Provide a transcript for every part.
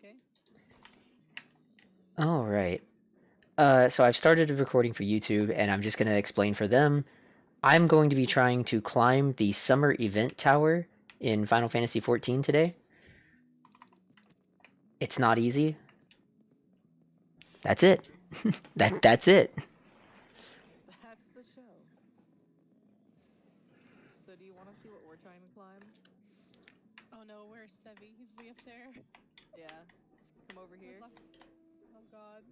okay. All right. So I've started a recording for YouTube, and I'm just going to explain for them. I'm going to be trying to climb the summer event tower in Final Fantasy XIV today. It's not easy. That's it. That's it. That's the show. So do you want to see what we're trying to climb? Oh no, where's Sevi? He's way up there. Yeah. Come over here. Oh god.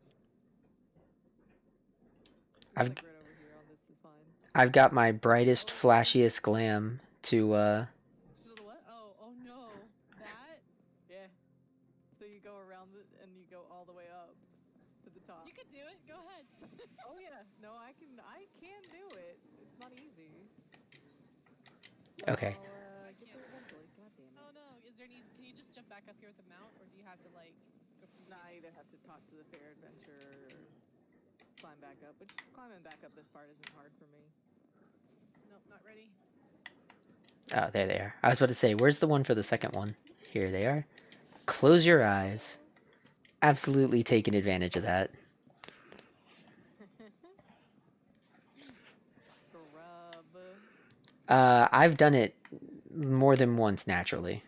He's I've like right over here on this is fine. I've got my brightest, flashiest glam to So the what? Oh no. That? Yeah. So you go around it and you go all the way up to the top. You can do it. Go ahead. Oh yeah. No, I can do it. It's not easy. Okay. I'll get can't. there eventually. God damn it. Oh no. Is there any? Can you just jump back up here with the mount, or do you have to like go from? Nah, I either have to talk to the fair adventure or climb back up, which climbing back up this part isn't hard for me. Nope, not ready. Oh, there they are. I was about to say, where's the one for the second one? Here they are. Close your eyes. Absolutely taking advantage of that. Scrub. I've done it more than once naturally.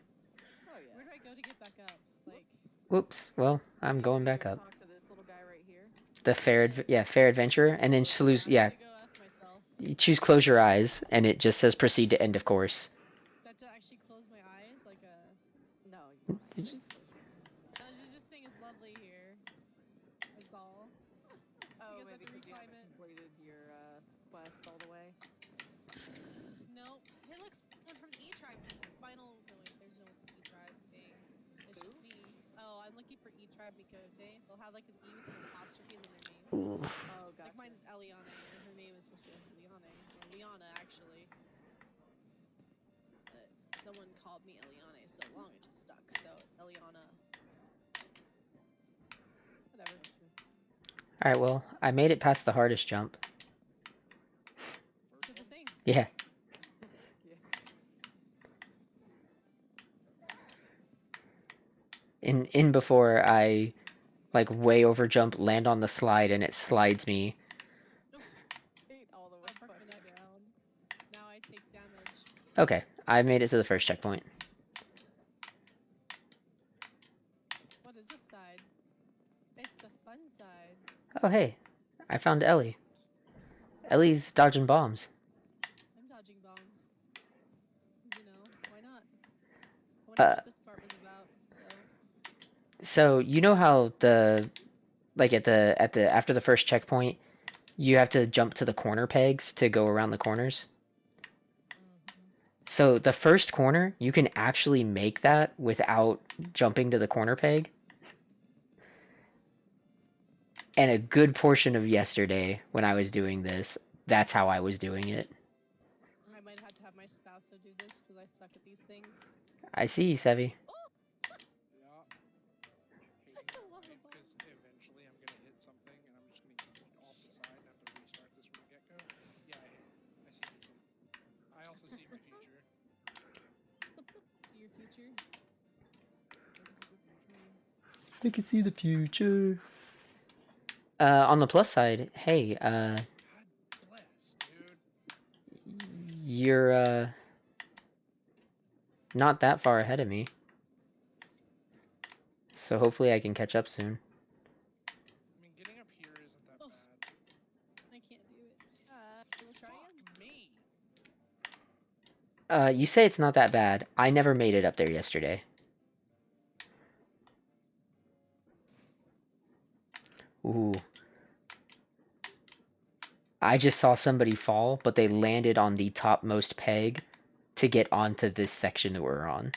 Oh yeah. Where do I go to get back up? Like. Whoops. Well, I'm You going either back go up. talk to this little guy right here. The fair adventure, and then choose I'm gonna go after myself. you choose close your eyes, and it just says proceed to end of course. Do I have to actually close my eyes? Like a. No, you don't actually close your eyes. I was just saying it's lovely here. That's all. Oh, Because I have maybe to because you reclimb haven't it. completed your quest all the way. Nope. It looks one from the E-Tribe final. No wait, there's no E-Tribe thing. It's just me. Oh, I'm looking for E-Tribe Mikote. They'll have like an E with an apostrophe and then their name. Ooh. Oh, gotcha. Like mine is Eliane, and her name is supposed to be Liane, or Liana actually. But someone called me Eliane so long it just stuck. So it's Eliana. Whatever. All right. Well, I made it past the hardest jump. To the thing. Yeah. Yeah. In before I like way over jump, land on the slide, and it slides me. Ate all the way I'll mark fucking it up. down. Now I take damage. Okay, I made it to the first checkpoint. What is this side? It's the fun side. Oh hey, I found Ellie. Ellie's dodging bombs. I'm dodging bombs. 'Cause, you know, why not? I wonder what this part was about. So you know how the like at the after the first checkpoint, you have to jump to the corner pegs to go around the corners. So the first corner, you can actually make that without jumping to the corner peg. And a good portion of yesterday, when I was doing this, that's how I was doing it. I might have to have my spouse do this because I suck at these things. I see you, Sevi. Yeah. Hating my life because eventually I'm gonna hit something and I'm just gonna eat off the side and have to restart this from the get-go. Yeah, I see you. I also see my future. See your future? I can see the future. On the plus side, hey, God bless, dude. you're not that far ahead of me. So hopefully I can catch up soon. I mean, getting up here isn't that bad. I can't do it. We'll try again. Fuck me. You say it's not that bad. I never made it up there yesterday. Ooh. I just saw somebody fall, but they landed on the topmost peg to get onto this section that we're on.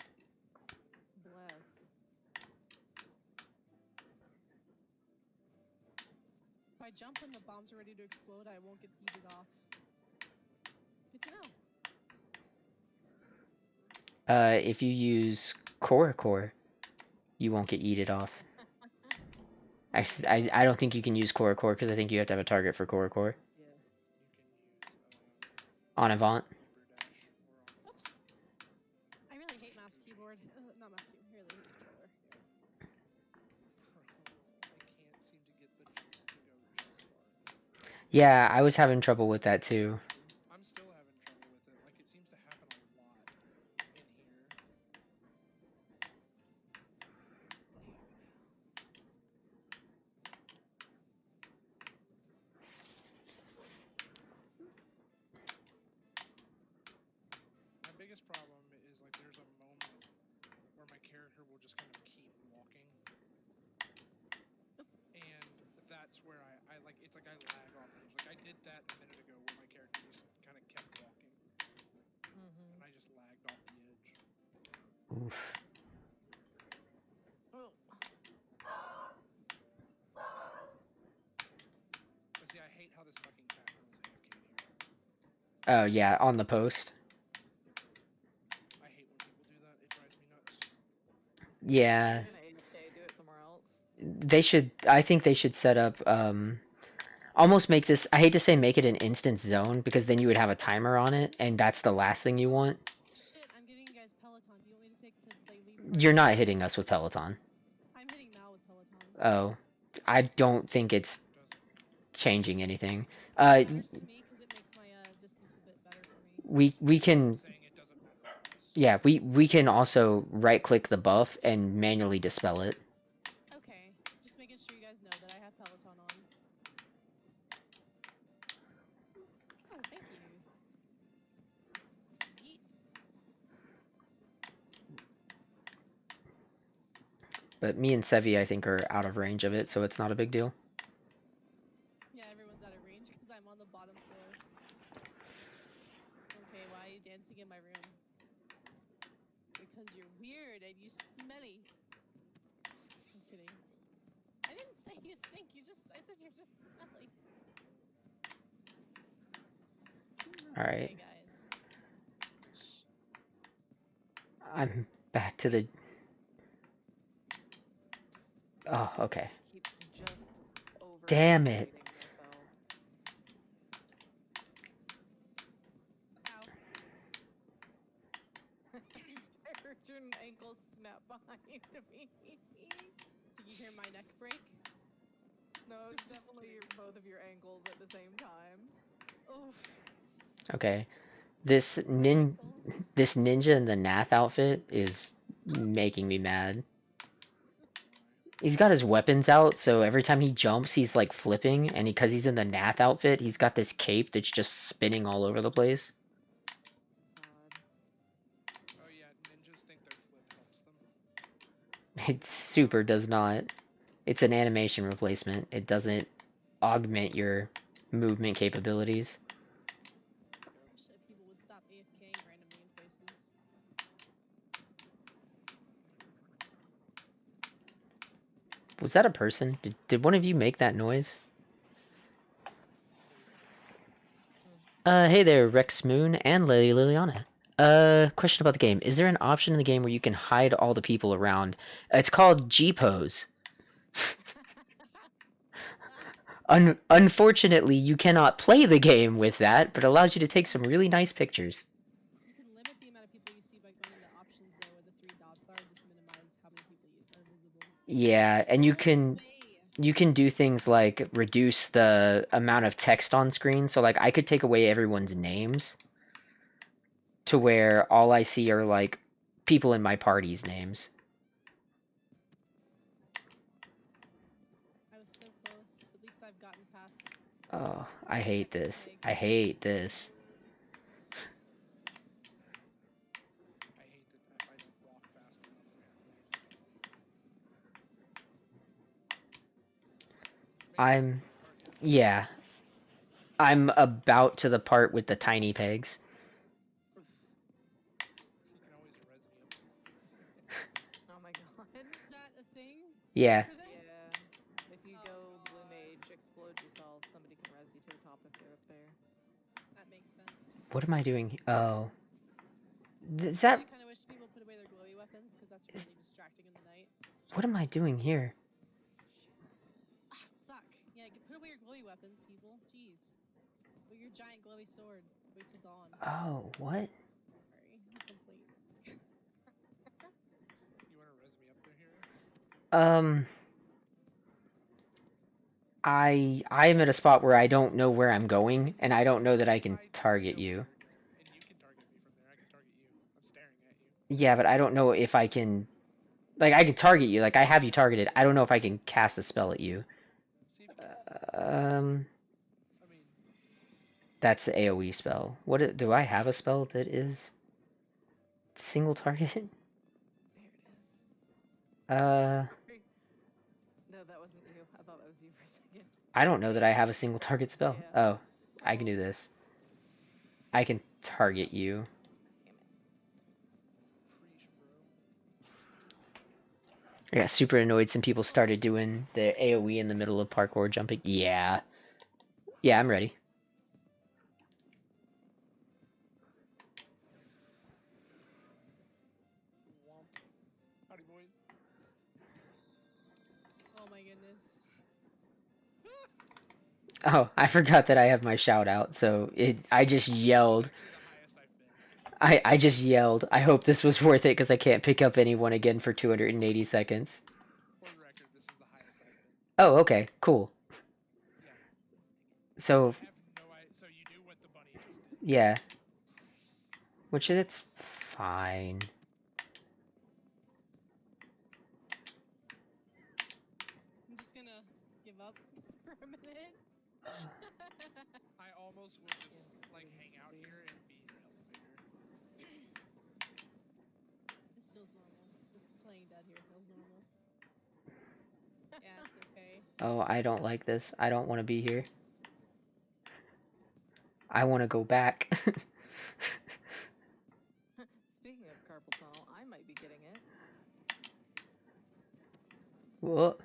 Bless. If I jump and the bombs are ready to explode, I won't get yeeted off. Good to know. If you use Core, you won't get yeeted off. Actually, I don't think you can use Core because I think you have to have a target for Core. Yeah. You can use On Avant. Dash or on. Oops. I really hate mouse keyboard. Not mouse keyboard. I really hate controller. Yeah, I was having trouble with that too. I'm still having trouble with it. Like, it seems to happen a lot in here. My biggest problem is, like, there's a moment where my character will just kind of keep walking. And that's where I like, it's like I lag off the edge. Like, I did that a minute ago where my character just kind of kept walking. And I just lagged off the edge. Oof. Oh. But see, I hate how this fucking cat girl's AFK here. Oh yeah, on the post. I hate when people do that. It drives me nuts. Yeah, You're gonna AFK, do it somewhere else. they should. I think they should set up. Almost make this. I hate to say make it an instance zone because then you would have a timer on it, and that's the last thing you want. Shit, I'm giving you guys Peloton. Do you want me to take to like leave? You're not hitting us with Peloton. I'm hitting Mal with Peloton. Oh, I don't think it's It doesn't. changing anything. It matters to me because it makes my distance a bit better for me. We I'm can. saying it doesn't matter to us. Yeah, we can also right click the buff and manually dispel it. Okay, just making sure you guys know that I have Peloton on. Oh, thank you. Yeet. But me and Sevi, I think, are out of range of it, so it's not a big deal. Yeah, everyone's out of range because I'm on the bottom floor. Okay, why are you dancing in my room? Because you're weird and you smelly. I'm kidding. I didn't say you stink. I said you're just smelly. All right, Okay, guys. Shh. I'm back to the. Oh, okay. Keep just over. Damn it. Ow. I heard your ankle snap behind me. Did you hear my neck break? No, it's definitely both of your ankles at the same time. Oof. Okay, this Ankles. this ninja in the Nath outfit is making me mad. He's got his weapons out, so every time he jumps, he's like flipping, and because he's in the Nath outfit, he's got this cape that's just spinning all over the place. God. Oh yeah, ninjas think their flip helps them. It super does not. It's an animation replacement. It doesn't augment your movement capabilities. I wish that people would stop AFKing randomly in places. Was that a person? Did one of you make that noise? Hey there, Rex Moon and Lily Liliana. Question about the game. Is there an option in the game where you can hide all the people around? It's called G-Pose. Unfortunately, you cannot play the game with that, but it allows you to take some really nice pictures. You can limit the amount of people you see by going into options though, where the three dots are, just minimize how many people are visible. Yeah, and you can Way. you can do things like reduce the amount of text on screen. So like I could take away everyone's names to where all I see are like people in my party's names. I was so close, but at least I've gotten past. Oh, I hate Second this. peg. I hate this. I hate that if I don't walk fast enough. I'm yeah. I'm about to the part with the tiny pegs. You can always res me up. Oh my god. Is that a thing? Yeah. For this? Yeah. If you Oh, go blue God. mage, explode yourself, somebody can res you to the top if they're up there. That makes sense. What am I doing? Oh. Is I that kind of wish people put away their glowy weapons because that's really distracting in the night. what am I doing here? Ah, fuck. Yeah, put away your glowy weapons, people. Jeez. With your giant glowy sword. Wait till dawn. Oh, what? Sorry, I'm complete. You want to res me up there, hero? I'm at a spot where I don't know where I'm going, and I don't know that I can I target know you. where you're going, and you can target me from there. I can target you. I'm staring at you. Yeah, but I don't know if I can. Like, I can target you. Like, I have you targeted. I don't know if I can cast a spell at you. See if you can. I mean, That's an AoE spell. Do I have a spell that is single target? There it is. Uh, Sorry. No, that wasn't you. I thought that was you for a second. I don't know that I have a single target spell. Yeah. Oh, I can do this. I can target you. Damn it. preach, bro. I got super annoyed. Some people started doing the AoE in the middle of parkour jumping. Yeah. Yeah, I'm ready. Womp. Howdy, boys. Oh my goodness. Oh, I forgot that I have my shout out, so I just yelled. This is actually the highest I've been. I just yelled. I hope this was worth it because I can't pick up anyone again for 280 seconds. For the record, this is the highest I've been. Oh, okay, cool. Yeah. So, I have no idea. So you knew what the bunny just did. yeah. Which, it's fine. I'm just gonna give up for a minute. I almost will just like hang out here and be in the elevator. This feels normal. Just playing dead here feels normal. Yeah, it's okay. Oh, I don't like this. I don't want to be here. I want to go back. Speaking of carpal tunnel, I might be getting it. Whoa.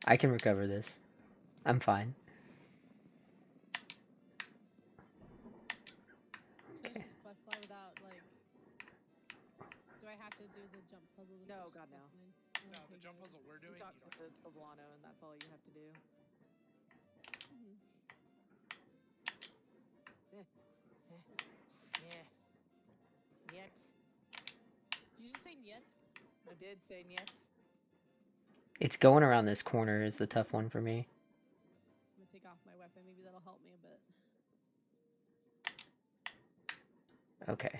I can recover this. I'm fine. Finish this quest line without like. Do I have to do the jump puzzle? to No, finish God, this no. quest line? No, Okay, the jump good. puzzle we're You doing. talk You to don't. the Volano, and that's all you have to do. Mhm. Yeah. Yet. Did you just say yet? I did say yet. It's going around this corner is the tough one for me. I'm gonna take off my weapon. Maybe that'll help me a bit. Okay.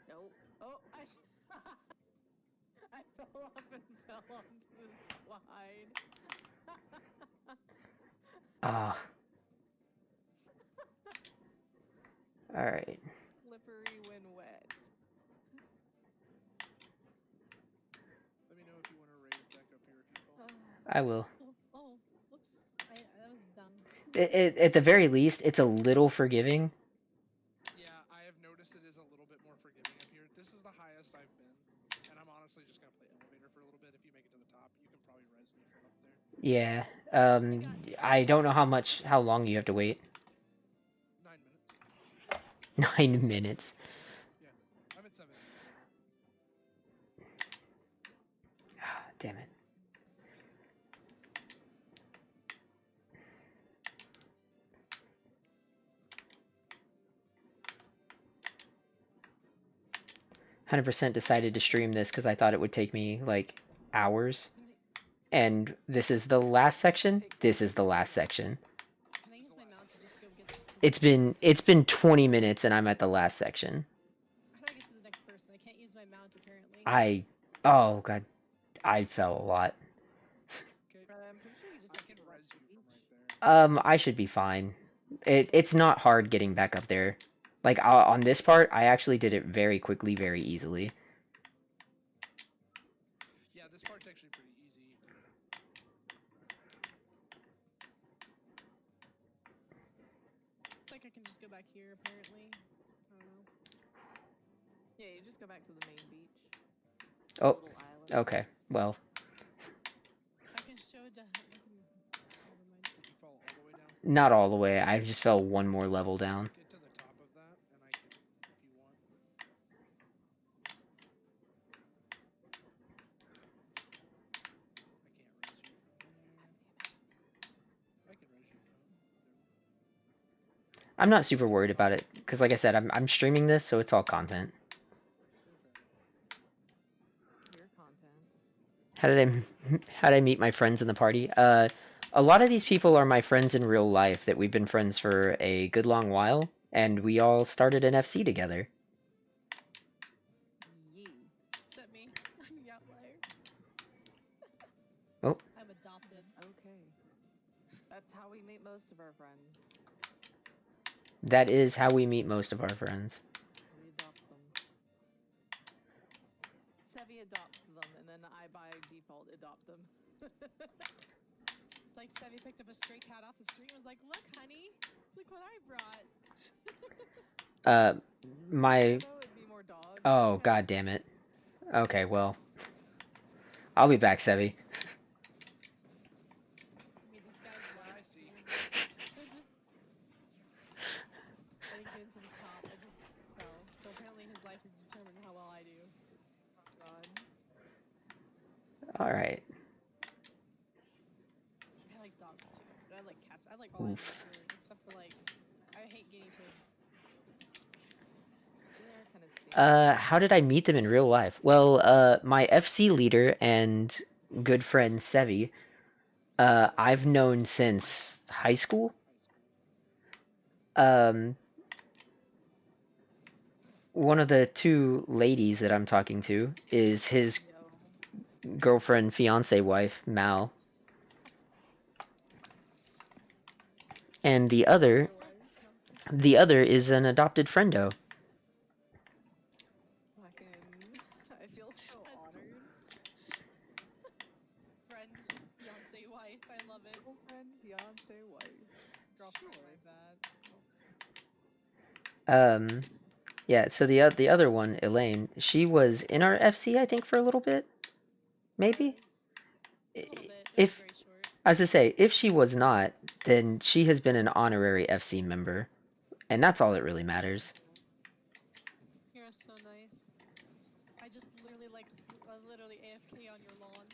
Nope. Oh, I fell off and fell onto the slide. Ah. Alright. Slippery when wet. Let me know if you want to raise back up here if you fall. I will. Oh, whoops. That was dumb. At the very least, it's a little forgiving. Yeah, I have noticed it is a little bit more forgiving up here. This is the highest I've been, and I'm honestly just gonna play elevator for a little bit. If you make it to the top, you can probably res me from up there. Yeah. I don't know how long you have to wait. 9 minutes. 9 minutes. Yeah, I'm at 7 minutes right now. Ah, damn it. ...100% decided to stream this because I thought it would take me, like, hours. And this is the last section. This is the last section. Can I use my mount to just go get? It's been 20 minutes and I'm at the last section. How do I get to the next person? I can't use my mount apparently. Oh god, I fell a lot. Okay, I'm pretty sure you just I have can to res left you each. from right there. I should be fine. It's not hard getting back up there. Like on this part, I actually did it very quickly, very easily. Yeah, this part's actually pretty easy. Looks like I can just go back here apparently. I don't know. Yeah, you just go back to the main beach. Oh, Little island. okay. Well, I can show it to. Never mind. Did you fall all the way down? not all the way. I just fell one more level down. Get to the top of that, and I can, if you want. I can't raise you from there. I can raise you. I'm not super worried about it because, like I said, I'm streaming this, so it's all content. Your content. How did how did I meet my friends in the party? A lot of these people are my friends in real life that we've been friends for a good long while, and we all started an FC together. Yee. Except me. I'm the outlier. Oh. I'm adopted. Okay. That's how we meet most of our friends. That is how we meet most of our friends. We adopt them. Sevi adopts them, and then I by default adopt them. Like Sevi picked up a stray cat off the street and was like, "Look, honey, look what I brought." My So it'd be more dogs. oh, god damn it. Okay, well, I'll be back, Sevi. I mean, this guy's Yeah, I life. see. I didn't get him to the top. I just fell. So apparently his life is determined how well I do. Oh god. All right. I like dogs too. But I like cats. I like all animals really, except for like, I hate guinea pigs. They're kind of scary. How did I meet them in real life? Well, my FC leader and good friend Sevi, I've known since high school. One of the two ladies that I'm talking to is his No. girlfriend, fiance, wife, Mal. And the other is an adopted friendo. Fucking. I feel so honored. Friend, fiance, wife. I love it. Girlfriend, fiance, wife. Girlfriend, Sure. my bad. Oops. Yeah. So the other one, Elaine, she was in our FC, I think, for a little bit, maybe. A little bit. It was If very short. I was to say, if she was not, then she has been an honorary FC member, and that's all that really matters. You're so nice. I just literally literally AFK on your lawn.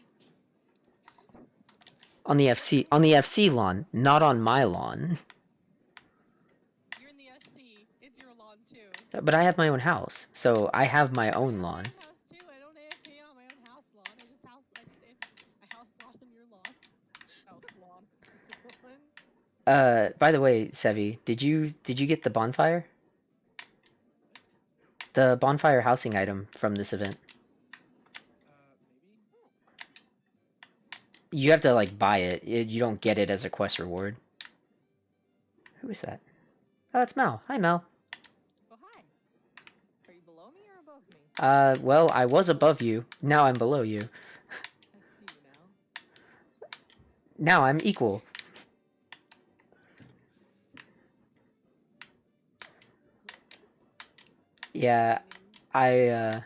On the FC lawn, not on my lawn. You're in the FC. It's your lawn too. But I have my own house, so I have my I own have lawn. my own house too. I don't AFK on my own house lawn. I house lawn on your lawn. House lawn. By the way, Sevi, did you get the bonfire? The bonfire housing item from this event. Maybe. You have to like buy it. You don't get it as a quest reward. Who is that? Oh, it's Mel. Hi, Mel. Oh, hi. Are you below me or above me? Well, I was above you. Now I'm below you. I see you now. Now I'm equal. Yeah, I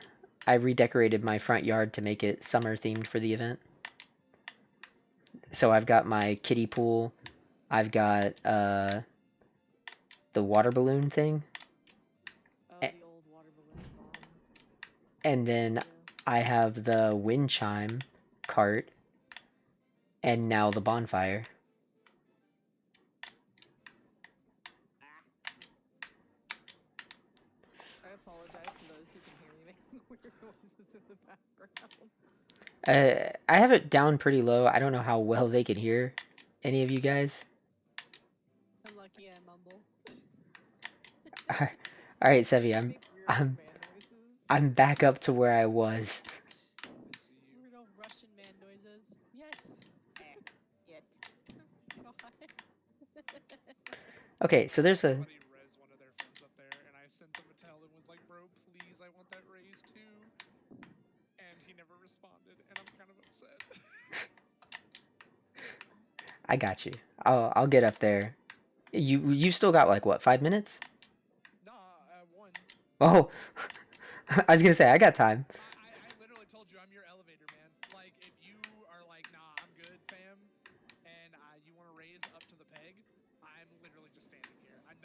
redecorated my front yard to make it summer themed for the event. So I've got my kiddie pool. I've got the water balloon thing. Oh, the old water balloon bomb. And then Yeah. I have the wind chime cart. And now the bonfire. I apologize for those who can hear me making weird noises in the background. I have it down pretty low. I don't know how well they can hear any of you guys. I'm lucky I mumble. All right, Sevi, Make weird man noises. I'm back up to where I was. I see you. Weirdo Russian man noises. Yet. Yet. God. Okay, so there's a Somebody raised one of their friends up there, and I sent them a tell and was like, "Bro, please, I want that raise too." And he never responded, and I'm kind of upset. I got you. I'll get up there. You still got like what, 5 minutes? Nah, one. Oh, I was gonna say I got time. I literally told you I'm your elevator man. Like, if you are like, nah, I'm good, fam, and you want to raise up to the peg, I'm literally just standing here. I'm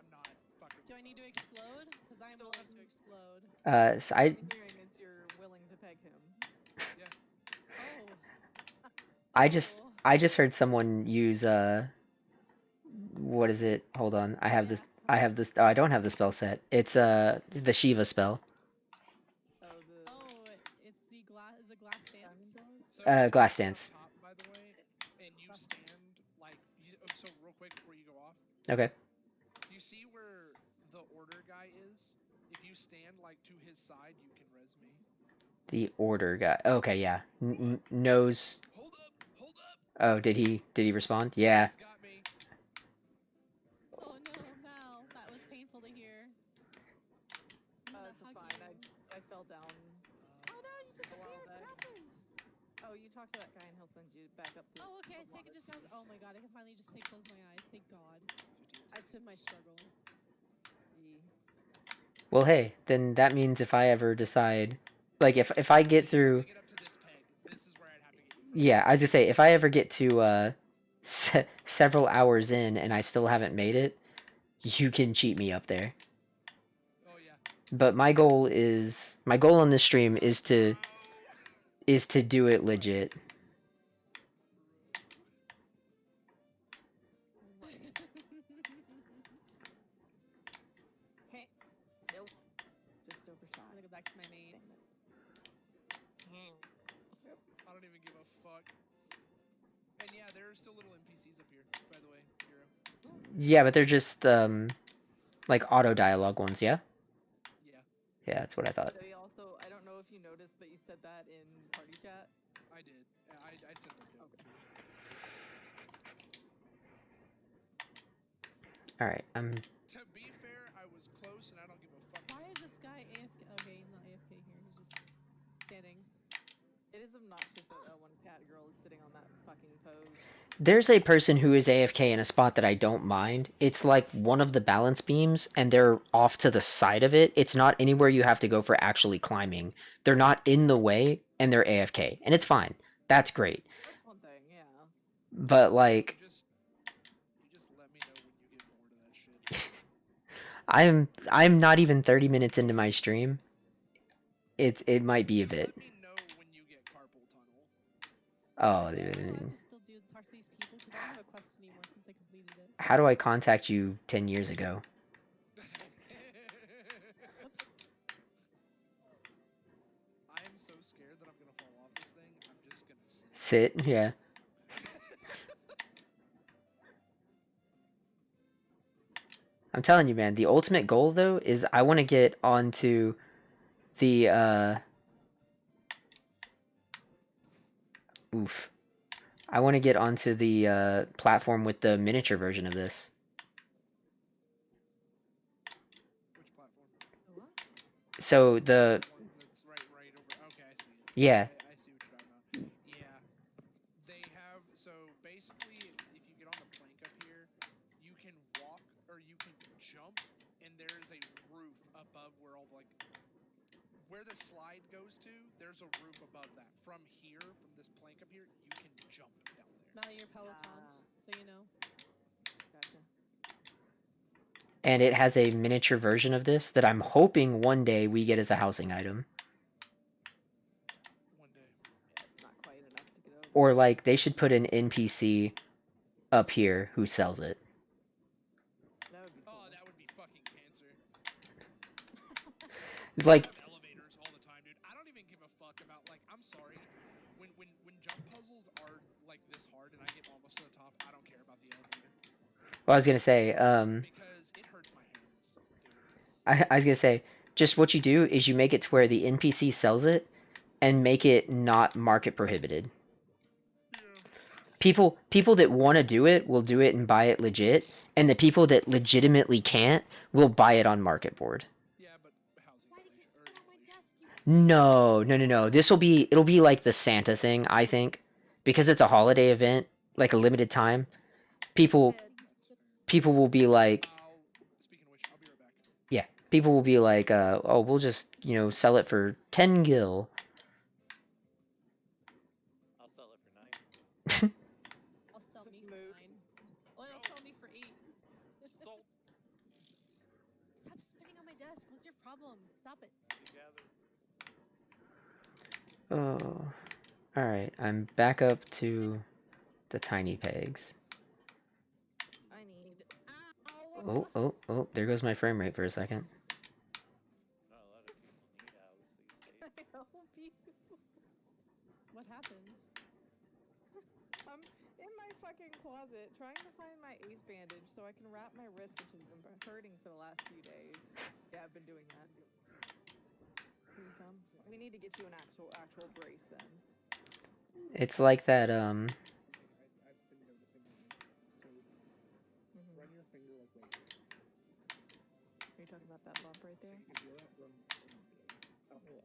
not fucking. Do I need to explode? Because I'm willing to explode. So What I'm hearing is you're willing to peg him. Yeah. Oh. I just heard someone use what is it? Hold on. I have this. Oh, I don't have the spell set. It's the Shiva spell. Oh, the Oh, it's the glass. Is it glass diamond dance? dog? So Glass dance. Top, by the way, and you Glass stand dance. like so real quick before you go off. Okay. You see where the order guy is? If you stand like to his side, you can res me. The order guy. Okay, yeah. Knows. Hold up! Hold up! Oh, did he respond? Yeah. He's got me. Oh no, Mal, that was painful to hear. I'm gonna This is hug fine. you. I fell down. Oh no, you disappeared. What back. happens? Oh, you talk to that guy and he'll send you back up to. Oh, okay. the So I can water. just sound. Oh my god, I can finally just say close my eyes. Thank God. 15 It's been my struggle. Ye- Well, hey, then that means if I ever decide, like, if I get through, To get up to this peg, this is where I'd have to get you from. yeah, I was gonna say if I ever get to several hours in and I still haven't made it, you can cheat me up there. Oh yeah. But my goal on this stream is to do it legit. Hey. Nope. Just overshot. I'm gonna go back to my main. I don't even give a fuck. And yeah, there are still little NPCs up here, by the way, Hero. Yeah, but they're just like auto dialogue ones, yeah? Yeah, Yeah, that's what I thought. They also, I don't know if you noticed, but you said that in party chat. I did. I said that joke too. Alright, To be fair, I was close and I don't give a fuck. Why is this guy AFK? Okay, he's not AFK here. He's just standing. It is obnoxious that one cat girl is sitting on that fucking pose. there's a person who is AFK in a spot that I don't mind. It's like one of the balance beams, and they're off to the side of it. It's not anywhere you have to go for actually climbing. They're not in the way, and they're AFK, and it's fine. That's great. That's one thing, yeah. But like, You just let me know when you get bored of that shit. I'm not even 30 minutes into my stream. It might be a bit. Let me know when you get carpal tunnel. Oh, What do I have to still do to talk to these people? Because I don't have a quest anymore since I completed it. how do I contact you 10 years ago? Oops. I am so scared that I'm gonna fall off this thing. I'm just gonna sit. Sit, yeah. I'm telling you, man, the ultimate goal though is I want to get onto the oof. I want to get onto the platform with the miniature version of this. Which platform? What? So the One that's right over. Okay, I see it. yeah, I see what you're talking about. Yeah. They have, so basically, if you get on the plank up here, you can walk or you can jump, and there's a roof above where all where the slide goes to, there's a roof above that. From here, from this plank up here, you can jump down there. Mal, you're Peloton, so you know. Gotcha. and it has a miniature version of this that I'm hoping one day we get as a housing item. One day. Yeah, it's not quite enough to get over. Or like they should put an NPC up here who sells it. That would be cool. Oh, that would be fucking cancer. Like I have elevators all the time, dude. I don't even give a fuck about, like, I'm sorry. When jump puzzles are like this hard and I get almost to the top, I don't care about the elevator. well, I was gonna say, Because it hurts my hands, dude. I was gonna say, just what you do is you make it to where the NPC sells it, and make it not market prohibited. Yeah. People that want to do it will do it and buy it legit, and the people that legitimately can't will buy it on market board. Yeah, but housing Why did you inflation, spit on my inflation. desk? No. It'll be like the Santa thing, I think, because it's a holiday event, like a limited time. People will be like, Speaking of which, I'll be right back. yeah, people will be like, oh, we'll just sell it for 10 gil. I'll sell it for 9. I'll sell me for Mood. 9. Well, it'll sell me for 8. Sold. Stop spitting on my desk. What's your problem? Stop it. Together. Oh, all right. I'm back up to the tiny pegs. I need. Ow! Oh! There goes my frame rate for a second. Not a lot of people need houses these days. I help you. What happens? I'm in my fucking closet trying to find my ace bandage so I can wrap my wrist, which has been hurting for the last few days. Yeah, I've been doing that. Here you come. We need to get you an actual brace then. It's like that. I've been noticing that. So run your finger like right here. Are you talking about that bump right there? See, if you're at oh, yeah.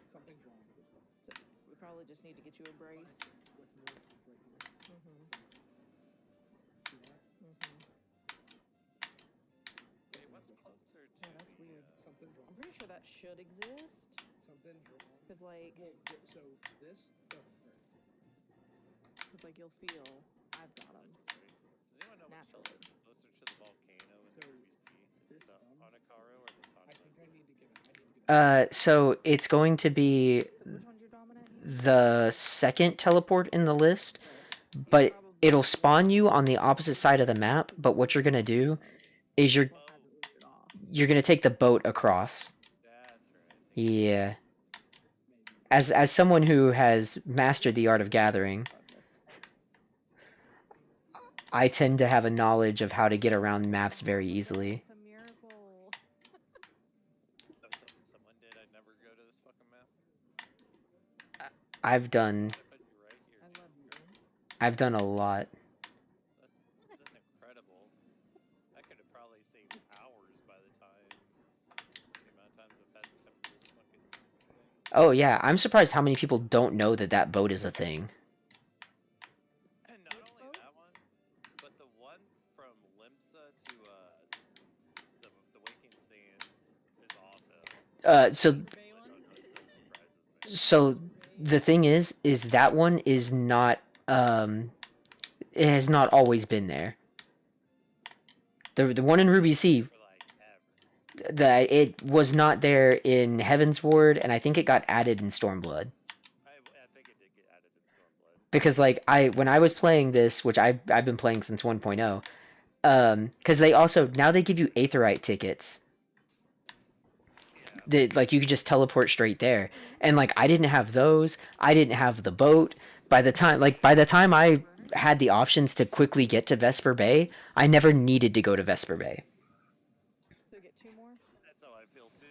Something's wrong with this thing. So we probably just need to get you a brace. What's more is right here. See that? Hey, what's closer to Yeah, that's weird. Something's wrong. I'm pretty sure that should exist. Something's wrong. Cause like, Well, so this doesn't hurt. cause like you'll feel I've got them. Does anyone know what's Naturally. closer to the volcano in the RBC? Is it the Onakaro or the I think I Tonga? need to get So it's going to be Which one's your dominant? the second teleport in the list, but it'll spawn you on the opposite side of the map. But what you're gonna do is you're gonna take the boat across. That's right. Yeah. As someone who has mastered the art of gathering, I tend to have a knowledge of how to get around maps very easily. It's a miracle. Someone did. I'd never go to this fucking map. I've done I put you right here. I love you. I've done a lot. That's incredible. I could have probably saved hours by the time. The amount of times I've had to come to this fucking thing. Oh yeah, I'm surprised how many people don't know that that boat is a thing. And not only that one, but the one from Limsa to the Waking Sands is awesome. So Bay one? Surprises me. so the thing is that one is not it has not always been there. The one in Ruby Sea, For like ever. it was not there in Heaven's Ward, and I think it got added in Stormblood. I think it did get added in Stormblood. Because like when I was playing this, which I've been playing since 1.0, because they also now they give you Aetheryte tickets. Yeah. That like you could just teleport straight there, and like I didn't have those. I didn't have the boat. By the time I had the options to quickly get to Vesper Bay, I never needed to go to Vesper Bay. So get 2 more? That's how I feel too.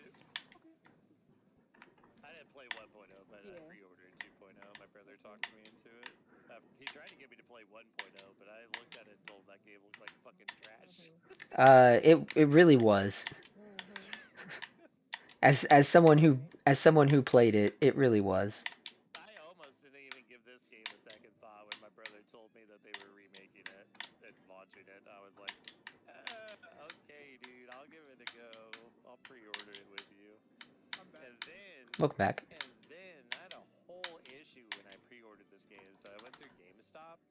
I didn't play 1.0, but I Yeah. pre-ordered 2.0. My brother talked me into it. He tried to get me to play 1.0, but I looked at it and told that game looked like fucking trash. It really was. As someone who played it, it really was. I almost didn't even give this game a second thought when my brother told me that they were remaking it and launching it. I was like, okay, dude, I'll give it a go. I'll pre-order it with you. And then, Welcome back. I had a whole issue when I pre-ordered this game. So I went through GameStop,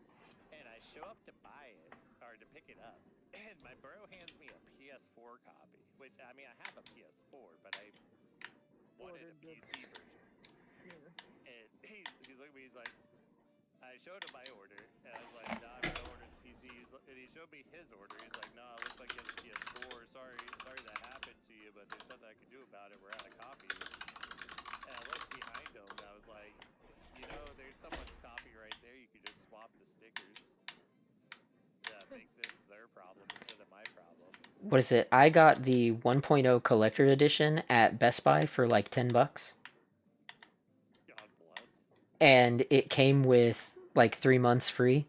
and I show up to buy it, or to pick it up, and my bro hands me a PS4 copy. Which, I mean, I have a PS4, but I wanted a PC version. And he's looking at me, he's like, I showed him my order, and I was like, nah, I'm gonna order the PC. And he showed me his order. He's like, nah, it looks like you have a PS4. Sorry that happened to you, but there's nothing I can do about it. We're out of copies. And I looked behind him, and I was like, you know, there's someone's copy right there. You could just swap the stickers. Yeah, make this their problem instead of my problem. What is it? I got the 1.0 collector edition at Best Buy for like $10, God bless. and it came with like 3 months free.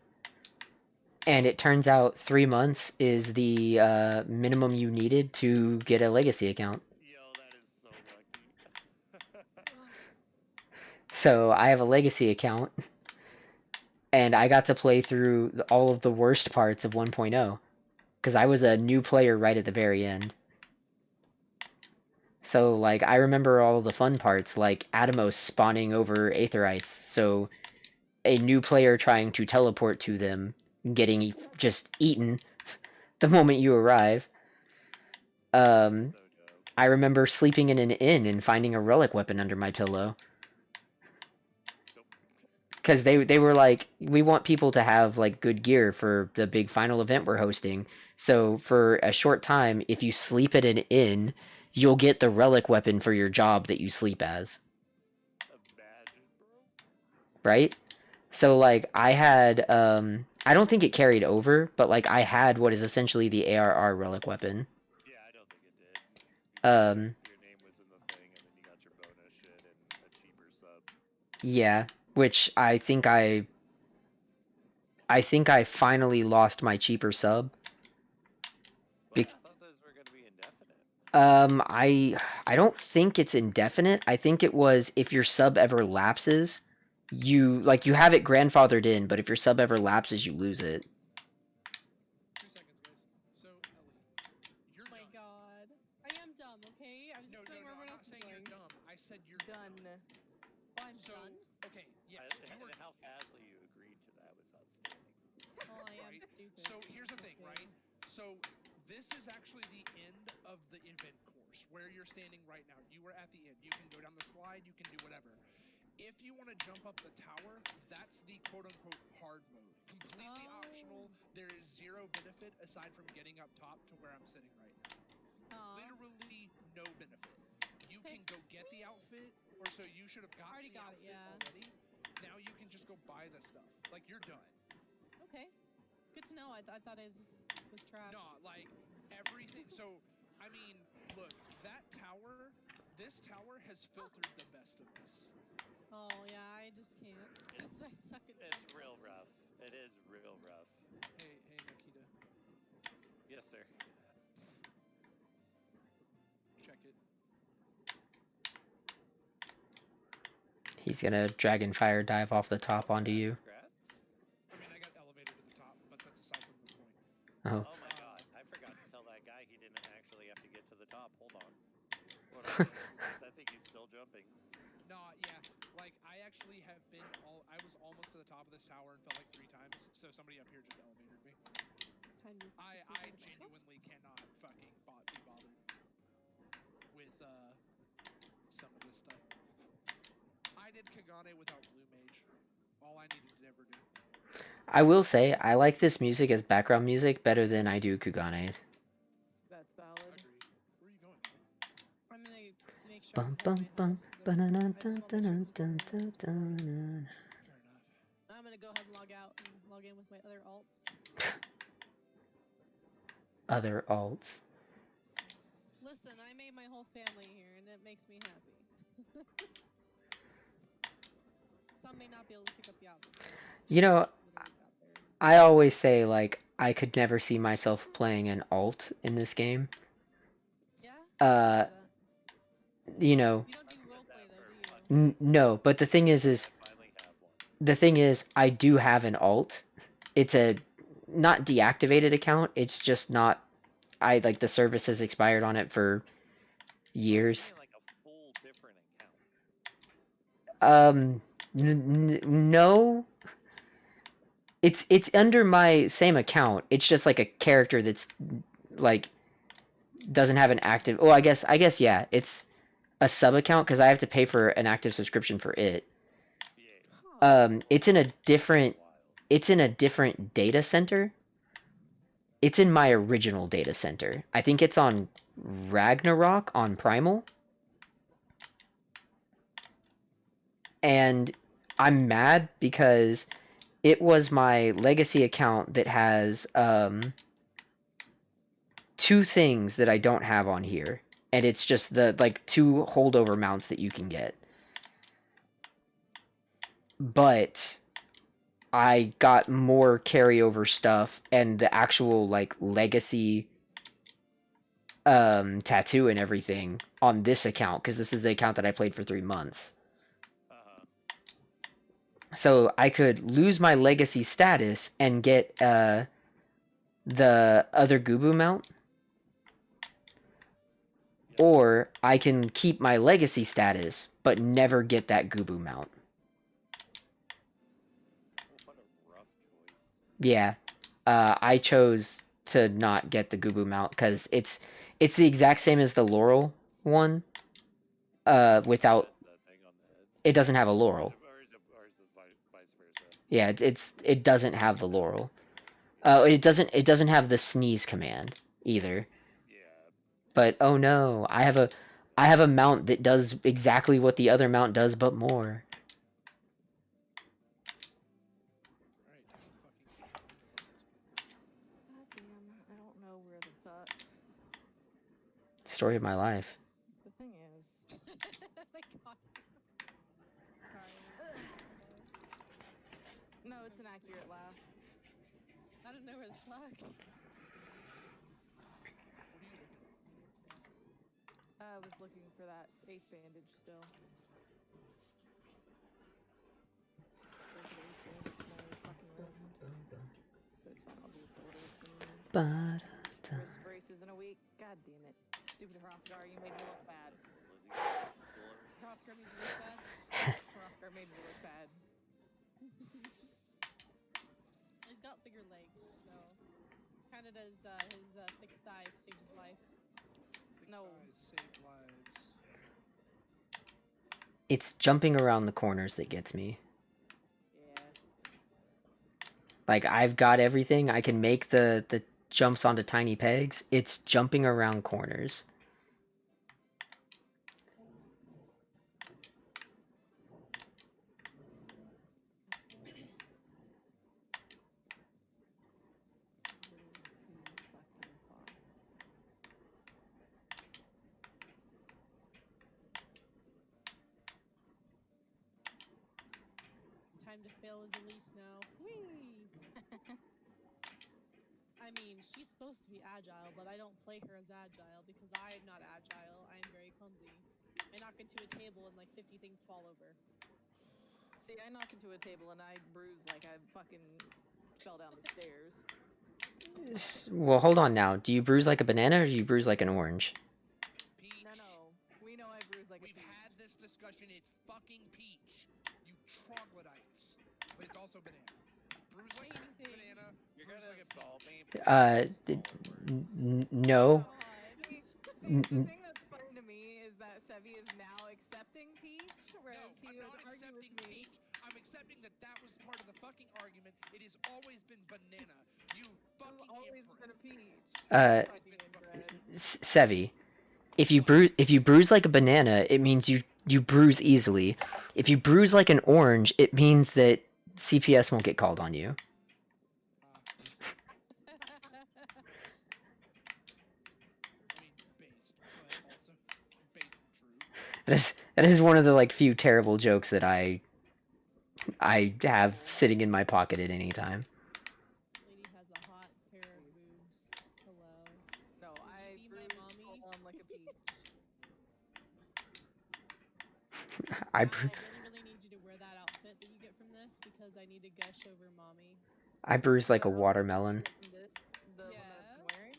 And it turns out 3 months is the minimum you needed to get a legacy account. Yo, that is so lucky. So I have a legacy account, and I got to play through all of the worst parts of 1.0 because I was a new player right at the very end. So like I remember all the fun parts, like Atomos spawning over Aetherites, so a new player trying to teleport to them, getting just eaten the moment you arrive. So dope. I remember sleeping in an inn and finding a relic weapon under my pillow. Because they were like, we want people to have like good gear for the big final event we're hosting. So for a short time, if you sleep at an inn, you'll get the relic weapon for your job that you sleep as. Imagine, bro. right? So like I had I don't think it carried over, but like I had what is essentially the ARR relic weapon. Yeah, I don't think it did. Your name was in the thing, and then you got your bonus shit and a cheaper sub. Yeah, which I think I finally lost my cheaper sub. What? I thought those were gonna be indefinite. I don't think it's indefinite. I think it was if your sub ever lapses, you have it grandfathered in, but if your sub ever lapses, you lose it. 2 seconds, guys. So, Ellie, you're Oh my done. god. I am dumb, okay? I was No, just no, going no, where I'm everyone not else is saying you're going. dumb. I said you're Done. Oh, I'm So, done? okay, yes, you were. And how fastly you agreed to that was outstanding. Well, I am Right? stupid. So here's the it's thing, okay. right? So this is actually the end of the event course where you're standing right now. You were at the end. You can go down the slide, you can do whatever. If you want to jump up the tower, that's the quote-unquote hard mode. Completely optional. There is zero benefit aside from getting up top to where I'm sitting right now. Literally no benefit. You can go get the outfit, or so you should have gotten Already the got it, outfit yeah. already. Now you can just go buy the stuff. Like, you're done. Okay. Good to know. I thought it just was trash. No, like, everything. So, I mean, look, this tower has filtered the best of us. Oh, yeah, I just can't. Because I suck at It's jump real puzzles. rough. It is real rough. Hey, Makita, Yes, sir. check it. He's gonna dragon fire dive off the top onto you. Congrats. I mean, I got elevated to the top, but that's aside from the point. Oh. Oh my god, I forgot to tell that guy he didn't actually have to get to the top. Hold on. Because I think he's still jumping. No, yeah, like, I actually have been I was almost to the top of this tower and fell like 3 times, so somebody up here just elevated me. Time to I quickly go to my genuinely house. cannot fucking be bothered with, some of this stuff. I did Kagane without Blue Mage. All I needed to ever do. I will say I like this music as background music better than I do Kugane's. That's valid. Agreed. Where are you going? I'm gonna make sure Bum I'm bum at my bum house. 'Cause I just wanna make sure people dun know. dun dun. Fair enough. I'm gonna go ahead and log out and log in with my other alts. Other alts. Listen, I made my whole family here, and it makes me happy. Some may not be able to pick up the outfits. You know, I always say like I could never see myself playing an alt in this game. Yeah. You know, You don't do roleplay though, do you? no. But the thing is, I do have an alt. It's a not deactivated account. It's just not. I like the service has expired on it for years. Like a full different account. No. It's under my same account. It's just like a character that's like doesn't have an active. Oh, I guess yeah. It's a sub account because I have to pay for an active subscription for it. It's in a different data center. It's in my original data center. I think it's on Ragnarok on Primal. And I'm mad because it was my legacy account that has 2 things that I don't have on here. And it's just the like 2 holdover mounts that you can get. But I got more carryover stuff and the actual like legacy tattoo and everything on this account because this is the account that I played for 3 months. So I could lose my legacy status and get the other Gubu mount. Or I can keep my legacy status but never get that Gubu mount. What a rough choice. Yeah. I chose to not get the Gubu mount because it's the exact same as the Laurel one. Without it doesn't have a Laurel. Or is it vice versa? Yeah, it doesn't have the Laurel. It doesn't have the sneeze command either. Yeah. But oh no, I have a mount that does exactly what the other mount does but more. story of my life. The thing is, Oh my god. Sorry. no, it's an accurate laugh. I don't know where the fuck. What are you looking for? I was looking for that ace bandage still. There's an ace bandage on my fucking wrist. But it's fine, I'll just order a scene. Wrist braces in a week. God damn it. Stupid Hrothgar, you made me look bad. Hrothgar made you look bad. Hrothgar made me look bad. He's got bigger legs, so kind of does his thick thighs saved his life. Thick No. thighs save lives. It's jumping around the corners that gets me. Yeah. Like, I've got everything. I can make the jumps onto tiny pegs. It's jumping around corners. Time to fail is Elise now. Whee! I mean, she's supposed to be agile, but I don't play her as agile because I'm not agile. I am very clumsy. I knock into a table and like 50 things fall over. See, I knock into a table and I bruise like I fucking fell down the stairs. Well, hold on now. Do you bruise like a banana or do you bruise like an orange? Peach. No. We know I bruise like We've a peach. had this discussion. It's fucking peach. You troglodytes. But it's also banana. Bruise like a Anything. banana. You're Bruise gonna like a solve me. No. God. See, the thing that's funny to me is that Sevi is now accepting peach, whereas No, he I'm would not argue accepting with me. peach. I'm accepting that that was part of the fucking argument. It has always been banana. You I've fucking always inbred. been a peach. Uh, Fucking inbred. Sevi, if you bruise like a banana, it means you bruise easily. If you bruise like an orange, it means that CPS won't get called on you. I mean, based, but also based and true. That is one of the like few terrible jokes that I have sitting in my pocket at any time. Lady has a hot pair of boobs. Hello. No, Would I you be my bruise mommy? full on like a peach. I Dad, bru- I really need you to wear that outfit that you get from this because I need to gush over mommy. I bruise like a What outfit watermelon. did you get from this? The one that I'm wearing?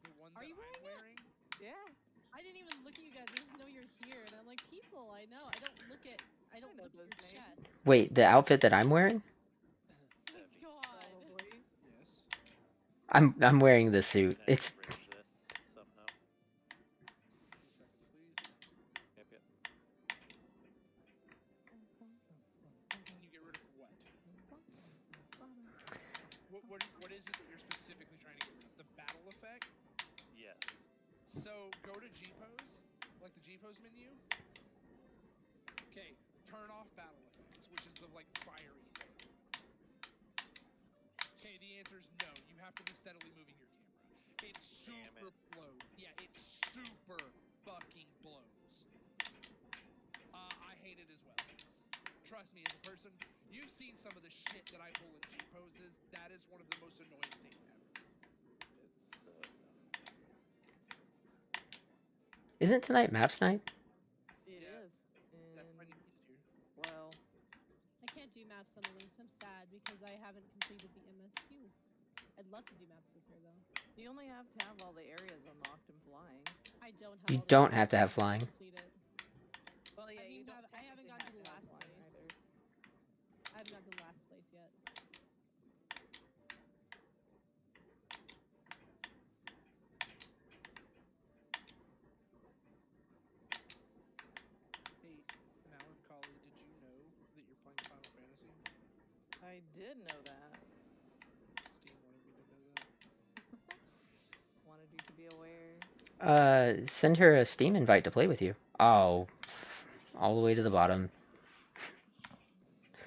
The one Are that you I'm wearing it? wearing. Yeah. I didn't even look at you guys. I just know you're here, and I'm like, people. I know. I don't look at know your those names. chest. Wait, the outfit that I'm wearing? Oh my god. Probably. Yes. I'm wearing the suit. Can I It's bridge this somehow? 2 seconds, please. Yep, yep. Can you get rid of what? What is it that you're specifically trying to get rid of? The battle effect? Yes. So go to G-pose, like the G-pose menu. Okay, turn off battle effects, which is the like fiery thing. Okay, the answer is no. You have to be steadily moving your camera. It super blows. Yeah, it super fucking blows. I hate it as well. Trust me, as a person, you've seen some of the shit that I pull in G-poses. That is one of the most annoying things ever. It's isn't tonight Maps night? It Yeah. is. That's when And, you need to. well, I can't do maps on Elise. I'm sad because I haven't completed the MSQ. I'd love to do maps with her though. you only have to have all the areas unlocked and flying. I don't have. You all the don't have to areas have flying. complete it. Well, yeah, I you mean, don't. I haven't technically gotten to the have last flying place. either. I haven't gotten to the last place yet. Hey, Melancholy, did you know that you're playing Final Fantasy? I did know that. Steam wanted me to know that. Wanted you to be aware. Send her a Steam invite to play with you. Oh, all the way to the bottom.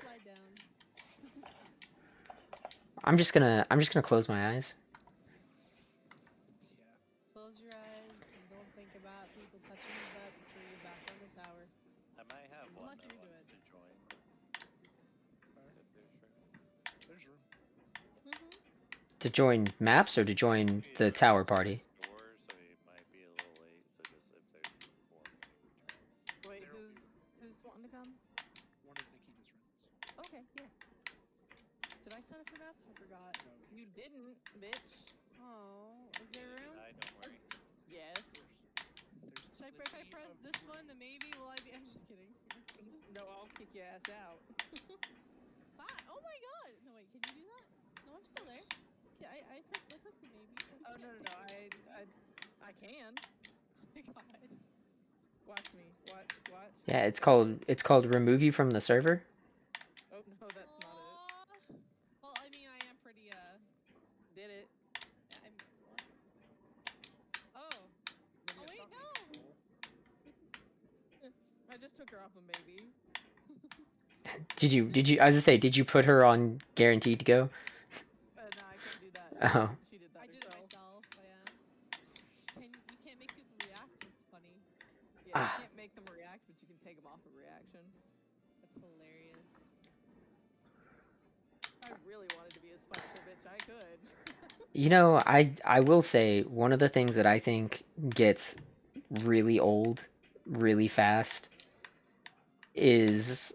Slide down. I'm just gonna close my eyes. Yeah. Close your eyes and don't think about To join maps or to join the tower party? Store, so he might be a little late. So just if there's more returns. Wait, There'll who's wanting to come? One of Nikita's friends. Okay, yeah. Did I sign up for maps? I forgot. No, You didn't, bitch. Oh, is there room? Don't worry. Yes. there's Should if I plenty press of this room. one, then maybe will I be? I'm just kidding. No, I'll kick your ass out. Oh my god! No wait, can you do that? No, I'm still there. I pressed I clicked the maybe. Oh no, I can. Oh my god. Watch me. Watch. Yeah, it's called remove you from the server. Oh no, that's not it. Aw. Well, I mean, I am pretty Did it? I'm what? Oh. Lydia, Oh, wait, stop no! being a troll. I just took her off a maybe. Did you? I was gonna say, did you put her on guaranteed to go? No, I can't do that. Oh. She did that I did it herself. myself, but yeah. You can't make people react, it's funny. Yeah, Ah. you can't make them react, but you can take them off a reaction. That's hilarious. If I really wanted to be a spiteful bitch, I could. You know, I will say one of the things that I think gets really old really fast is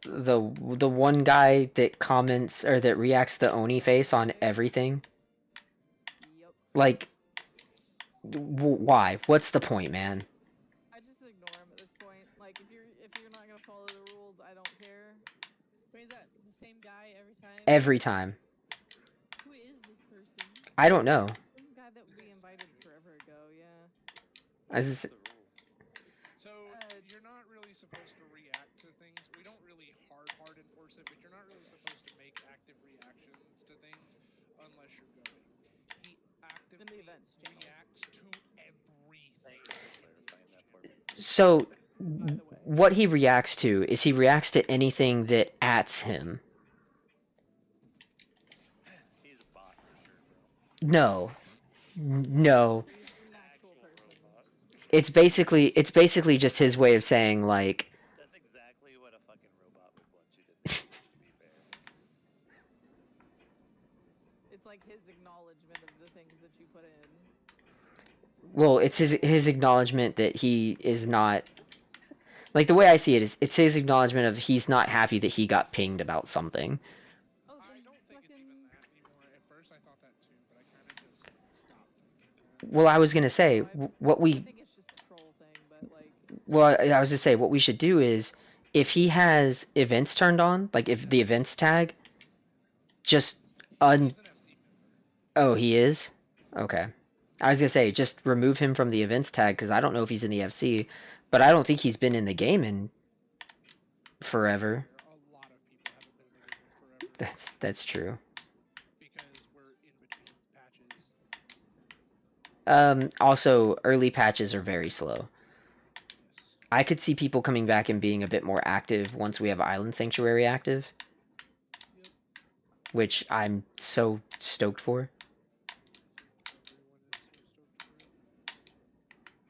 the one guy that comments or that reacts the Oni face on everything. Yep. Like, why? What's the point, man? I just ignore him at this point. Like, if you're not gonna follow the rules, I don't care. Wait, is that the same guy every time? Every time. Who is this person? I don't know. Some guy that we invited forever ago. Yeah. I just, The rules. So you're not really supposed to react to things. We don't really hard enforce it, but you're not really supposed to make active reactions to things unless you're going. He actively events channel. reacts to everything. Thank you for clarifying that for me. so By the way. what he reacts to is he reacts to anything that ats him. He's a bot for sure, bro. No. No. He's an actual person. Robot. It's basically just his way of saying like, That's exactly what a fucking robot would want you to think, to be fair. It's like his acknowledgement of the things that you put in. well, it's his acknowledgement that he is not, like, the way I see it is it's his acknowledgement of he's not happy that he got pinged about something. Oh, I then don't think it's even that anymore. At first I thought that too, but I kind of just stopped thinking that. Well, I was gonna say what I we think it's just a troll thing, but like. well, I was gonna say what we should do is if he has events turned on, like if the events tag, just He's an FC member. oh, he is? Okay. I was gonna say, just remove him from the events tag, because I don't know if he's in the FC, but I don't think he's been in the game in forever. A lot of people haven't been in the game in forever That's true. because we're in between patches. Also, early patches are very slow. Yes. I could see people coming back and being a bit more active once we have Island Sanctuary active, Yep. which I'm so stoked for. Everyone is so stoked for it.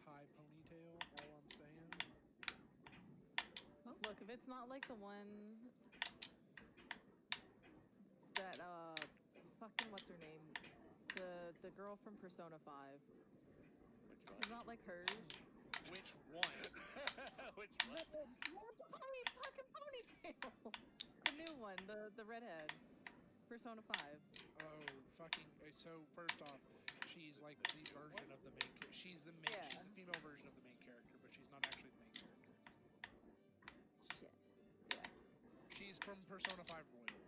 High ponytail, all I'm saying. Look, if it's not like the one that fucking what's her name? The girl from Persona 5. Which It's one? not like hers. Which one? Which one? Fucking ponytail. The new one, the redhead. Persona 5. Oh, fucking. So, first off, she's like the version of the main character. She's the main. Yeah. She's the female version of the main character, but she's not actually the main character. Shit. Yeah. She's from Persona 5 Royal.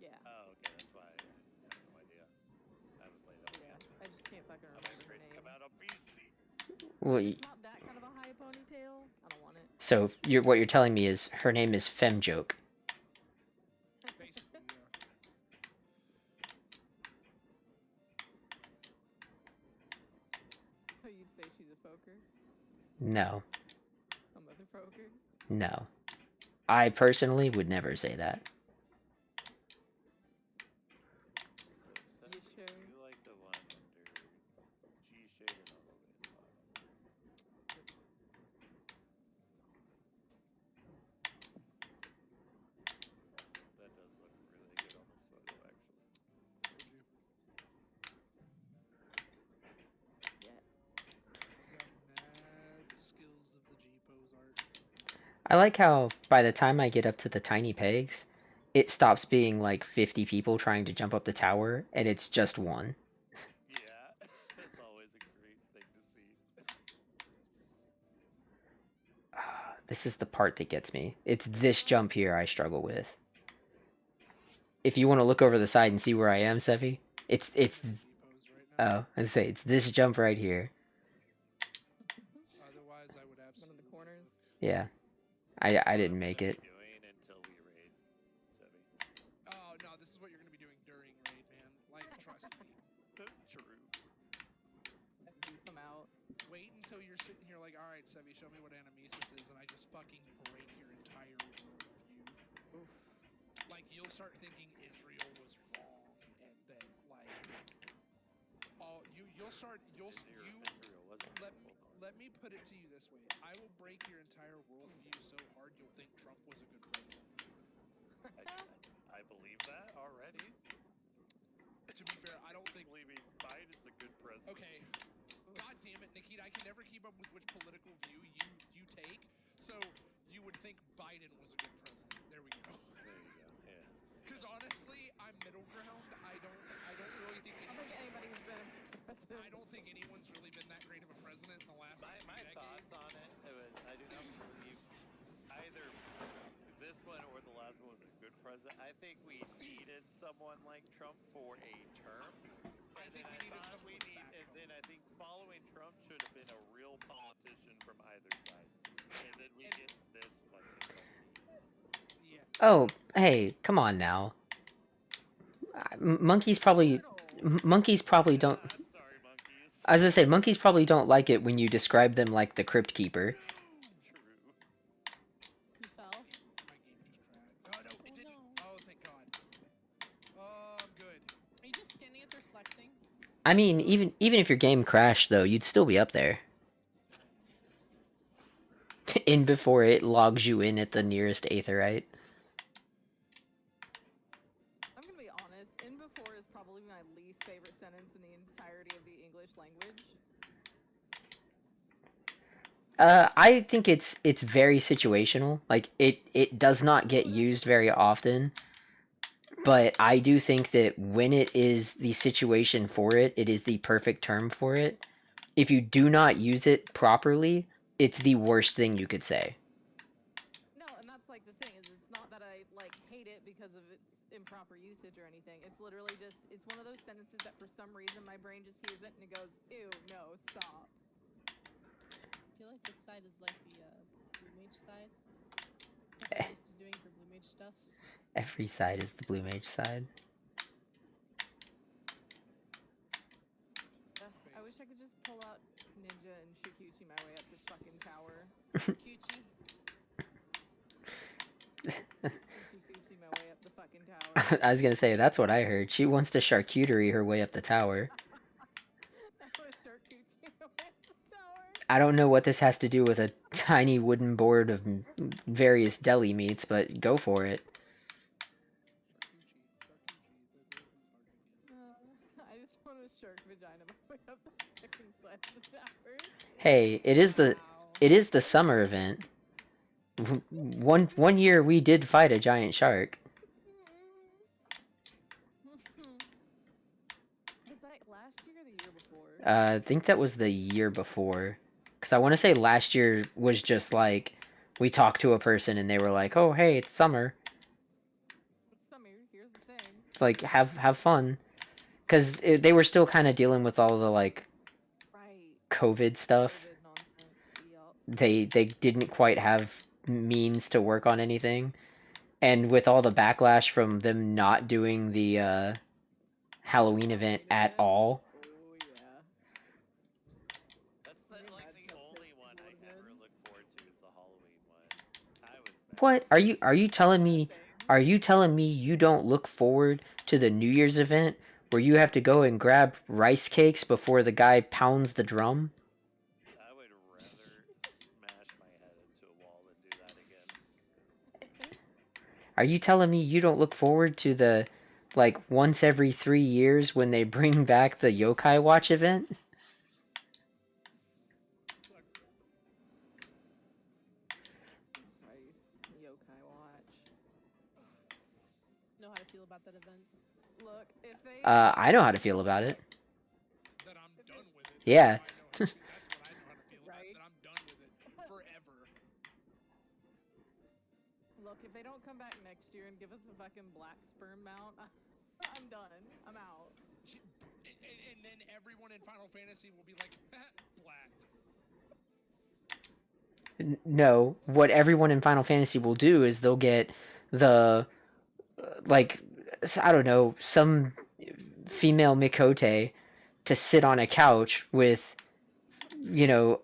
Yeah. Oh, okay, that's why. I have no idea. I haven't played that Yeah. one. I just can't fucking I'm remember her afraid to name. come out on PC. Well, If it's not that kind of a high ponytail, I don't want it. so what you're telling me is her name is Femjoke. Basically, yeah. So you'd say she's a poker? No, A mother poker? no. I personally would never say that. So, You Seth, sure? do you like the one under G shaded all the way at the bottom? That does look really good on this photo, actually. Which I like how by the time I get up to the tiny pegs, it stops being like 50 people trying to jump up the tower, and it's just one. Yeah, that's always a great thing to see. This is the part that gets me. It's this jump here I struggle with. If you want to look over the side and see where I am, Sevi, it's Deposed right now. I say it's this jump right here. Otherwise, I would One of the absolutely corners. look. Yeah, I didn't make it. Doing until we raid, Sevi. Oh no, this is what you're gonna be doing during raid, man. Like, trust me. True. And beef them out. Wait until you're sitting here like, all right, Sevi, show me what animesis is, and I just fucking break your entire worldview. Oof. Like, you'll start thinking Israel was wrong, and that like, you'll start Israel wasn't let me put it to you this way. I will break your entire worldview so hard you'll think Trump was a good president. I believe that already. To be fair, I don't think. Believing Biden's a good president. Okay. God damn it, Nikita, I can never keep up with which political view you take. So you would think Biden was a good president. There we go. There you go. Yeah. Because honestly, I'm middle ground. I don't really think. I don't think anybody's been a president. I don't think anyone's really been that great of a president in the last My decades. thoughts on it was I do not believe either this one or the last one was a good president. I think we needed someone like Trump for a term. I think we needed someone with backbone. And then I think following Trump should have been a real politician from either side. And then we get this fucking Yeah. Oh, hey, come on now. Monkeys probably don't. I'm sorry, monkeys. As I say, monkeys probably don't like it when you describe them like the crypt keeper. True. You fell. My game just crashed. Oh no, it didn't. no. Oh, thank God. Oh, I'm good. Are you just standing up there flexing? I mean, even if your game crashed though, you'd still be up there. In before it logs you in at the nearest aetherite. I'm gonna be honest. In before is probably my least favorite sentence in the entirety of the English language. I think it's very situational. Like it does not get used very often. But I do think that when it is the situation for it, it is the perfect term for it. If you do not use it properly, it's the worst thing you could say. No, and that's like the thing is it's not that I like hate it because of its improper usage or anything. It's literally just it's one of those sentences that for some reason my brain just hears it and it goes, ew, no, stop. I feel like this side is like the Blue Mage side. It's like I'm used to doing for Blue Mage stuffs. Every side is the Blue Mage side. I wish I could just pull out Ninja and Shikuchi my way up this fucking tower. Cucci. Shikuchi my way up the fucking tower. I was gonna say, that's what I heard. She wants to charcuterie her way up the tower. That was Shikuchi my way up the tower. I don't know what this has to do with a tiny wooden board of various deli meats, but go for it. I just want a shark vagina my way up the fucking side of the tower. Hey, it is the summer event. One year we did fight a giant shark. Was that last year or the year before? I think that was the year before. Because I want to say last year was just like, we talked to a person and they were like, oh, hey, it's summer. It's summer, here's the thing. Like, have fun. Because they were still kind of dealing with all the, like, Right. COVID stuff. COVID nonsense. Yup. They didn't quite have means to work on anything. And with all the backlash from them not doing the Halloween event at all, Oh yeah. That's like the only one I ever look forward to is the Halloween one. I was what are you telling me? Are you telling me you don't look forward to the New Year's event where you have to go and grab rice cakes before the guy pounds the drum? I would rather smash my head into a wall than do that again. Are you telling me you don't look forward to the, like, once every 3 years when they bring back the Yokai Watch event? Right. yokai watch. Know how to feel about that event. Look, if they I know how to feel about it. That I'm done with it. Yeah. That's what I know how to feel about Right? it. That I'm done with it forever. look, if they don't come back next year and give us a fucking black sperm mount, I'm done. I'm out. And then everyone in Final Fantasy will be like, blacked. No, what everyone in Final Fantasy will do is they'll get the like I don't know, some female Mikote to sit on a couch with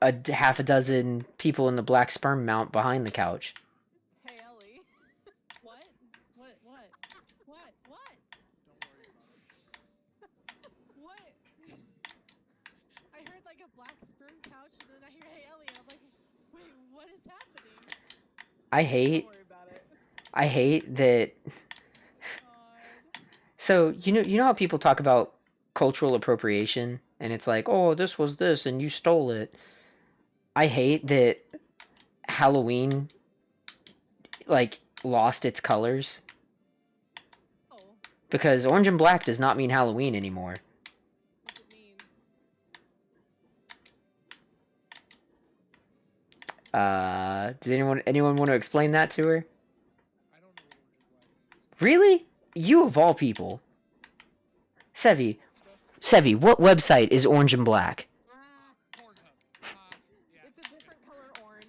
a half a dozen people in the black sperm mount behind the couch. Hey Ellie. What? What? What? What? What? Don't worry about it. What? I heard like a black sperm couch, and then I hear "Hey Ellie," and I'm like, wait, what is happening? I hate Don't worry about it. I hate that. God. So you know how people talk about cultural appropriation and it's like, oh, this was this and you stole it. I hate that Halloween like lost its colors Oh, because orange and black does not mean Halloween anymore. what's it mean? Did anyone want to explain that to her? I don't know what orange and black means. Really? You of all people. Sevi, Stuff. what website is orange and black? Pornhub. Yeah. It's a different color orange.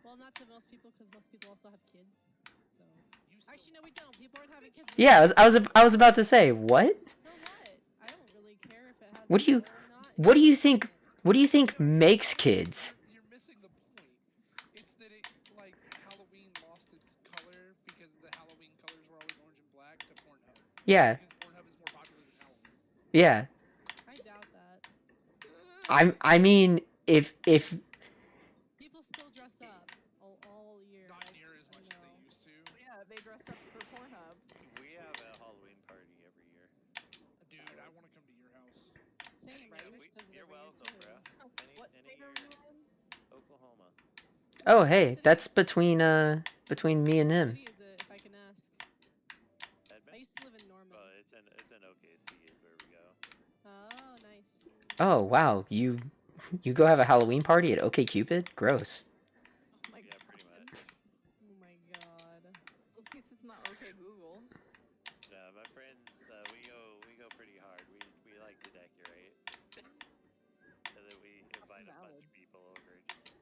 Well, not to most people, because most people also have kids. So You still- actually, no, we don't. People aren't having kids. Yeah, I was about to say, what? So what? I don't really care if it has. What do you- a color or not. What do you It's think? different. What do you think makes kids? You're missing the point. It's that it like Halloween lost its color because the Halloween colors were always orange and black to Pornhub. Yeah, Because Pornhub is more popular than Halloween. yeah. I doubt that. I mean, if People still dress up all year. Not like, near as I much as they know. used to. Yeah, they dress up for Pornhub. We have a Halloween party every year. Dude, I want to come to your house. Same. Yeah, Yours does it you're every year welcome, too. bro. What Any state year, are you in? Oklahoma. oh hey, City- that's between me and What him. city is it, if I can ask? I Edmond? used to live in Norman. Well, it's in OKC is where we go. Oh, nice. Oh wow, you go have a Halloween party at OkCupid? Gross. Oh my Yeah, god. pretty much. Oh my god. At least it's not okay Google. My friends, we go pretty hard. We like to decorate. And then we invite a bunch valid. of people over and just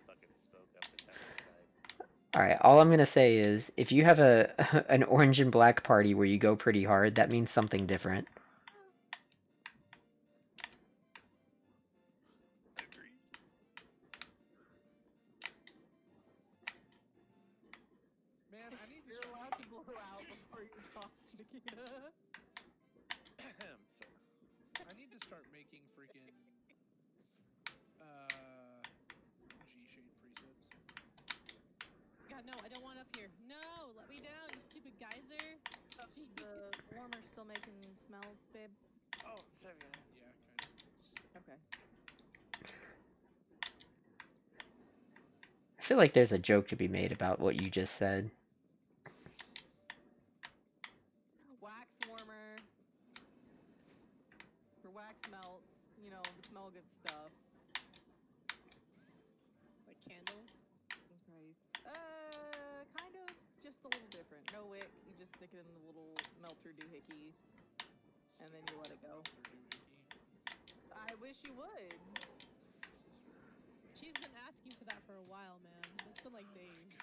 fucking smoke up and have a good time. All right, all I'm gonna say is if you have a an orange and black party where you go pretty hard, that means something different. Agreed. Man, I need to You're start allowed to blow out before you talk, Nikita. So, I need to start making freaking G-shade presets. God, no, I don't want up here. No, let me down, you stupid geyser. The Jeez. warmer's still making smells, babe. oh, Seven. Yeah, kind of. Okay. I feel like there's a joke to be made about what you just said. Wax warmer. For wax melts, you know, the smell good stuff. Like candles. Christ. Kind of. Just a little different. No wick. You just stick it in the little melter doohickey. And then you let it go. I wish you would. She's been asking for that for a while, man. It's been like days.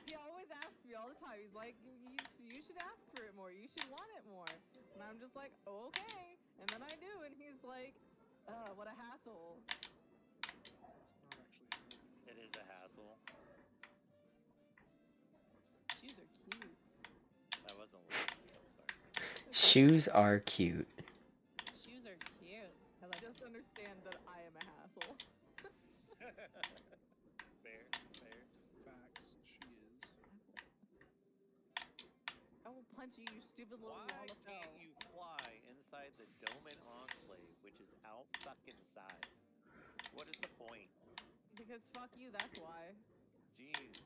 He always asks me all the time. He's like, you should ask for it more. You should want it more. And I'm just like, oh, okay. And then I do, and he's like, what a hassle. It's not actually. It is a hassle. Shoes are cute. I wasn't listening. I'm sorry. Shoes are cute. Shoes are cute. I like Just understand that I am a hassle. Fair. Facts. She is. I will punch you, you stupid little Why wall of hell. can't you fly inside the Doman Enclave, which is out fucking side? What is the point? Because fuck you, that's why. Jesus.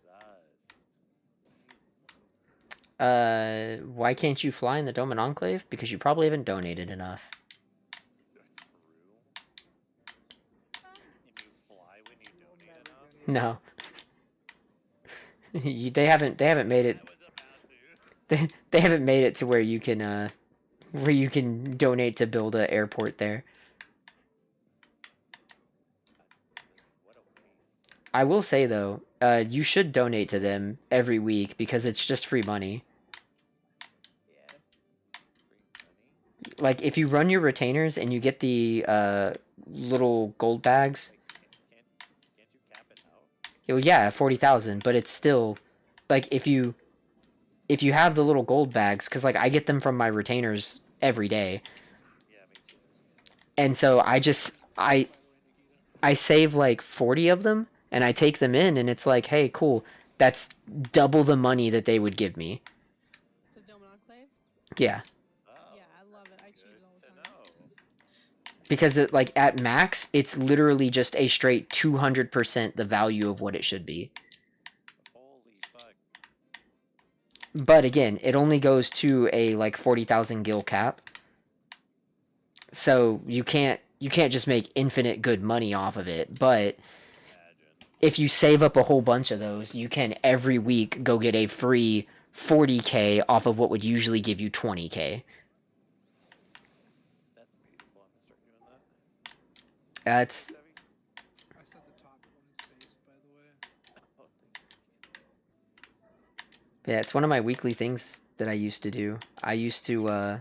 Why can't you fly in the Dome and Enclave? Because you probably haven't donated enough. True. And you fly when you You'll donate never enough? donate. No. they haven't made it I was about to. they haven't made it to where you can donate to build a airport there. What a waste. I will say though, you should donate to them every week because it's just free money. Yeah. Free money? Like if you run your retainers and you get the little gold bags, Like, can't you cap it out? well, yeah, 40,000, but it's still like if you have the little gold bags, because like I get them from my retainers every day, Yeah, me too. and so I By the way, Nikita. I save like 40 of them and I take them in, and it's like, hey, cool, that's double the money that they would give me. For Dome and Enclave? Yeah, Oh, Yeah, I love it. I cheat it all the good time. to know. because it like at max, it's literally just a straight 200% the value of what it should be. Holy fuck. But again, it only goes to a like 40,000 gil cap. So you can't just make infinite good money off of it, but Imagine. if you save up a whole bunch of those, you can every week go get a free 40k off of what would usually give you 20k. That's beautiful. I'm gonna start doing that. That's Debbie? I said the topic on his face, by the way. Oh, thank you. yeah, it's one of my weekly things that I used to do. I used to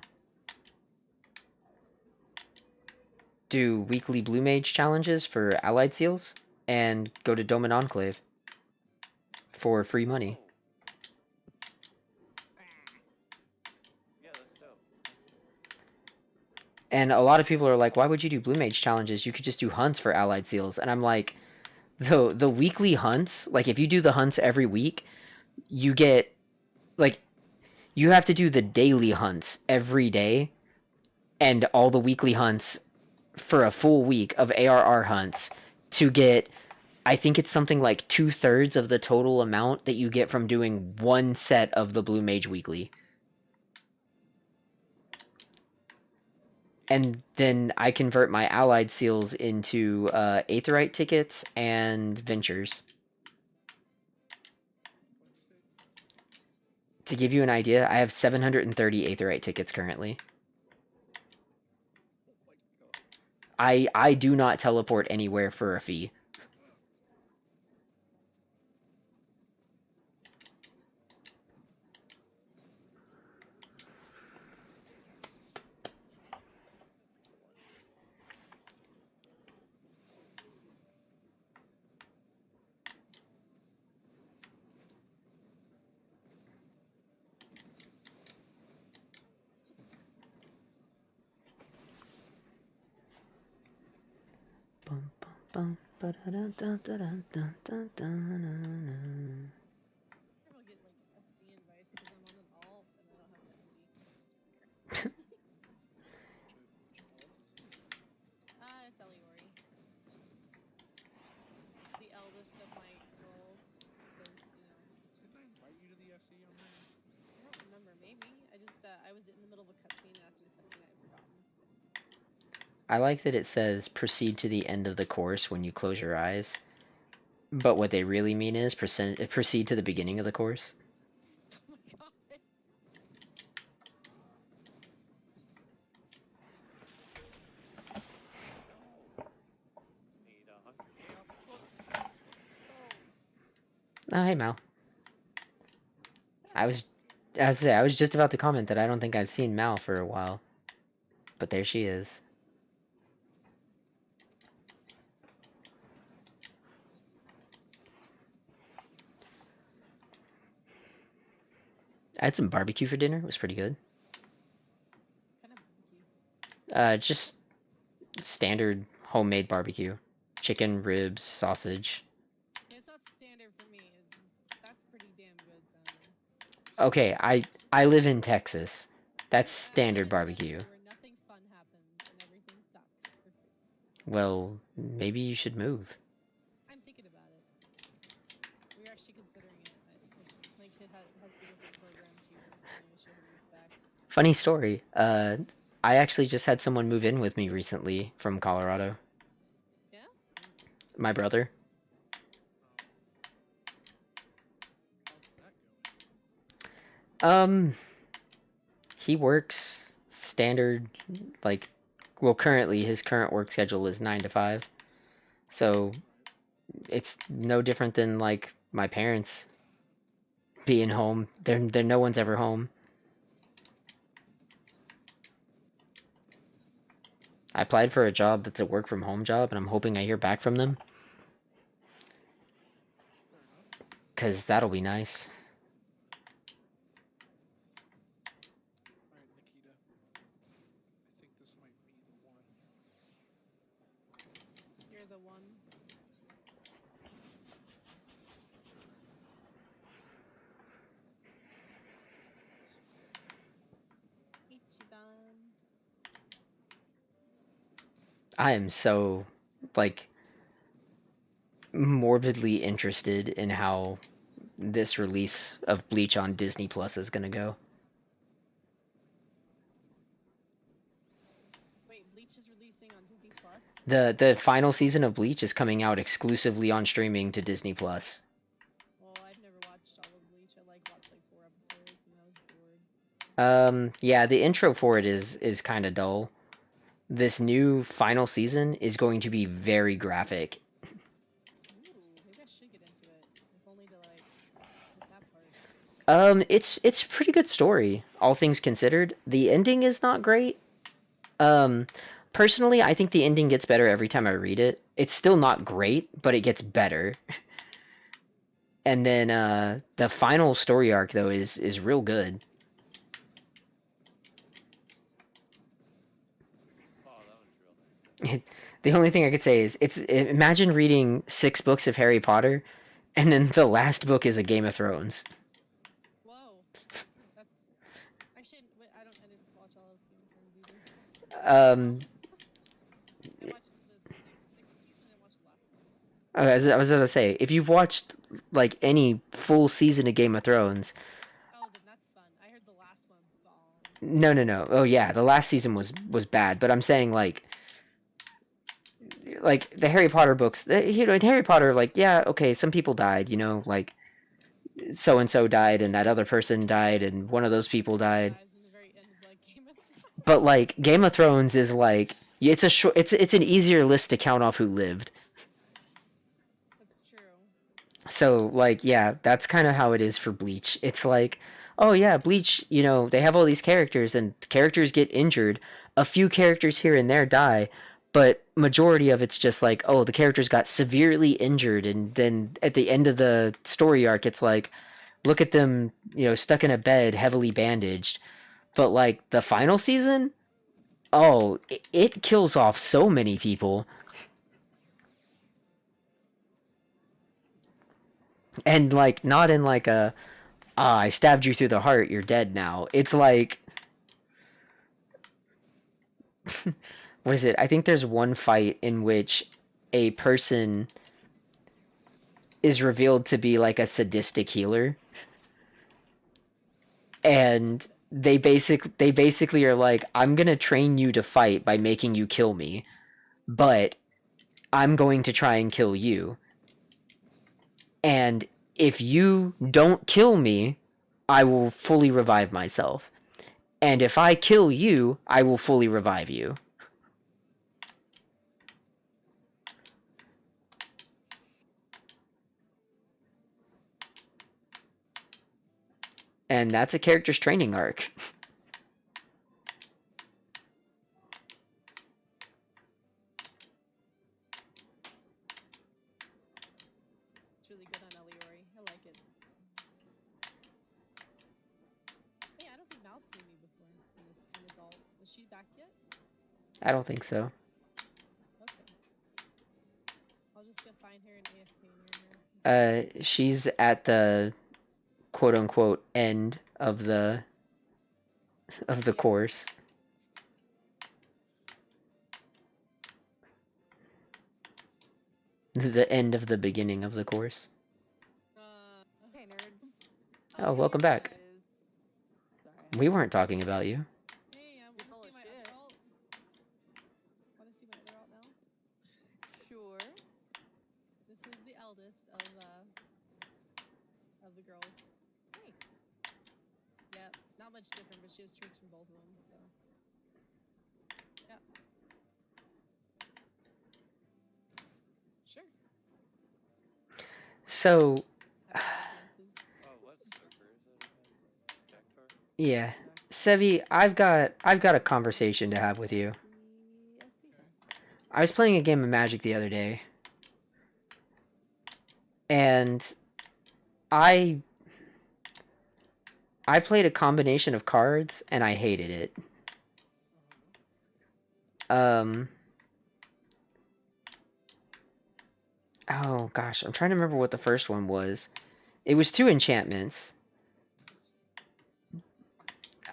do weekly Blue Mage challenges for Allied Seals and go to Dome and Enclave for free money. Oh. Yeah, that's dope. And a lot of people are like, why would you do Blue Mage challenges? You could just do hunts for Allied Seals. And I'm like, the weekly hunts, like if you do the hunts every week, you get like you have to do the daily hunts every day and all the weekly hunts for a full week of ARR hunts to get, I think it's something like 2/3 of the total amount that you get from doing one set of the Blue Mage weekly. And then I convert my allied seals into Aetherite tickets and ventures. To give you an idea, I have 730 Aetherite tickets currently. Oh my god. I do not teleport anywhere for a fee. Bum, bum, bum, I'll get like FC invites because I'm on an alt and I don't have an FC because I'm just here. It's Eliori. It's the eldest of my girls because, you know, Didn't I invite you to the FC on there? I don't remember. Maybe I just I was in the middle of a cutscene and after the cutscene I had forgotten. So. I like that it says proceed to the end of the course when you close your eyes. But what they really mean is proceed to the beginning of the course. Oh my god. Need 100k off of books. Oh, hey Mal. I was just about to comment that I don't think I've seen Mal for a while. But there she is. I had some barbecue for dinner. It was pretty good. Kind of funky. Just standard homemade barbecue. Chicken, ribs, sausage. It's not standard for me. That's pretty damn good sounding. Okay, I live in Texas. That's I live standard in barbecue. Denver where nothing fun happens and everything sucks. Well, maybe you should move. I'm thinking about it. We're actually considering it. position. My kid has two different programs here. It's the only issue having this back. Funny story. I actually just had someone move in with me recently from Colorado. Yeah? My brother. How's that going? He works standard, like, well, currently his current work schedule is 9 to 5. So it's no different than like my parents being home. They're no one's ever home. I applied for a job that's a work from home job, and I'm hoping I hear back from them. Fair enough. Cause that'll be nice. Alright, Nikita. I think this might be the one. Here's a 1. Ichiban. I am so, like, morbidly interested in how this release of Bleach on Disney Plus is gonna go. Wait, Bleach is releasing on Disney Plus? The final season of Bleach is coming out exclusively on streaming to Disney Plus. Well, I've never watched all of Bleach. I watched like 4 episodes and I was bored. Yeah, the intro for it is kind of dull. This new final season is going to be very graphic. Ooh, maybe I should get into it. If only to like hit that part. It's a pretty good story, all things considered. The ending is not great. Personally, I think the ending gets better every time I read it. It's still not great, but it gets better. And then the final story arc though is real good. Oh, that one's real nice. The only thing I could say is imagine reading 6 books of Harry Potter, and then the last book is a Game of Thrones. Whoa. That's actually I didn't watch all of Game of Thrones either. I watched the 6th season and I watched the last one. I was gonna say, if you've watched like any full season of Game of Thrones, Oh, then that's fun. I heard the last one bomb. no. Oh yeah, the last season was bad, but I'm saying like the Harry Potter books, in Harry Potter, like, yeah, okay, some people died, like so and so died, and that other person died, and one of those people died. Guys in the very end of like Game of Thrones. But like Game of Thrones is like it's a short, it's an easier list to count off who lived. That's true. So like yeah, that's kind of how it is for Bleach. It's like, oh yeah, Bleach, they have all these characters and characters get injured. A few characters here and there die, but majority of it's just like, oh, the characters got severely injured, and then at the end of the story arc it's like, look at them, stuck in a bed, heavily bandaged. But like the final season, oh, it kills off so many people. And like not in like a I stabbed you through the heart, you're dead now. It's like what is it? I think there's one fight in which a person is revealed to be like a sadistic healer. And they basically are like, I'm going to train you to fight by making you kill me, but I'm going to try and kill you. And if you don't kill me, I will fully revive myself. And if I kill you, I will fully revive you. And that's a character's training arc. It's really good on Eliori. I like it. Hey, I don't think Mal's seen me before in this alt. Is she back yet? I don't think so. Okay. I'll just go find her in AFK near her. She's at the quote-unquote end of the course. The end of the beginning of the course. Okay, nerds. Oh, welcome back. Guys. Sorry. We weren't talking about you. Hey, I want You're to full see of my shit. other alt. Want to see my other alt now? Sure. This is the eldest of the girls. Nice. Yep, not much different, but she has traits from both of them. So. Yep. Sure. So, Dances. Oh, what server is it again? Vector? yeah, Sevi, I've got a conversation to have with you. I was playing a game of Magic the other day, and I played a combination of cards, and I hated it. Oh gosh, I'm trying to remember what the first one was. It was 2 enchantments.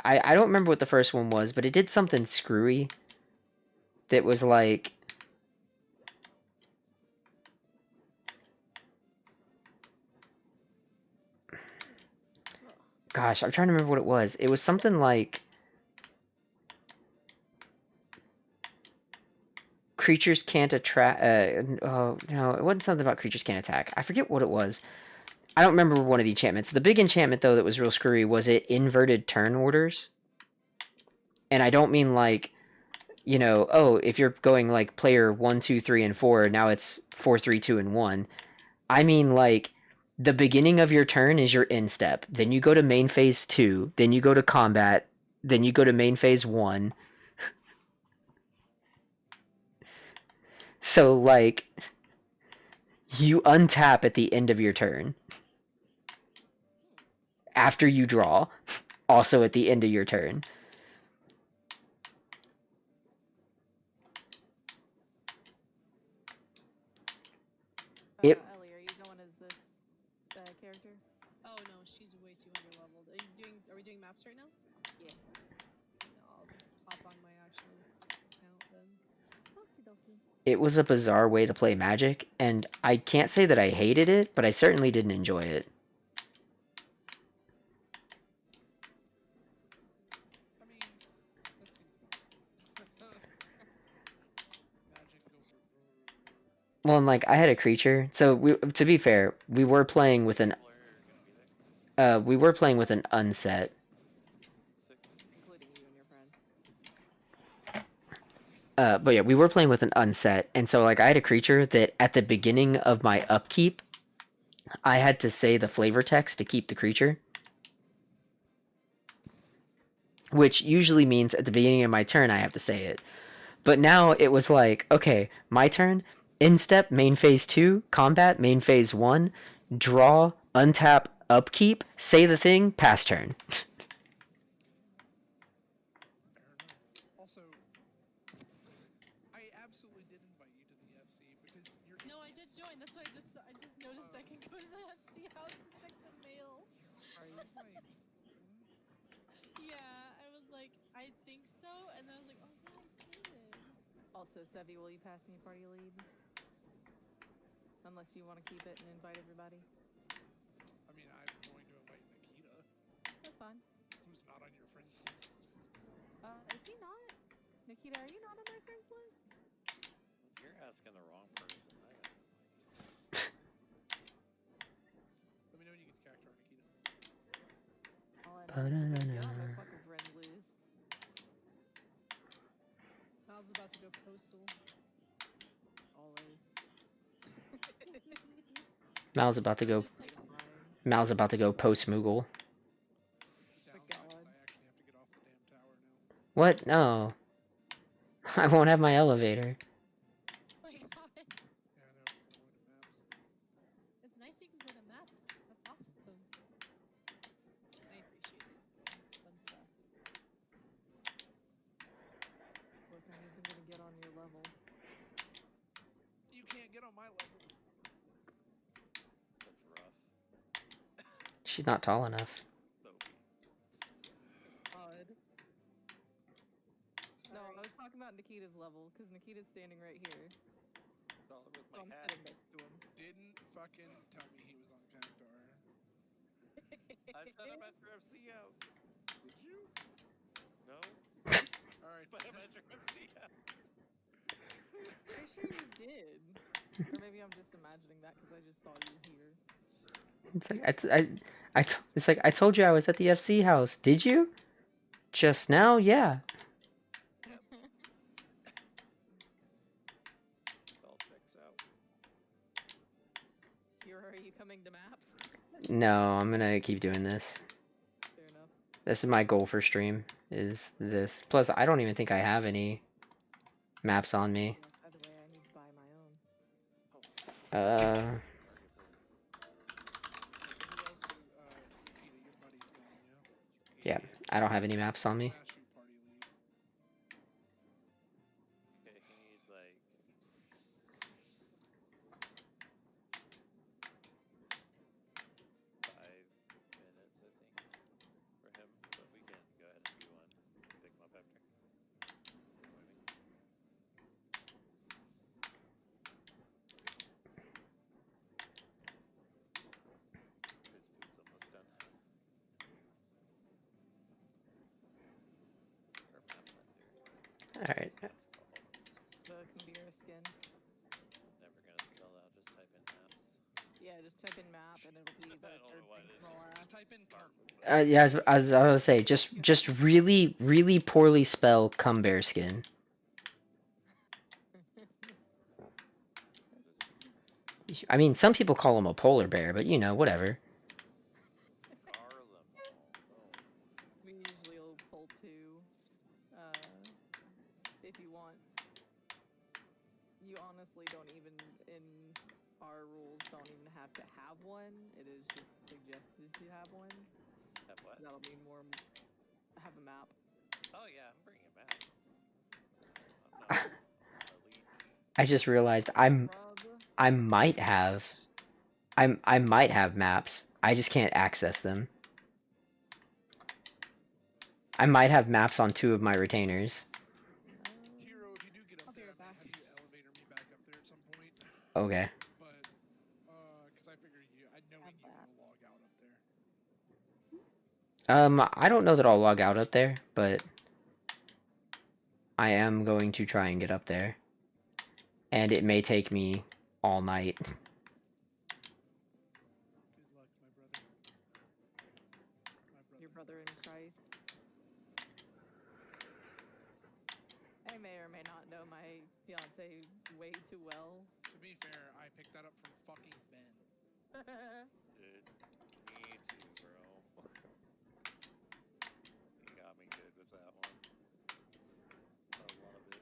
I don't remember what the first one was, but it did something screwy. That was like... Gosh, I'm trying to remember what it was. It was something like... Creatures can't attract... oh, no, it wasn't something about creatures can't attack. I forget what it was. I don't remember one of the enchantments. The big enchantment, though, that was real screwy was it inverted turn orders. And I don't mean like, you know, oh, if you're going like player 1, 2, 3, and 4, now it's 4, 3, 2, and 1. I mean like the beginning of your turn is your end step. Then you go to main phase 2. Then you go to combat. Then you go to main phase 1. So like you untap at the end of your turn. After you draw. Also at the end of your turn. It- Ellie, are you going as this character? Oh no, she's way too underleveled. Are we doing maps right now? Yeah. No, I'll hop on my actual account then. Okie dokie. It was a bizarre way to play Magic, and I can't say that I hated it, but I certainly didn't enjoy it. I mean, that seems fun. Magic over. Well, and like I had a creature, so to be fair, we were playing with an unset. Including you and your friend. But yeah, we were playing with an unset, and so like I had a creature that at the beginning of my upkeep, I had to say the flavor text to keep the creature. Which usually means at the beginning of my turn I have to say it. But now it was like, okay, my turn, end step, main phase 2, combat, main phase 1, draw, untap, upkeep, say the thing, pass turn. Fair enough. Also, I absolutely did invite you to the FC because you're. No, I did join. That's why I just noticed I can go to the FC house and check the mail. I was like, what? Yeah, I was like, I think so, and then I was like, oh yeah, I did. Also, Sevi, will you pass me party lead? Unless you want to keep it and invite everybody. I mean, I'm going to invite Nikita, That's fine. who's not on your friends list. Is he not? Nikita, are you not on my friends list? You're asking the wrong person. Let me know when you get to character, Nikita. All I know is you're on my fucking friends list. Mal's about to go postal. Always. Mal's about to go. Just like, Mal's about to go post Moogle. Downside is I actually have to get off the damn tower now. What? No. I won't have my elevator. oh my god, Yeah, I know, it's going to maps. it's nice you can go to maps. That's awesome. I appreciate it. It's fun stuff. Look, I'm even gonna get on your level. You can't get on my level. That's rough. She's not tall enough. Sophie. God. No, I was talking about Nikita's level, because Nikita's standing right here. Dollar with So my I'm hat. sitting next to him. Didn't fucking tell me he was on Cactar. I set up at your FC house. Did you? No, All right. but I'm at your FC house. Pretty sure you did. Or maybe I'm just imagining that because I just saw you here. It's like it's like I told you I was at the FC house. Did you? Just now? Yeah. All checks out. Hero, are you coming to maps? No, I'm gonna keep doing this. Fair enough. This is my goal for stream. Is this? Plus, I don't even think I have any maps on me. By the way, I need to buy my own. Uh, Who else? Peter, your buddy's gone, yeah? yeah, I don't have any maps on me. Last few party lead. Okay, he needs like 5 minutes, I think, for him. But we can go ahead and do one. Pick him up after. His food's almost done. Or map lender. All right. What's it called? The Kambira skin. Never gonna spell out. Just type in maps. Yeah, just type in map and it'll be the I don't third know why thing I from the didn't. last. Just type in cum. Yeah, I was gonna say just really poorly spell cum bear skin. I mean, some people call him a polar bear, but you know, whatever. Harlem. Oh. We usually will pull two. If you want. You honestly don't even, in our rules, don't even have to have one. It is just suggested to have one. Have what? That'll mean more. Have a map. Oh yeah, I'm bringing maps. I'm not a leech. I just realized Rub. I might have maps. I just can't access them. I might have maps on 2 of my retainers. Hero, if you do get up I'll be there, right back. have you elevator me back up there at some point? Okay. But, because I figure I knowing you will log out up there. I don't know that I'll log out up there, but I am going to try and get up there. And it may take me all night. Good luck, my brother. Your brother in Christ. I may or may not know my fiance way too well. To be fair, I picked that up from fucking Ben. Dude, me too, bro. You got me good with that one. I love it.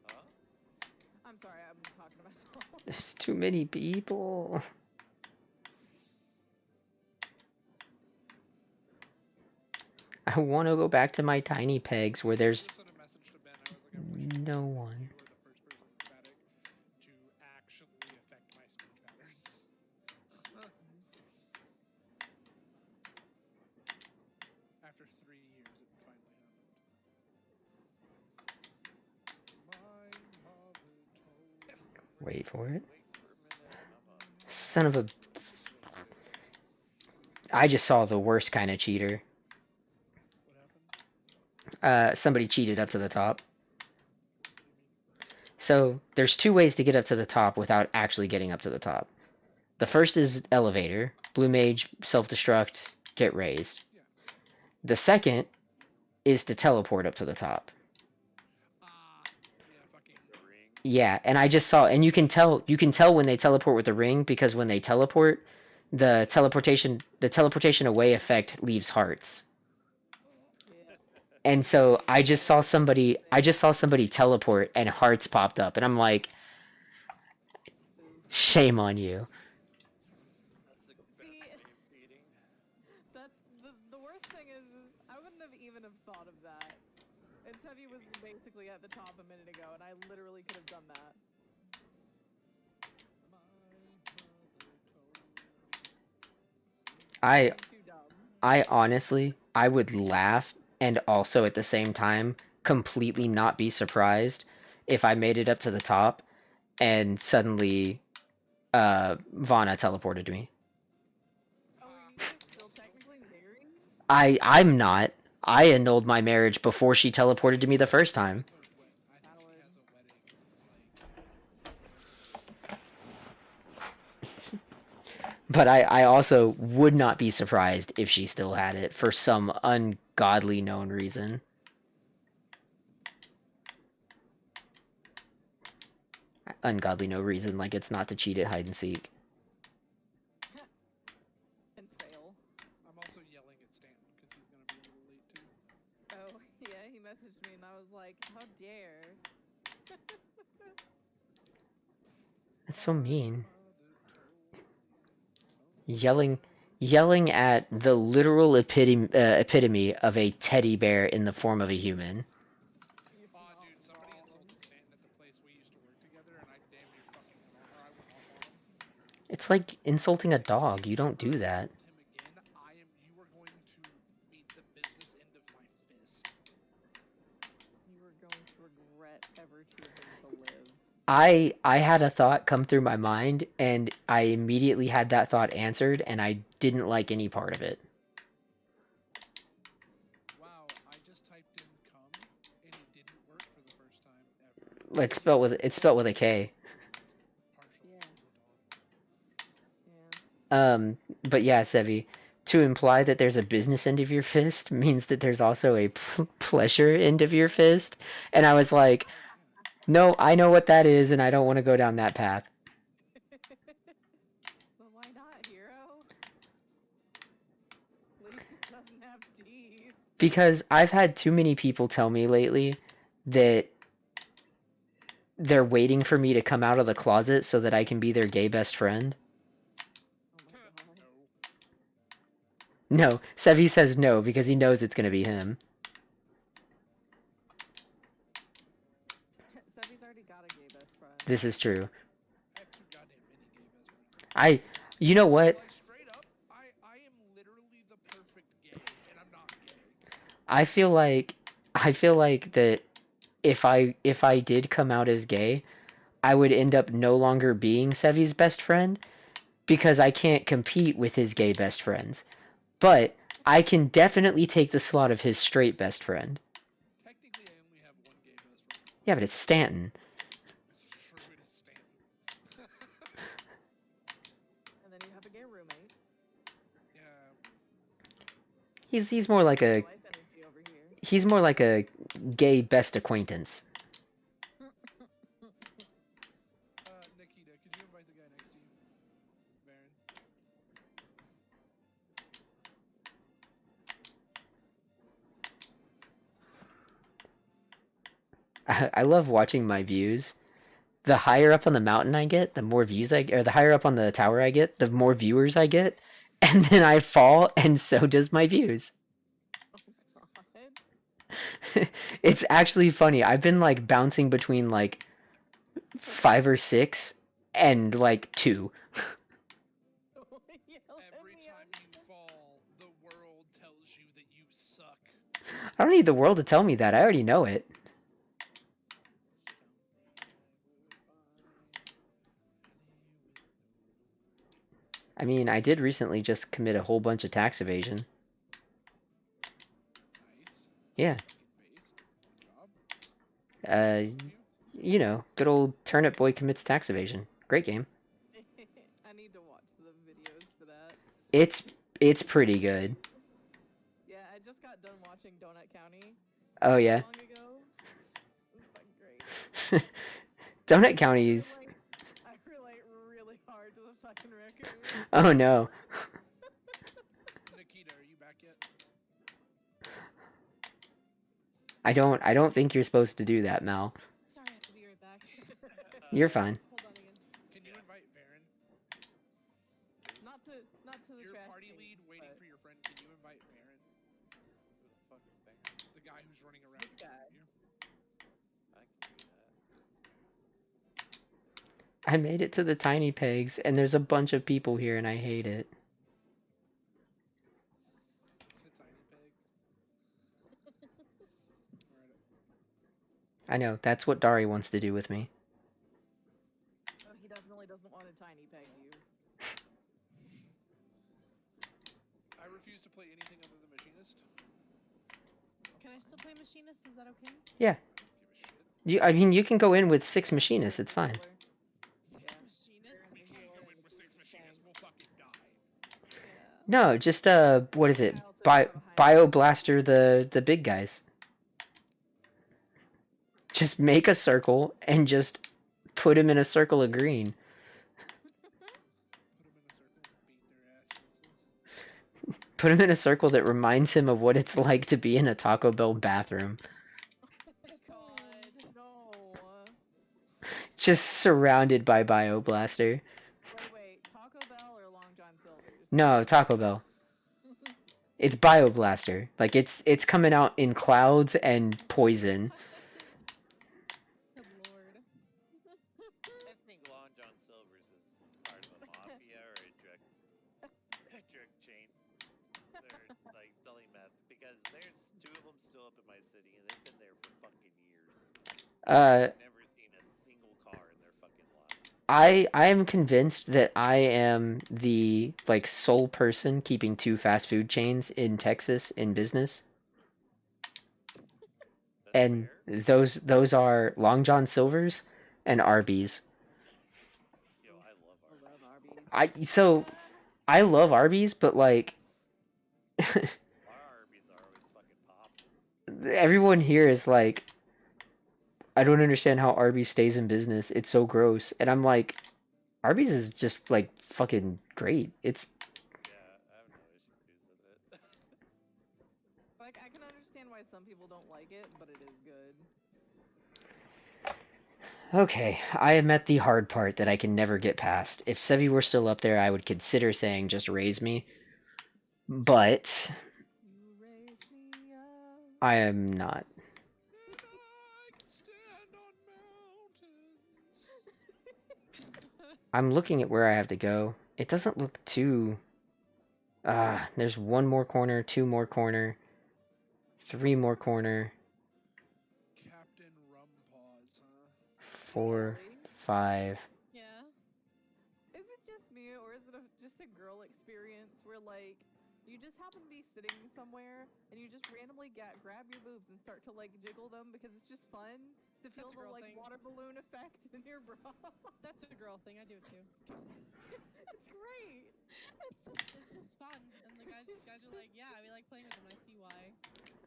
Huh? I'm sorry, I'm talking to myself. There's too many people. I want to go back to my tiny pegs where there's I just sent a message to Ben. I was like, I wish no one. you were the first person in static to actually affect my speech patterns. After 3 years, it finally happened. My mother told Wait for it. Wait for a minute. I'm on. Son of a... I just saw the worst kind of cheater. what happened? Somebody cheated up to the top. So, there's 2 ways to get up to the top without actually getting up to the top. The first is elevator. Blue mage, self-destruct, get raised. Yeah. The second is to teleport up to the top. Yeah, fucking. The ring. Yeah, and I just saw, and you can tell when they teleport with the ring, because when they teleport, the teleportation away effect leaves hearts. Yeah. And so I just saw somebody teleport and hearts popped up, and I'm like, shame on you. That's a See, best way of cheating. that's the worst thing is I wouldn't have even have thought of that. And Sevi was basically at the top a minute ago, and I literally could have done that. My mother told I I'm too dumb. I honestly, I would laugh and also at the same time completely not be surprised if I made it up to the top and suddenly Vana teleported to me. Oh, are you guys still technically married? I'm not. I annulled my marriage before she teleported to me the first time. I think he has a wedding, But I also would not be surprised if she still had it for some ungodly known reason. Ungodly no reason, like it's not to cheat at hide and seek. And fail. I'm also yelling at Stanton because he's gonna be a little late too. Oh, yeah, he messaged me and I was like, how dare. That's so mean. Yelling at the literal epitome of a teddy bear in the form of a human. You're Aw, not dude, somebody wrong. insulted Stanton at the place we used to work together, and I damn near fucking went off, or I went off on him. It's like insulting a dog. You don't do that. Insult him again, you are going to meet the business end of my fist. You are going to regret ever choosing to live. I had a thought come through my mind, and I immediately had that thought answered, and I didn't like any part of it. Wow, I just typed in "come" and it didn't work for the first time ever. It's spelled with a K. Partial Yeah. as a dog. Yeah. But yeah, Sevi, to imply that there's a business end of your fist means that there's also a pleasure end of your fist, and I was like, no, I know what that is, and I don't want to go down that path. But why not, hero? At least it doesn't have teeth. Because I've had too many people tell me lately that they're waiting for me to come out of the closet so that I can be their gay best friend. Oh my god. No. No, Sevi says no because he knows it's going to be him. Sevi's already got a gay best friend. This is true. I have too goddamn many gay best friends. You know what? Like, straight up, I am literally the perfect gay, and I'm not gay. I feel like that if I did come out as gay, I would end up no longer being Sevi's best friend because I can't compete with his gay best friends. But I can definitely take the slot of his straight best friend. Technically, I only have one gay best friend. Yeah, but it's Stanton. It's true, it is Stanton. And then you have a gay roommate. Yeah. He's more like a Life energy over here. he's more like a gay best acquaintance. Nikita, could you invite the guy next to you? Baron. I love watching my views. The higher up on the mountain I get, the more views or the higher up on the tower I get, the more viewers I get, and then I fall, and so does my views. Oh god. It's actually funny. I've been like bouncing between like 5 or 6 and like 2. Every time you fall, the world tells you that you suck. I don't need the world to tell me that. I already know it. I mean, I did recently just commit a whole bunch of tax evasion. Nice. Yeah. Base. Good job. You know, good old Turnip Boy commits tax evasion. Great game. I need to watch the videos for that. It's pretty good. Yeah, I just got done watching Donut County. Oh not yeah. Long ago. It was fucking great. Donut County's. I relate really hard to the fucking raccoon. Oh no. Nikita, are you back yet? I don't think you're supposed to do that, Mal. Sorry, I have to be right back. You're fine. Hold on again. Can you invite Baron? Not to the Your trash party can, lead waiting but- for your friend. Can you invite Baron? Who the fuck's Baron? The guy who's running around This in guy. front of you. I can do that. I made it to the tiny pegs, and there's a bunch of people here, and I hate it. The tiny pigs. Alright. I know. That's what Dari wants to do with me. Oh, he definitely doesn't want to tiny peg you. I refuse to play anything other than Machinist. Can I still play Machinist? Is that okay? Yeah. Give a shit. I mean, you can go in with 6 machinists. It's fine. Yeah. Machinist? We can't go in with 6 Machinists. We'll fucking die. Yeah. No, just what is it? I also have a high Bioblaster the big guys. Just make a circle and just put him in a circle of green. Put them in a circle and beat their asses. Put him in a circle that reminds him of what it's like to be in a Taco Bell bathroom. God. No. Just surrounded by Bioblaster. Wait. Taco Bell or Long John Silver's? No, Taco Bell. It's Bioblaster. Like it's coming out in clouds and poison. Good lord. I think Long John Silver's is part of a mafia or a drug chain. They're like selling meth because there's 2 of them still up in my city and they've been there for fucking years. I've never seen a single car in their fucking lot. I am convinced that I am the like sole person keeping 2 fast food chains in Texas in business. That's And fair. those are Long John Silver's and Arby's. Yo, I love I Arby's. love Arby's. I love Arby's, but like Our Arby's are always fucking popping. everyone here is like, I don't understand how Arby's stays in business. It's so gross. And I'm like, Arby's is just like fucking great. It's Yeah, I have no issues with it. Like, I can understand why some people don't like it, but it is good. okay. I am at the hard part that I can never get past. If Sevi were still up there, I would consider saying just raise me. But You raise me up. I am not. And I can stand on mountains. I'm looking at where I have to go. It doesn't look too... there's 1 more corner, 2 more corner, 3 more corner, Captain Rumpaws, huh? 4, Really? 5. Yeah. Is it just me, or is it just a girl experience where, like, you just happen to be sitting somewhere and you just randomly grab your boobs and start to, like, jiggle them because it's just fun to feel That's a the, girl like, thing. water balloon effect in your bra? That's a girl thing. I do it too. It's great. It's just fun. And the guys are like, yeah, we like playing with them. I see why.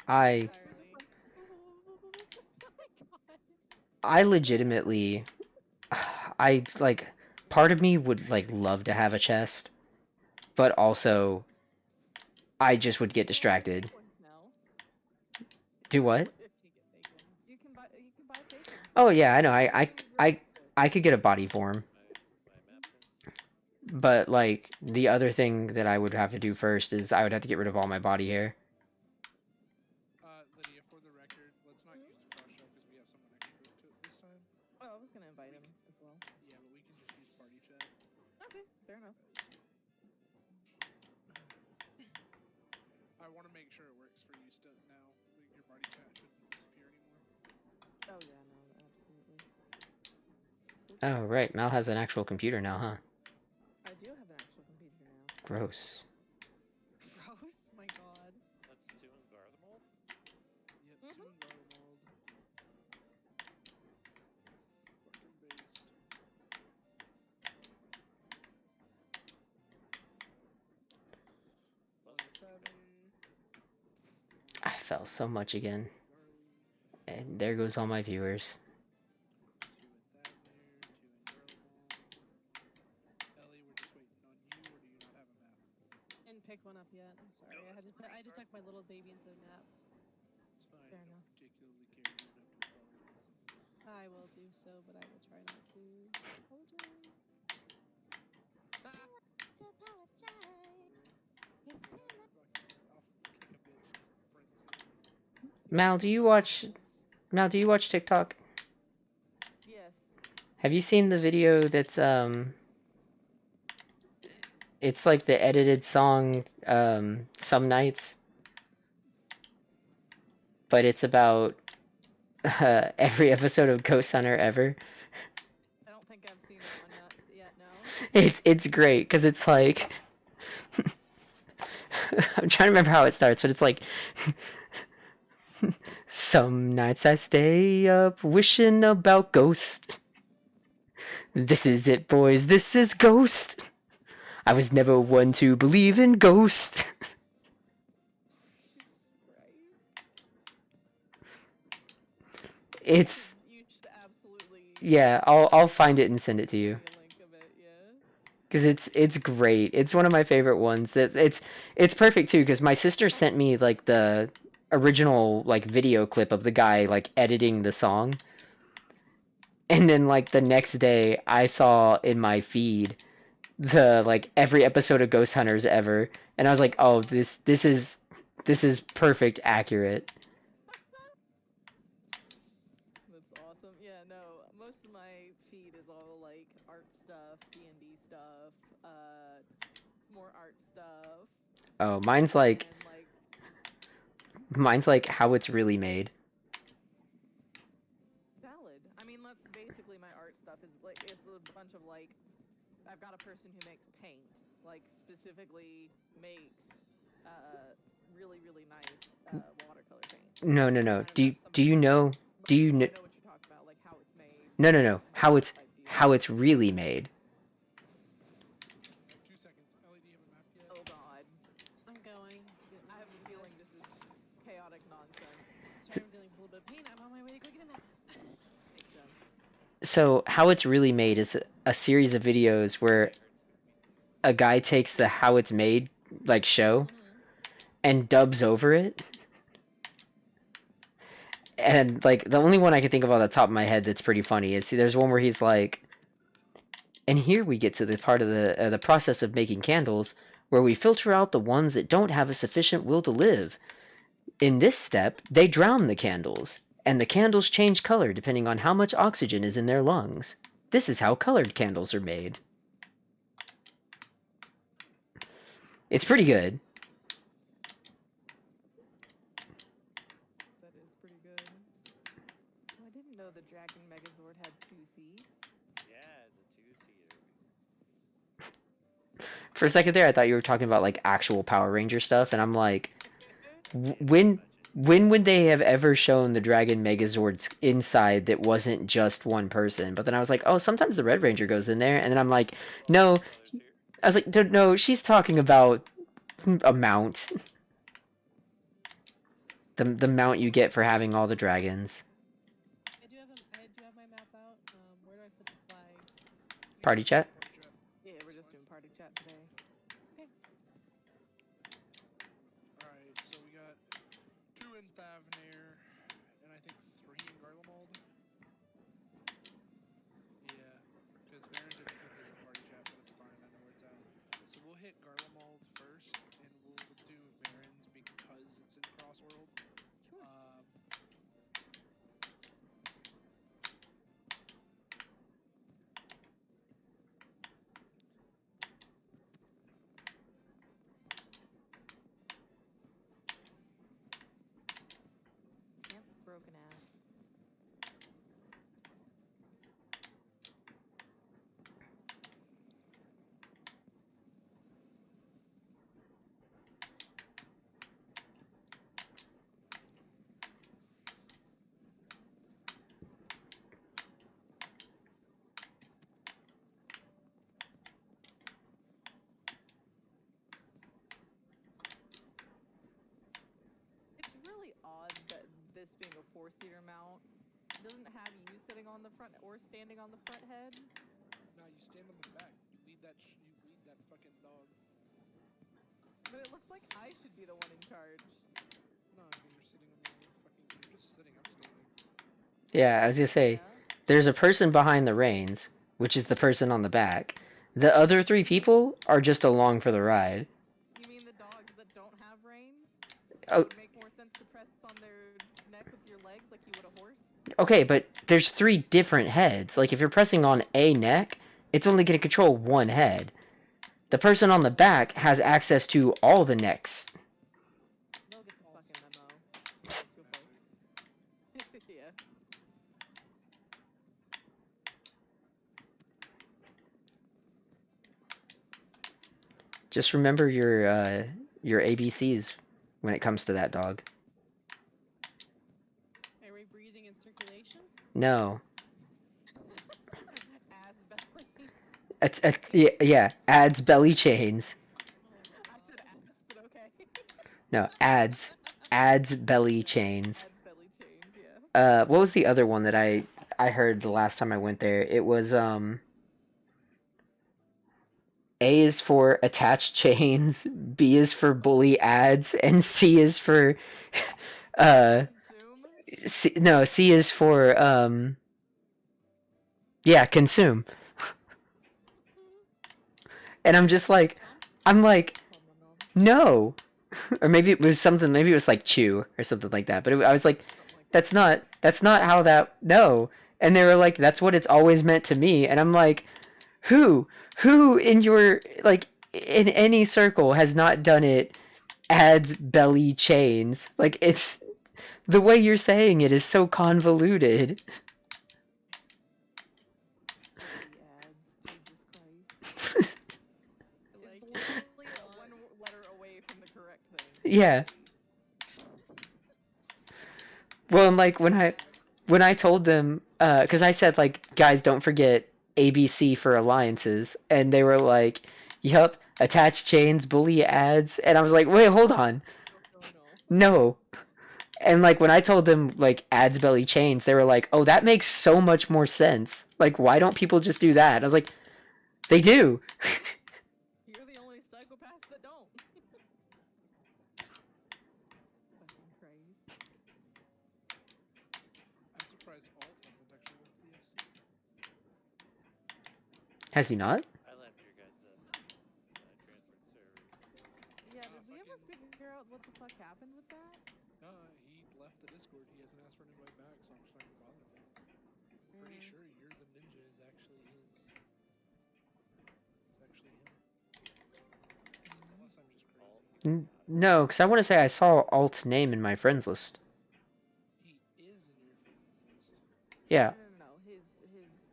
I Entirely. Oh my god. I legitimately... I, like... Part of me would, like, love to have a chest. But also... I just would get distracted. Now. Do what? You can get fake ones. You can buy fake ones. Oh, yeah, I know. They're really realistic. I could get a body form. My map is... But, like, the other thing that I would have to do first is I would have to get rid of all my body hair. Lydia, for the record, let's not use the cross show because we have someone extra to it this time. Oh, I was gonna invite him as well. Yeah, but we can just use party chat. Okay, fair enough. I want to make sure it works for you still now. Your party chat shouldn't disappear anymore. Oh yeah, no, absolutely. Oh, right. Mal has an actual computer now, huh? I do have an actual computer now. Gross. Gross. My god. That's 2 in garden mold? Yep, 2 in garden mold. Fucking based. I fell so much again. And there goes all my viewers. 2 in Ellie, we're just waiting on you, or do you not have a map? Didn't pick one up yet. I'm sorry. I just took my little baby into the nap. It's fine. Fair I don't enough. particularly care. You don't have to apologize. I will do so, but I will try not to apologize. Mal, do you watch TikTok? Yes. Have you seen the video that's it's like the edited song Some Nights, but it's about every episode of Ghost Hunter ever. I don't think I've seen that one yet. No. It's great because it's like I'm trying to remember how it starts, but it's like some nights I stay up wishing about Ghost. This is it, boys. This is Ghost. I was never one to believe in Ghost. It's You should absolutely. yeah. I'll find it and send it to you. A link of it, yeah. Because it's great. It's one of my favorite ones. It's perfect too. Because my sister sent me like the original like video clip of the guy like editing the song, and then like the next day I saw in my feed the like every episode of Ghost Hunters ever, and I was like, oh, this is perfect, accurate. That's awesome. Yeah, no, most of my feed is all like art stuff, D&D stuff, more art stuff. Oh, mine's like And how it's really made. valid. I mean, that's basically my art stuff is like it's a bunch of like I've got a person who makes paint, like specifically makes really really nice watercolor paint. No. And I've Do got do you know? Do you I know? know what you're talking about, like how it's made. No. How it's really made. 2 seconds. Ellie, do you have a map yet? Oh god. I'm going to get. I have a feeling this is chaotic nonsense. Sorry, I'm dealing with a little bit of pain. I'm on my way to go get a map. Makes sense. So how it's really made is a series of videos where a guy takes the how it's made like show and dubs over it. And like the only one I can think of on the top of my head that's pretty funny is there's one where he's like, and here we get to the part of the process of making candles where we filter out the ones that don't have a sufficient will to live. In this step, they drown the candles, and the candles change color depending on how much oxygen is in their lungs. This is how colored candles are made. It's pretty good. That is pretty good. Oh, I didn't know the Dragon Megazord had 2 seats. Yeah, it's a 2-seater. For a second there, I thought you were talking about like actual Power Ranger stuff, and I'm like, when would they have ever shown the Dragon Megazord's inside that wasn't just one person? But then I was like, oh, sometimes the Red Ranger goes in there, and then I'm like, no. I was like, no, she's talking about a mount. The mount you get for having all the dragons. I do have my map out. Where do I put the flag? Party chat? Yeah, we're just doing party chat today. Alright, so we got 2 in Thavnair, and I think 3 in Garlemald. Yeah, because Baron didn't put his in party chat, but it's fine, I know where it's at. So we'll hit Garlemald first, and we'll do Baron's because it's in Crossworld. Sure. Yep, broken ass. It's really odd that this being a 4-seater mount doesn't have you sitting on the front or standing on the front head. Nah, you stand on the back. You lead that fucking dog. But it looks like I should be the one in charge. No, you're sitting on the fucking. You're just sitting. I'm standing. Yeah, I was gonna say, Yeah. there's a person behind the reins, which is the person on the back. The other 3 people are just along for the ride. You mean the dogs that don't have reins? Oh. Would it make more sense to press on their neck with your legs like you would a horse? Okay, but there's 3 different heads. Like, if you're pressing on a neck, it's only going to control one head. The person on the back has access to all the necks. They'll get the fucking memo. Go for it. Yeah. Just remember your ABCs when it comes to that dog. Airway breathing and circulation. No. Ass belly. Yeah, adds belly chains. Oh I said ass, but okay. No, adds belly chains. Adds belly chains, yeah. What was the other one that I heard the last time I went there? It was A is for attached chains, B is for bully ads, and C is for Consume. C is for yeah, consume. And I'm just like, I'm like, no. Or maybe it was something, maybe it was like chew or something like that. But I was like, that's not how that, no. And they were like, that's what it's always meant to me. And I'm like, who in your, like, in any circle has not done it adds belly chains? Like, it's, the way you're saying it is so convoluted. Belly ads. Jesus Christ. Like, It's literally one letter away from the correct thing. Yeah. Well, and like when I told them, because I said like, guys, don't forget ABC for alliances, and they were like, yup, attached chains, bully ads, and I was like, wait, hold on, No. no. And like when I told them like ads belly chains, they were like, oh, that makes so much more sense. Like, why don't people just do that? I was like, they do. You're the only psychopath that don't. Fucking Christ. I'm surprised Alt hasn't actually left the FC. Has he not? I left your guys' transferred servers. Yeah, did we ever fucking- figure out what the fuck happened with that? He left the Discord. He hasn't asked for an invite back, so I'm just not gonna bother him. I'm pretty sure You're the Ninja is actually his. It's actually him. Unless I'm just crazy. No, because I want to say I saw Alt's name in my friends list. He is in your friends list. Yeah. No. His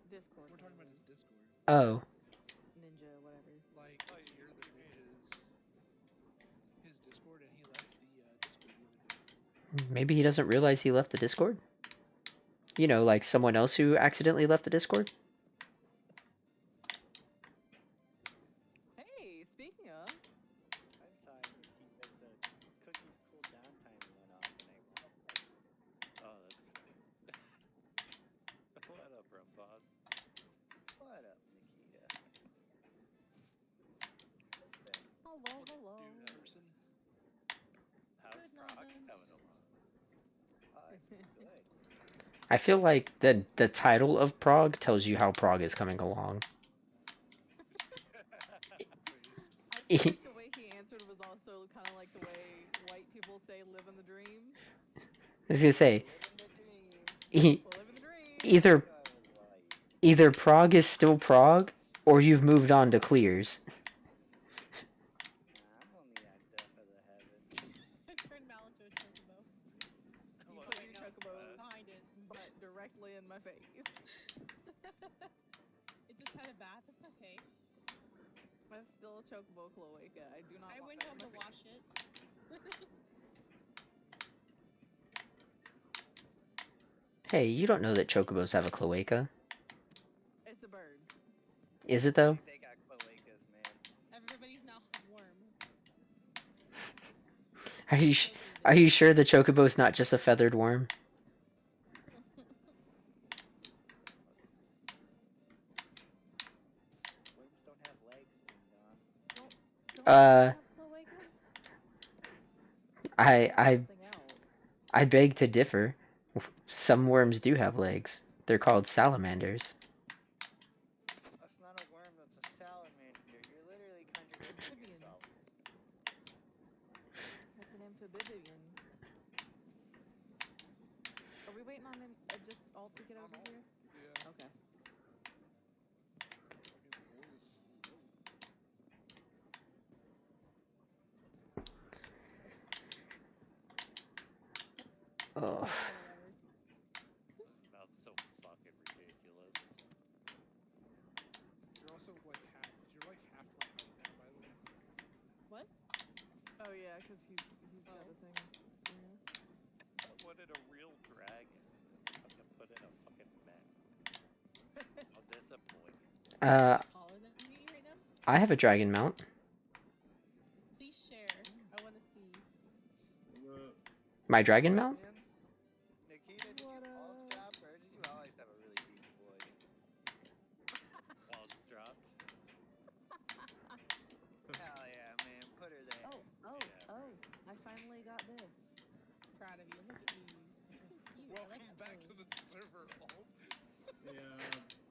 Discord. We're talking about his Discord. Oh. Ninja, whatever. Like, it's You're the Ninja's his Discord, and he left the Discord the other day. Maybe he doesn't realize he left the Discord? You know, like someone else who accidentally left the Discord? Hey, speaking of, I'm sorry, Nikki, but the cookies cool down timer went off and I. Oh, that's funny. What up, Rumboss? What up, Nikita? hello. Dude, person. How's Good Brock night. coming along? It's good. I feel like the title of Prague tells you how Prague is coming along. Praised. I feel like the way he answered was also kind of like the way white people say "live in the dream." I was gonna say, Living the dream. Live in the dream. either I was like, either Prague is still Prague, or you've moved on to Clears. nah, I'm only act up for the heavens. I turned Mal into a chocobo. You What put do your we know chocobo about? Behind it. butt directly in my face. It just had a bath. It's okay. That's still a chocobo cloaca. I do not. I want went that home in to my wash face. it. Hey, you don't know that chocobos have a cloaca. It's a bird. Is it though? They got cloacas, man. Everybody's now warm. Are you sure the chocobo's not just a feathered worm? Worms don't have legs, ding dong. Don't Uh, have cloacas? I Something else. I beg to differ. Some worms do have legs. They're called salamanders. That's not a worm, that's a salamander. You're literally contradicting Amphibian. yourself. That's an amphibian. Are we waiting on just Alt to get over here? Yeah. Okay. Fucking boy is slow. Oh. This mouth's so fucking ridiculous. You're also like half. You're like half my height now, by the way. Oh yeah, because he's got a thing. Yeah. I wanted a real dragon. Fucking put in a fucking mech. How disappointing. Uh, You're taller than me right now. I have a dragon mount. Please share. I want to see. My dragon mount? Man, Nikita, did What you balls up? drop or did you always have a really deep voice? Walls dropped. Hell yeah, man. Put her there. Oh, I finally got this. Proud of you. Look at you. You're so cute. I like welcome that back to pose. the server, Alt. Yeah,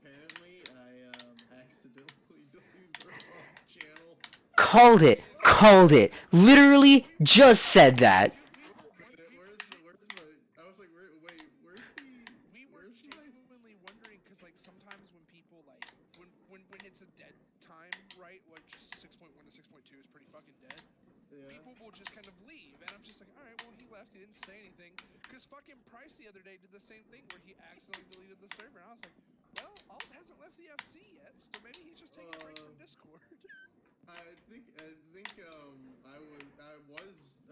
apparently I accidentally deleted the wrong channel. Called it. Called it. Literally just said that. Where's my? I was like, wait, where's the? We were Where's my? genuinely wondering because, like, sometimes when people like when it's a dead time, right? Which 6.1 to 6.2 is pretty fucking dead. Yeah. People will just kind of leave, and I'm just like, all right, well, he left. He didn't say anything. Because fucking Price the other day did the same thing where he accidentally deleted the server, and I was like, well, Alt hasn't left the FC yet, so maybe he's just taking a break from Discord. I think I was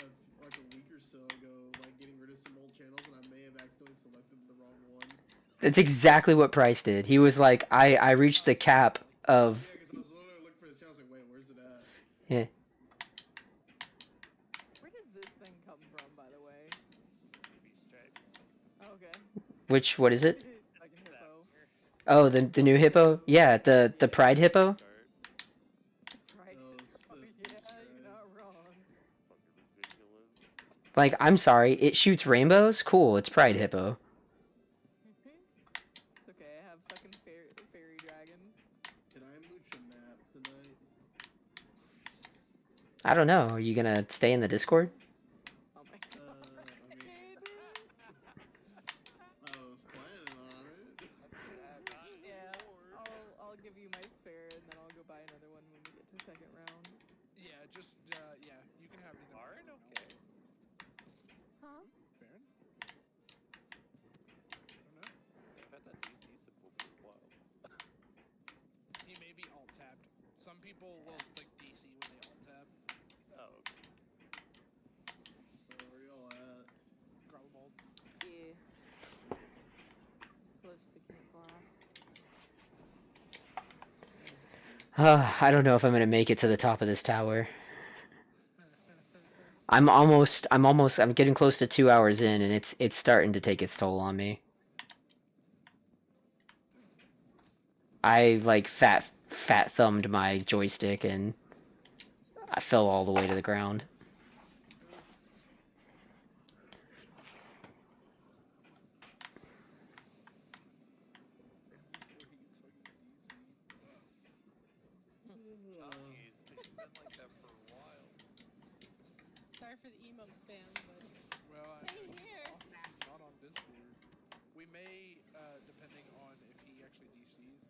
like a week or so ago like getting rid of some old channels and I may have accidentally selected the wrong one. That's exactly what Price did. He was like, I reached the cap of. Yeah, because I was literally looking for the channel. I was like, wait, where's it at? Yeah. Where does this thing come from, by the way? Maybe stripe. Okay. What is it? Fucking hippo. Oh, the new hippo? Yeah, the pride hippo? Right. Oh, it's Oh, the yeah, stride. you're not wrong. Fucking ridiculous. Like, I'm sorry, it shoots rainbows? Cool, it's pride hippo. It's okay, I have fucking fairy dragon. Can I mooch a map tonight? I don't know. Are you gonna stay in the Discord? Oh my I god. mean, I was planning on it. Yeah, I'll give you my spare and then I'll go buy another one when we get to second round. Yeah, just yeah, you can have either. Baron, one okay. else. Huh? Baron? I don't know. I've had that DC symbol for a while. He may be alt tabbed. Some people will like DC when they alt tab. Oh, okay. Where y'all at? Grab mold. Yeah. Close to camp class. I don't know if I'm gonna make it to the top of this tower. I'm getting close to 2 hours in, and it's starting to take its toll on me. I like fat thumbed my joystick, and I fell all the way to the ground. It's been like that for a while. Sorry for the emote spam, but Well, I Same know here. he's not on Discord. We may, depending on if he actually DCs,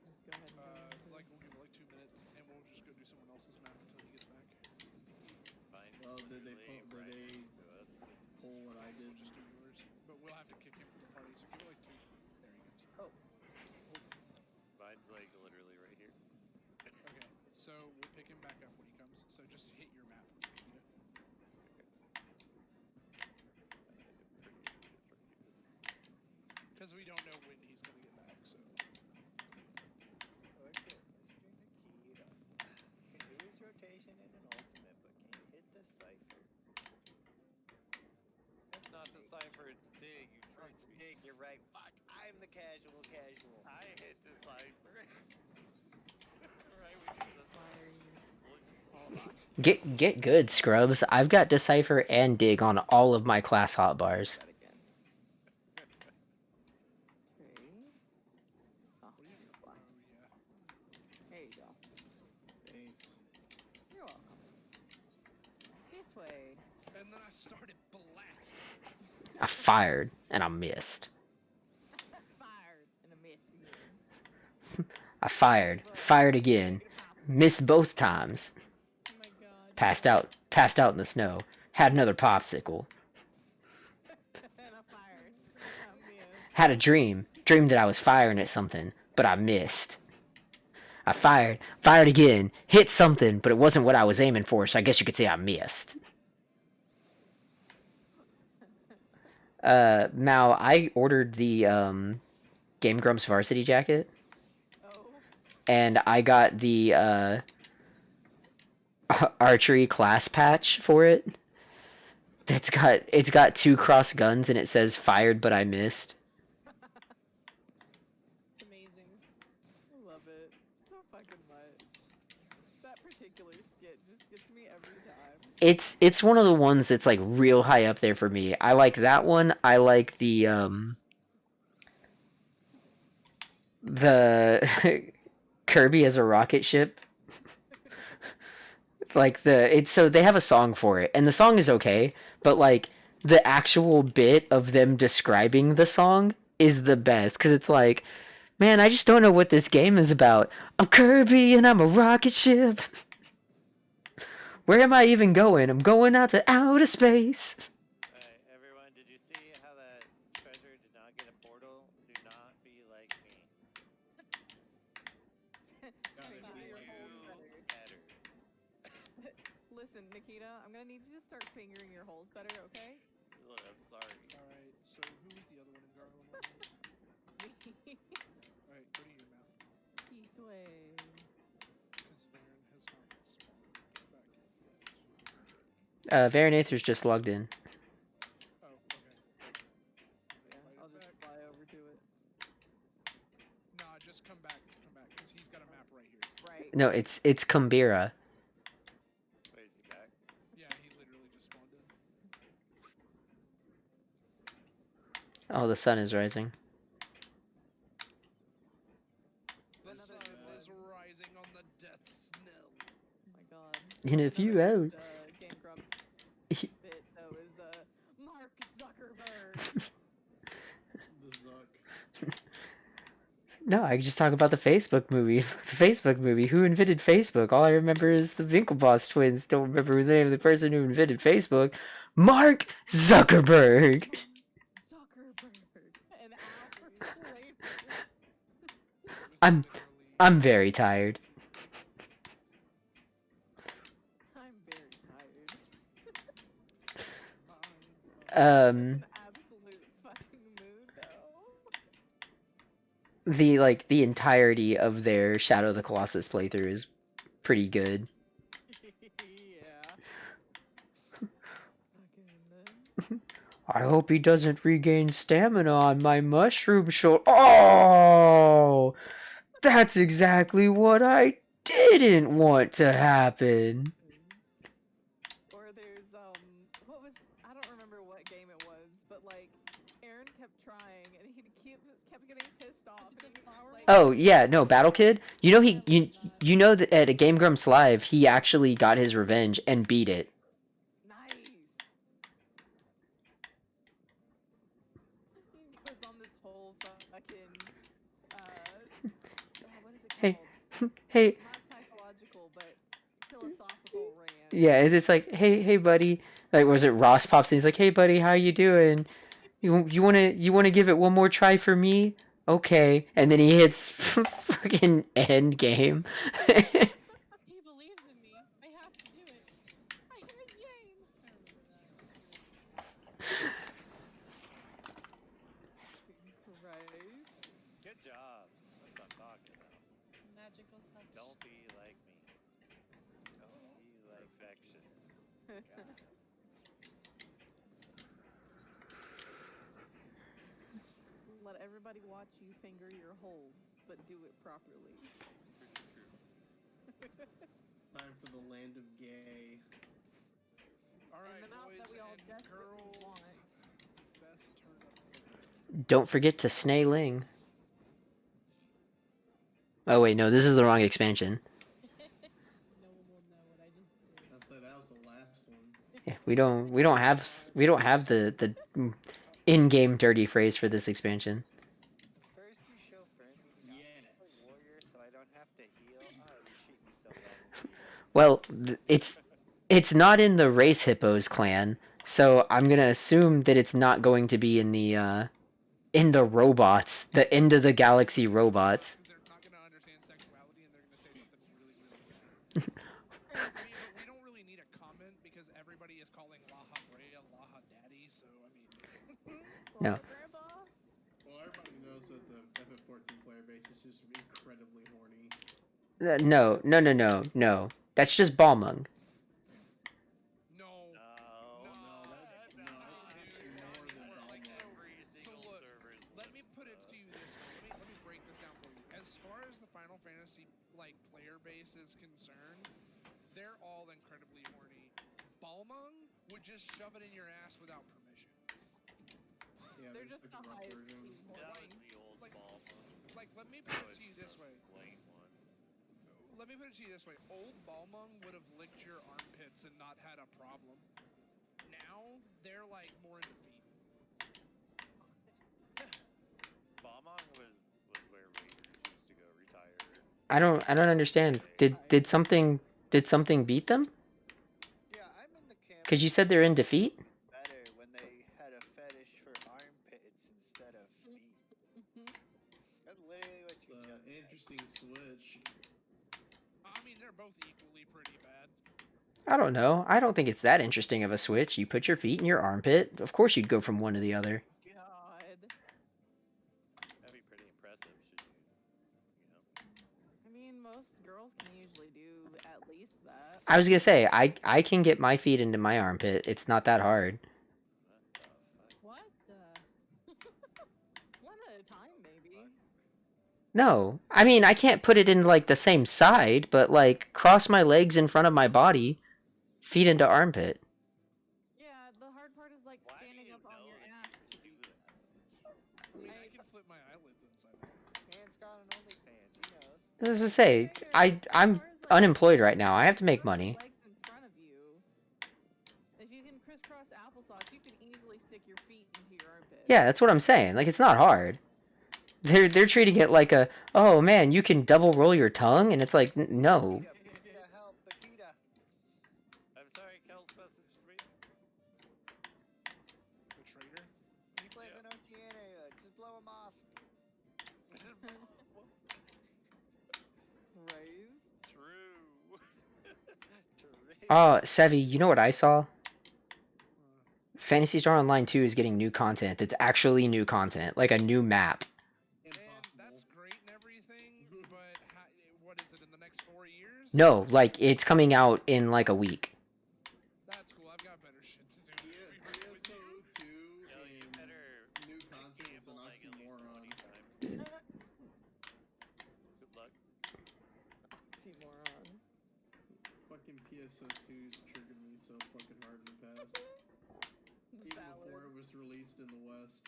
Just go ahead and go into like we'll give it like 2 minutes, and we'll just go do someone else's map until he gets back. Fine. Well, did they Literally pull- did right they- to us. Pull what I did. We'll just do yours, but we'll have to kick him from the party. So give it like 2. There he goes. Mine's like literally right here. Okay, so we'll pick him back up when he comes. So just hit your map. Nikita. Because we don't know when he's gonna get back. So Look at Mr. Nikita. Can do his rotation in an ultimate, but can you hit the cipher? It's not the cipher, it's dig, you Oh, it's freak. Nick, you're right. Fuck, I'm the casual. I hit the cipher. Right, we did the fire cipher. Get good, scrubs. I've got Decipher and Dig on all of my class hotbars. that again. Okay. Oh, fly. yeah. There you go. Thanks. You're welcome. This way. And then I started blasting. I fired and I missed. Fired and a miss again. I fired again, missed both times. oh my god. Passed out in the snow. Had another popsicle. And I fired. I missed. Had a dreamed that I was firing at something, but I missed. I fired again, hit something, but it wasn't what I was aiming for, so I guess you could say I missed. Mal, I ordered the Game Grumps varsity jacket, Oh, and I got the archery class patch for it. It's got 2 cross guns, and it says fired but I missed. It's amazing. I love it so fucking much. That particular skit just gets me every time. It's one of the ones that's like real high up there for me. I like that one. I like the Kirby as a rocket ship. Like so they have a song for it, and the song is okay, but like the actual bit of them describing the song is the best, because it's like, man, I just don't know what this game is about. I'm Kirby and I'm a rocket ship. Where am I even going? I'm going out to outer space. Alright, everyone, did you see how that treasure did not get a portal? Do not be like me. Gotta Finger be your like holes you. better. Listen, Nikita, I'm gonna need you to start fingering your holes better, okay? Look, I'm sorry. Alright, so who was the other one in Garland? Alright, go to your map. This way. Because Varen has not spawned back yet. Varanather's just logged in. Oh, okay. Yeah, Right I'll just back. fly over to it. Nah, just come back, because he's got a map right here. Right. No, it's Kumbira. Wait, is he back? Yeah, he literally just spawned in. Oh, the sun is rising. The Another sun good is rising on the death snell. Oh my god. In a few Another hours. good, Game Grumps bit, though, is Mark Zuckerberg. The Zuck. No, I can just talk about the Facebook movie. The Facebook movie. Who invented Facebook? All I remember is the Winklevoss twins. Don't remember the name of the person who invented Facebook. Mark Zuckerberg. Zuckerberg. An hour later. It was I'm- literally- I'm very tired. I'm very tired. Um, An absolute fucking mood, though. the entirety of their Shadow of the Colossus playthrough is pretty good. Yeah. Fucking. I hope he doesn't regain stamina on my mushroom shoulder. Oh, that's exactly what I didn't want to happen. Or there's what was, I don't remember what game it was, but like Aaron kept trying and he kept getting pissed off. Is it and the he, flower like, one? Oh yeah, no, Battle Kid. You know I love that. you know that at a Game Grumps Live he actually got his revenge and beat it. Nice. He goes on this whole fucking what is it Hey. called? Hey, Not psychological, but philosophical rant. yeah, it's like, hey buddy. Like, was it Ross pops in? He's like, hey buddy, how you doing? You wanna give it one more try for me? Okay, and then he hits fucking end game. He believes in me. I have to do it. I have a game. I remember that. Right. Good job. That's what I'm talking about. Magical touch. Don't be like me. Don't be like Vection. God. Let everybody watch you finger your holes, but do it properly. Time for the land of gay. Alright, And the mouth that boys we all and desperately girls. want. Best turn up. Don't forget to Snailing. Oh wait, no, this is the wrong expansion. No one will know what I just did. I'll say that was the last one. Yeah, we don't have the in-game dirty phrase for this expansion. First you show friendly Yet. knowledge warrior so I don't have to heal. Oh, you treat me so Well, well. it's not in the Race Hippos clan, so I'm gonna assume that it's not going to be in the robots, the end of the galaxy robots. Because they're not going to understand sexuality and they're going to say I mean, but we don't really need a comment because everybody is calling Laha Brea Laha Daddy, so I mean. No. Grandpa? Well, everybody knows that the FF14 player base is just incredibly horny. No. That's just Balmung. No. No, that's no, more dude, not than anymore. Like, so, every so single look, server's let me like put it so. to you this way. Let me break this down for you. As far as the Final Fantasy like player base is concerned, they're all incredibly horny. Balmung would just shove it in your ass without permission. Yeah, They're there's just like the a rough highest version. speed That horny. was the old like- ball one. Like, let me put So it to you it's this the way. late one. Let me put it to you this way. Old Balmung would have licked your armpits and not had a problem. Now they're like more into feet. Balmong was where Rangers used to go retire. I don't understand. Did something beat them? Yeah, I'm in the camp. Because you said they're in defeat. Better when they had a fetish for armpits instead of feet. That's literally what you just said. Interesting switch. I mean, they're both equally pretty bad. I don't know. I don't think it's that interesting of a switch. You put your feet in your armpit. Of course, you'd go from one to the other. God. That'd be pretty impressive, should you? I mean, most girls can usually do at least that. I was gonna say I can get my feet into my armpit. It's not that hard. What the fuck? What the? One at a time, maybe. No, I mean I can't put it in like the same side, but like cross my legs in front of my body, feet into armpit. Yeah, the hard part is like Why do standing you up on know your that ass. you can do that? I mean, I can flip my eyelids inside out. Man's got an OnlyFans. He knows. As I say, I'm unemployed right now. I have to make money. Legs in front of you. If you can crisscross applesauce, you can easily stick your feet into your armpit. Yeah, that's what I'm saying. Like it's not hard. They're treating it like a, oh man, you can double roll your tongue, and it's like no. Bakita, help, Bakita. I'm sorry, Kel's messaged me. The traitor. He plays an Oceania. Just blow him off. Raise. True. Oh, Sevi, you know what I saw? Phantasy Star Online 2 is getting new content. That's actually new content, like a new map. And Impossible. that's great and everything, but what is it in the next 4 years? No, like it's coming out in like a week. That's cool. I've got better shit to do. Yeah, to be real with you. PSO2 Yo, you and better new content is an gamble like at least oxymoron. 20 times. Good luck. Oxymoron. Fucking PSO2's triggered me so fucking hard in the past. It's Even valid. before it was released in the West.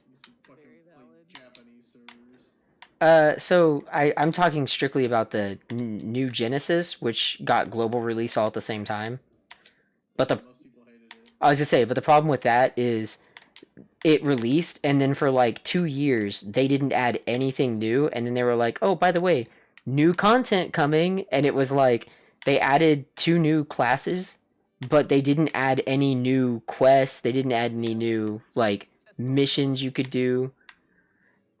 Used to fucking Very play valid. Japanese servers. So I'm talking strictly about the new Genesis, which got global release all at the same time. But the Most people hated it. I was gonna say, but the problem with that is it released, and then for like 2 years they didn't add anything new, and then they were like, oh, by the way, new content coming, and it was like they added 2 new classes, but they didn't add any new quests. They didn't add any new like missions you could do.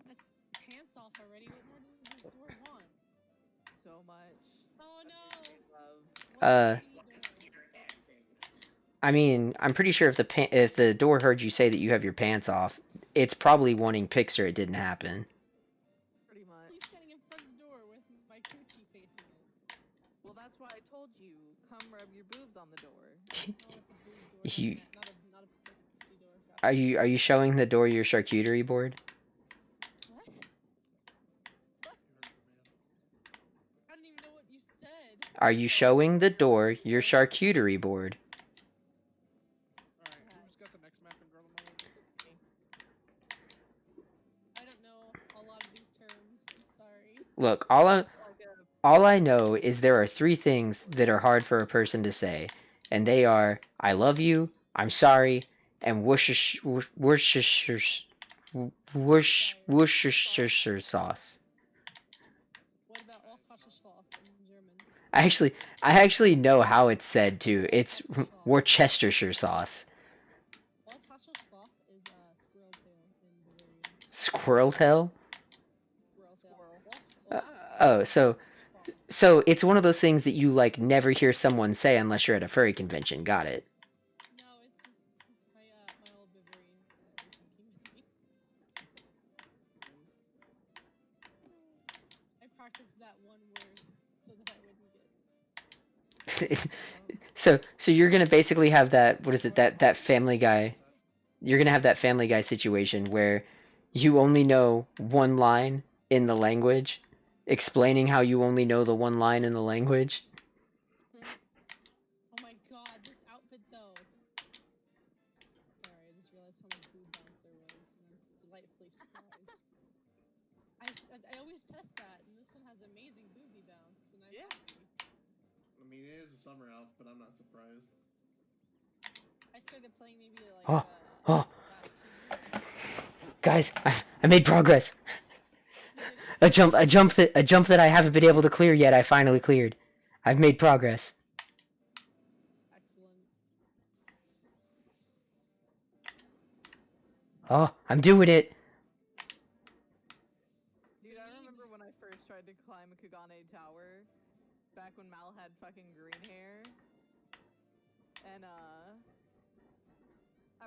I took my pants off already. What more does this door want? So much. Oh no! Love. What do you need to- I mean, I'm pretty sure if the door heard you say that you have your pants off, it's probably wanting pics or it didn't happen. Pretty much. He's standing in front of the door with my coochie facing it. Well, that's why I told you, come rub your boobs on the door. Oh, it's a boob door. You- Not a pussy door. Gotcha. Are you showing the door your charcuterie board? What? You heard the man. I don't even know what you said. Are you showing the door your charcuterie board? Alright, who's got the next map in Gorilla Mode? I don't know a lot of these terms. I'm sorry. Look, Like a all I know is there are 3 things that are hard for a person to say, and they are I love you, I'm sorry, and Worcestershire sauce. What about Ochaschwaf in German? I actually know how it's said too. It's Worcestershire sauce. Ochaschwaf is squirrel tail in Bavarian. Squirrel tail? Squirrel tail. Squirrel. Oh, So it's one of those things that you like never hear someone say unless you're at a furry convention. Got it. No, it's just my old Viverine thinking with me. I practiced that one word so that I wouldn't get. So you're gonna basically have that. What is it? That Family Guy. You're gonna have that Family Guy situation where you only know one line in the language, explaining how you only know the one line in the language. Oh my god, this outfit though. Sorry, I just realized how much boob bounce there was, and I'm delightfully surprised. I always test that, and this one has amazing booby bounce, and I'm happy. I mean, it is a summer elf, but I'm not surprised. I started playing maybe like Oh, about 2 years ago. Guys, I made progress. A jump that I haven't been able to clear yet. I finally cleared. I've made progress. Excellent. Oh, I'm doing it. Dude, I remember when I first tried to climb a Kagane tower, back when Mal had fucking green hair, and I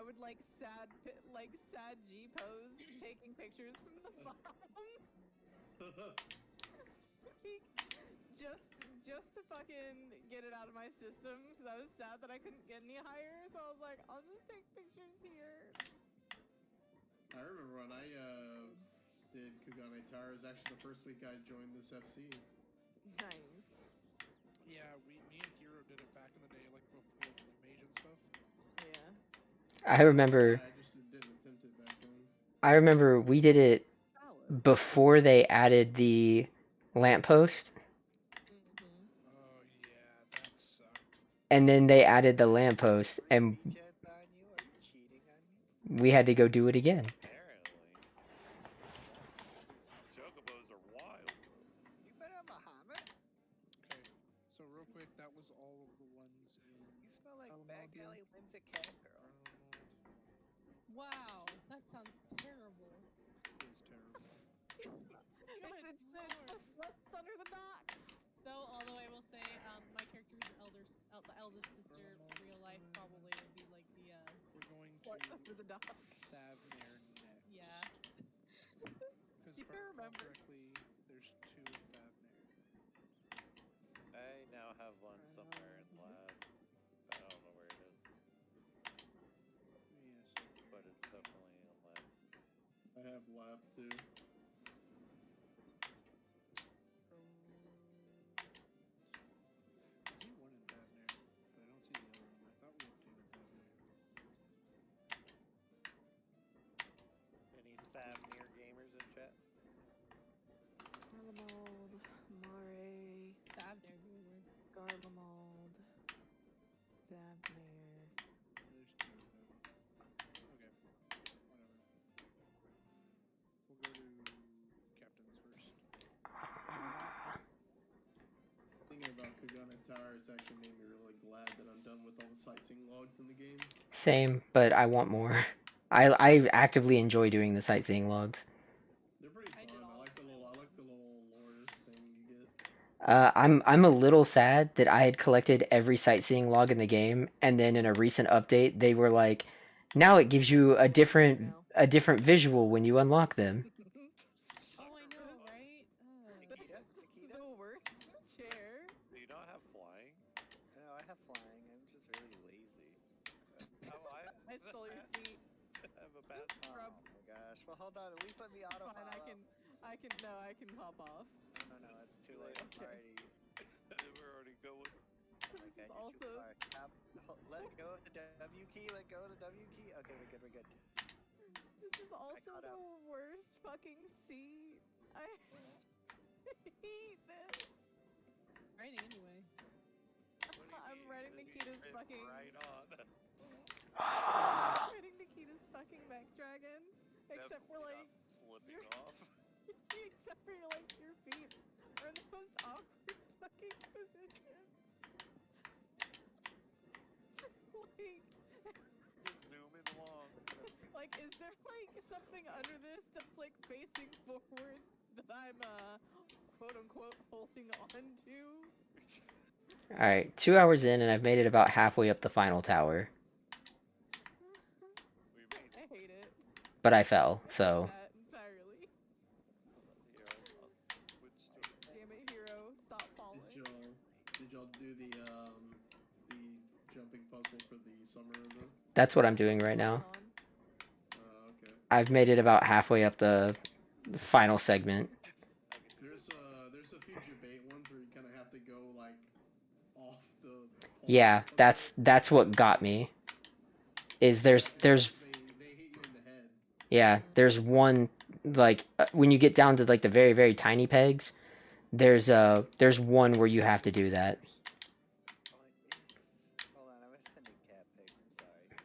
would like sad G pose, taking pictures from the bottom. just to fucking get it out of my system, because I was sad that I couldn't get any higher. So I was like, I'll just take pictures here. I remember when I did Kagane Tower. It was actually the first week I joined this FC. Nice. Yeah, me and Hero did it back in the day, like before Blue Mage and stuff. Yeah. I remember. I just didn't attempt it back then. I remember we did it Valid. before they added the lamppost, Oh yeah, that sucked. and then they added the lamppost, and Reject on you? Are you cheating on me? we had to go do it again. Apparently. Chocobos are wild. You better Muhammad. Okay, so real quick, that was all of the ones in. You smell like Alamo, back dude. alley limbs at cat girl. Wow, that sounds terrible. It is terrible. It's what's under the dock. Though, although I will say, my character's the eldest sister, real life probably would be like the We're going What's to under the dock? Thavnair next. yeah. Because You if I recall remember. correctly, there's 2 in Thavnair. I now have one somewhere in lab. I don't know where it is, Yes. but it's definitely in lab. I have lab too. I see one in Thavnair, but I don't see the other one. I thought we had 2 in Thavnair. Any Thavnair gamers in chat? Garlemald, Mare, Thavnair gamer. Garlemald, Thavnair. There's 2 of them. Okay, whatever. We'll go to captains first. Thinking about Kagane Tower has actually made me really glad that I'm done with all the sightseeing logs in the game. Same, but I want more. I actively enjoy doing the sightseeing logs. They're pretty I fun. did all I like the of them. little lore thing you get. I'm a little sad that I had collected every sightseeing log in the game, and then in a recent update they were like, now it gives you a different visual when you unlock them. Oh, I know, right? Nikita? Nikita? The worst chair. Do you not have flying? No, I have flying. I'm just really lazy. Oh, I stole your seat. I have a bad Oh Rub. my gosh. Well, hold on. At least let me auto Fine, I can hop off. No, it's too late. I'm Okay. already. We're already going. Like, This is you're also too far. Let go of the W key. Let go of the W key. Okay, we're good. this is also caught the up. worst fucking seat. I hate this. Writing anyway. What do you I'm mean? writing You Nikita's fit fucking. right on. I'm writing Nikita's fucking back dragon. Except for Definitely like, not slipping you're- off. except for like your feet are in the most awkward fucking position. Just zooming along. Like, is there like something under this that's like facing forward that I'm quote unquote holding on to. Alright, 2 hours in and I've made it about halfway up the final tower. We made I hate it. But I fell, I hate so... that entirely. Hero. I'll switch to Damn it, hero! Stop falling. Did y'all do the jumping puzzle for the summer event? That's what I'm doing right now. Okay. I've made it about halfway up the final segment. I can do There's a few debate ones where you kind of have to go like off the pole Yeah, of that's what got me. Is there's they hit you in the head. yeah, there's one like when you get down to like the very very tiny pegs, there's one where you have to do that. What is... Hold on, I was sending cat pics. I'm sorry.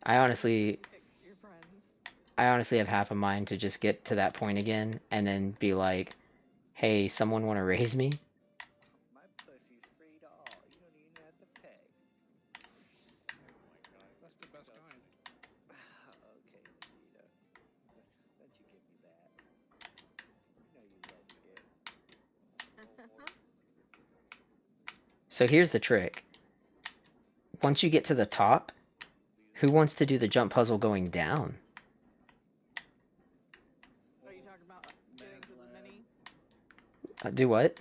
I honestly Fix your friends. have half a mind to just get to that point again and then be like, "Hey, someone want to raise me?" My pussy's free to all. You don't even have to pay. Oh my god. That's the best kind. Okay, Nikita. Don't you give me that. You know you loved it. So here's the trick. Once you get to the top, who wants to do the jump puzzle going down? Are you talking about getting to the mini? Do what?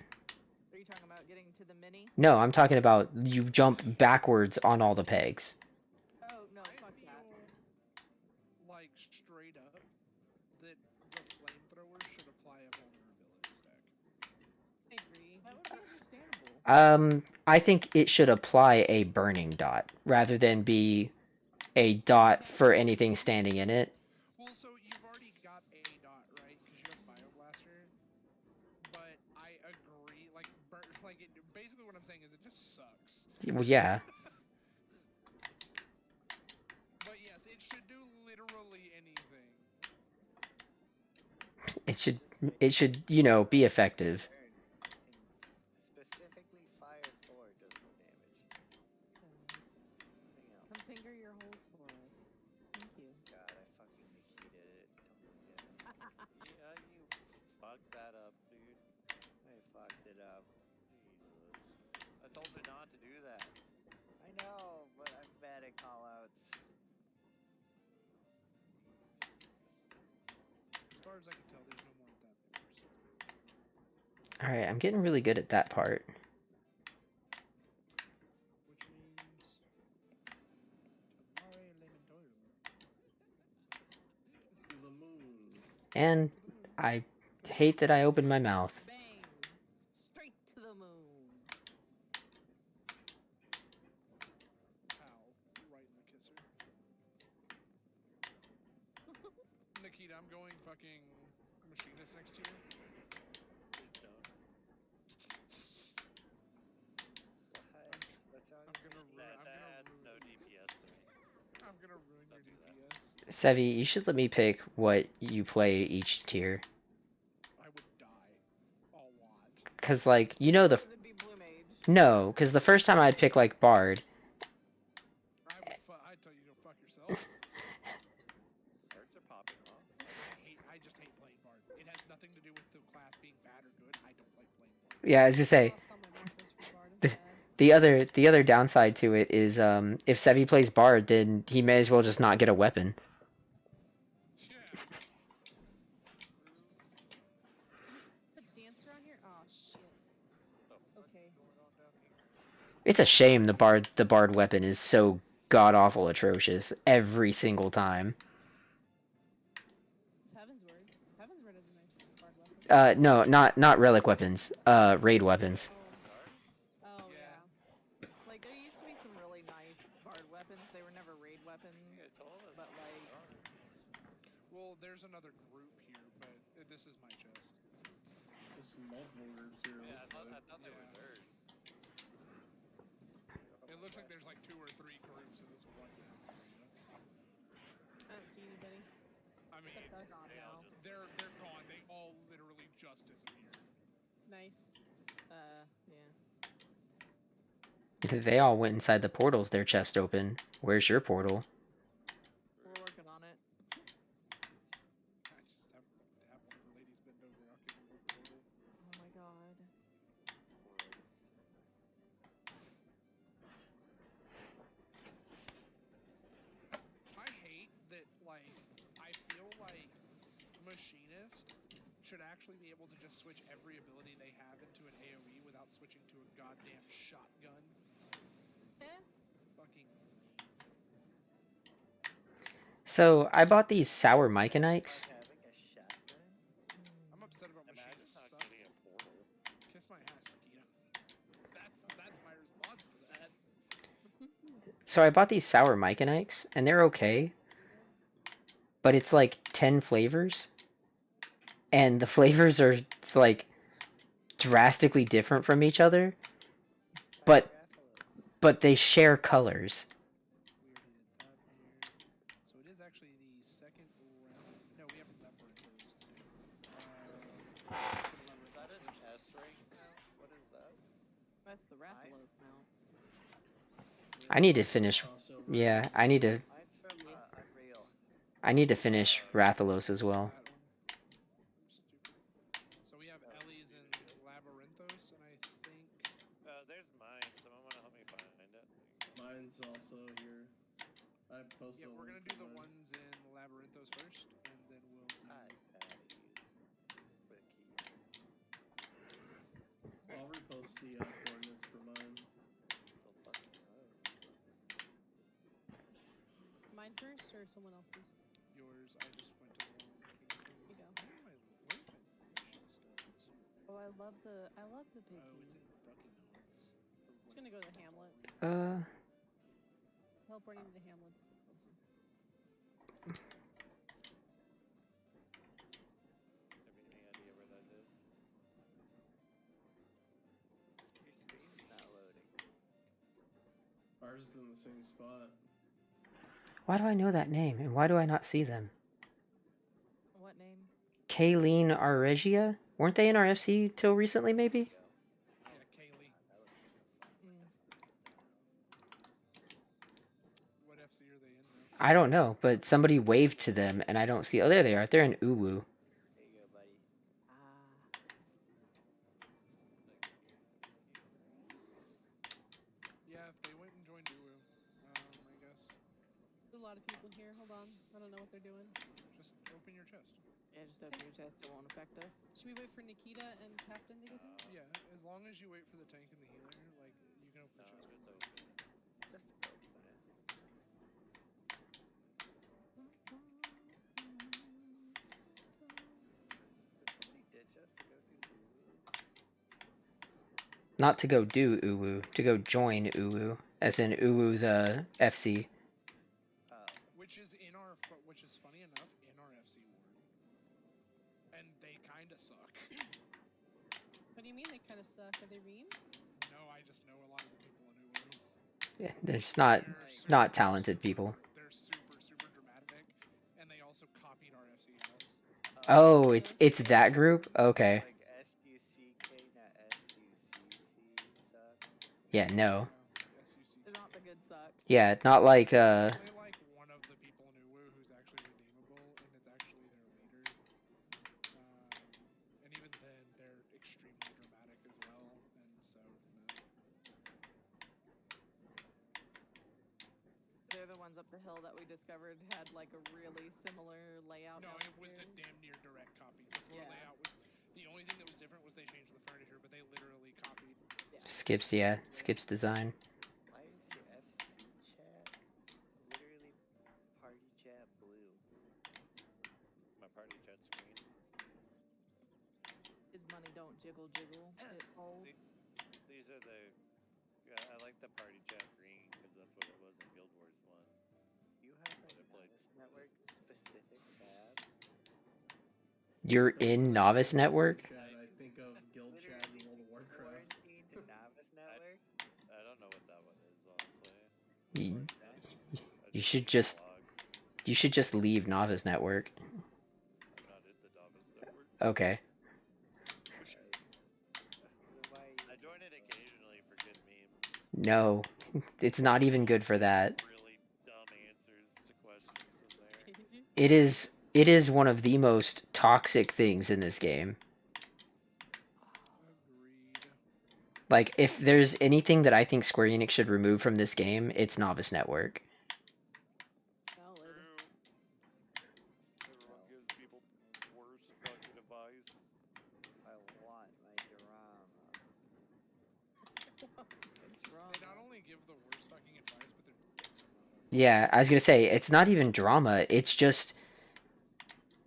Are you talking about getting to the mini? No, I'm talking about you jump backwards on all the pegs. Oh no, I fuck feel that. like straight up that the flamethrower should apply a vulnerability stack. I agree. That would be understandable. I think it should apply a burning dot rather than be a dot for anything standing in it. Well, so you've already got a dot, right? Because you have Bioblaster. But I agree. Like, basically what I'm saying is it just sucks. Well, yeah. But yes, it should do literally anything. It should, you know, be effective. And specifically, Fire 4 does more damage. Nothing else. Come finger your holes for us. Thank you. God, I fucking Nikita it. Don't forget. Yeah, you fucked that up, dude. I fucked it up. Jesus. I told you not to do that. I know, but I'm bad at callouts. As far as I can tell, there's no more of that force. Alright, I'm getting really good at that part. Which means... Tomare Elementorum. The moon. And I hate that I opened my mouth. Bang! Straight to the moon. Ow. Right in the kisser. Nikita, I'm going fucking machinist next year. Please don't. What? What's wrong I'm with gonna this? ruin. That's no DPS to me. I'm gonna ruin your Don't do that. DPS. Sevi, you should let me pick what you play each tier. I would die a lot. Cause like, you know the... It'd be Blue Mage. No, cause the first time I'd pick like Bard. I'd tell you to go fuck yourself. Birds are popping off. I just hate playing Bard. It has nothing to do with the class being bad or good. I don't like playing Bard. Yeah, I was gonna say, Last time my mouth was for Bard, I'm The- sad. the other downside to it is if Sevi plays Bard, then he may as well just not get a weapon. Yeah. Is a dance around here? Oh shit. Oh, Okay. going on down here? It's a shame the Bard weapon is so god awful atrocious every single time. It's Heaven's Word. Heaven's Word is a nice Bard weapon. No, not relic weapons. Raid weapons. Oh Yeah. yeah. Like there used to be some really nice Bard weapons. They were never raid weapons. You told us. But like, Well, there's another group here, but this is my chest. There's multiple groups here. Yeah, I thought they were Yeah. birds. It looks like there's like 2 or 3 groups in this one map area. I don't see anybody. I mean, Except us. gone now. they're gone. They all literally just disappeared. Nice. yeah. They all went inside the portals, their chest open. Where's your portal? We're working on it. I just have one of the ladies bend over. I'll give him a portal. Oh my god. I hate that, like, I feel like Machinist should actually be able to just switch every ability they have into an AoE without switching to a goddamn shotgun. Fucking lame. So I bought these sour Myconites. Like having a shotgun? I'm upset about Imagine Machinist not suck. getting a portal. Kiss my ass, Nikita. That's my response to that. So I bought these sour Myconites, and they're okay. But it's like 10 flavors. And the flavors are like drastically different from each other. But but they share colors. We already did that here. So it is actually the second round. No, we have Labyrinthos to do. Let's get Is that an Labyrinthos first. S rank mount? What is that? That's the Rathalos mount. I need to finish. Crossover. Yeah, I need to. Mine's from Unreal. I need to finish Rathalos as well. That one. I'm stupid. So we have Ellie's and Labyrinthos, and I think There's mine. Someone want to help me find it? Mine's also here. I posted. yeah, a we're gonna link do for the mine. ones in Labyrinthos first, and then we'll do. I value the key. I'll repost the coordinates for mine. The fucking hell. Mine first or someone else's? Yours. I just went to the one. Here you go. Where's my mission stuff? Let's see. Oh, I love the pig. Oh, it's in Buckingham. Just gonna go to the Hamlet. Teleporting to the Hamlet's a bit closer. Have you any idea where that is? Your stream's not loading. Ours is in the same spot. Why do I know that name, and why do I not see them? What name? Kayleen Arregia? Weren't they in our FC till recently, maybe? Yeah, Kaylee. That looks like a fun. What FC are they in now? I don't know, but somebody waved to them, and I don't see. Oh, there they are. They're in Uwu. There you go, buddy. Yeah, if they went and joined Uwu, I guess. There's a lot of people here. Hold on. I don't know what they're doing. Just open your chest. Yeah, just open your chest. It won't affect us. Should we wait for Nikita and Captain to get here? Yeah, as long as you wait for the tank and the healer, like, you can open No, the chest. it's open. Just open it. Did somebody ditch us to go do Uwu? Not to go do Uwu, to go join Uwu, as in Uwu the FC. Oh. Which is which is funny enough, in our FC ward. And they kinda suck. What do you mean they kind of suck? Are they mean? No, I just know a lot of the people in Uwu. Yeah, there's not They're talented people. They're super dramatic, and they also copied our FC house. Oh, it's that group? Okay. Like SUCK, not SUCC suck. Yeah, no. SUC. They're not the good suck. Yeah, not like There's only like one of the people in Uwu who's actually redeemable, and it's actually their leader. And even then, they're extremely dramatic as well, and so. They're the ones up the hill that we discovered had like a really similar layout. No, it was a downstairs. damn near direct copy. The floor Yeah. layout was the only thing that was different was they changed the furniture, but they literally copied. Skips, yeah, Skips design. Why is your FC chat literally party chat blue? My party chat screen. His money don't jiggle jiggle. It holds. These are the. Yeah, I like the party chat green because that's what it was in Guild Wars 1. You have a I played Novice Network specific tab. You're in Novice Network? Chat, I think of Guild Chat in World of Warcraft. Quarantine to Novice Network? I don't know what that one is, honestly. You, I you just should see the just log. you should just leave Novice Network. I'm not in the Novice Network. Okay. Why? I join it occasionally for good memes. No, it's not even good for that. Really dumb answers to questions in there. It is one of the most toxic things in this game. Agreed. Like, if there's anything that I think Square Enix should remove from this game, it's Novice Network. Valid. True. Everyone gives people worse fucking advice. I want my drama. They not only give the worst fucking advice, but they're dicks about it. Yeah, I was gonna say, it's not even drama, it's just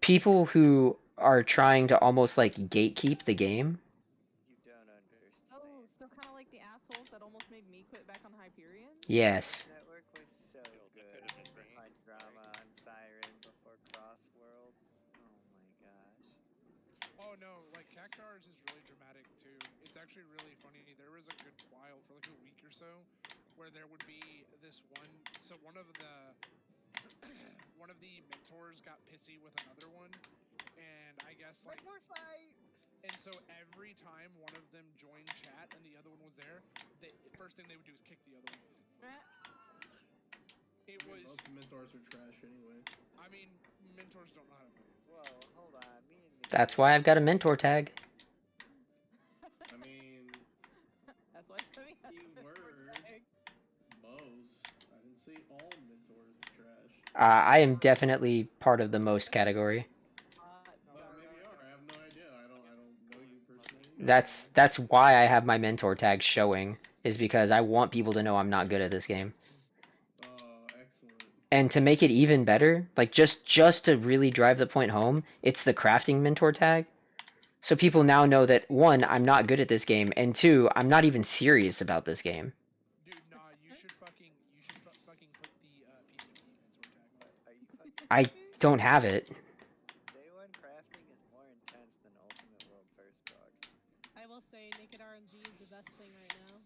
people who are trying to almost like gatekeep the game. You don't understand. Oh, so kind of like the assholes that almost made me quit back on Hyperion? Yes. Network was so Yo, that good could've been for me. my drama on Siren before Cross Worlds. Oh my gosh. Oh no, like Cactars is really dramatic too. It's actually really funny. There was a good while for like a week or so where there would be this one. So one of the one of the mentors got pissy with another one, and I guess like More fight! and so every time one of them joined chat and the other one was there, the first thing they would do is kick the other one. It was. Most mentors are trash anyway. I mean, mentors don't know how to play. Whoa, hold on. Me and Nikki That's why I've got a mentor tag. I mean, That's why Sammy has key the mentor word. tag. Most. I didn't say all mentors are trash. I am definitely part of the most category. But maybe you are. I have no idea. I don't know you personally. That's why I have my mentor tag showing, is because I want people to know I'm not good at this game. Excellent. And to make it even better, like just to really drive the point home, it's the crafting mentor tag. So people now know that one, I'm not good at this game, and two, I'm not even serious about this game. Dude, nah, you should fucking fucking put the PvP mentor tag on. Are you fucking I don't have it. Day one crafting is more intense than Ultimate World First Prog. I will say naked RNG is the best thing right now.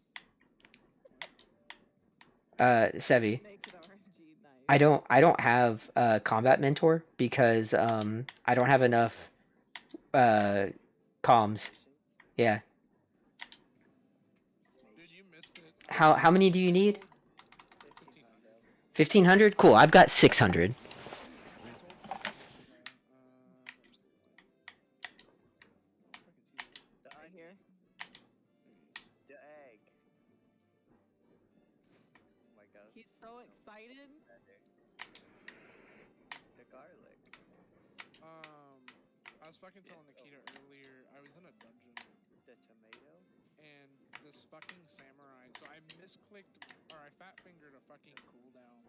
Sevi, Naked RNG, nice. I don't have a combat mentor because I don't have enough comms. Patience? Yeah. Dude, you missed it. How many do you need? 1500. 1500? Cool. I've got 600. I told fucking where's the link? I don't fucking see it. The Right onion. here. The egg. Oh my god. He's so excited. Better. The garlic. I was fucking telling Nikita earlier, I was in a dungeon The tomato. and this fucking samurai, so I misclicked, or I fat fingered a fucking cooldown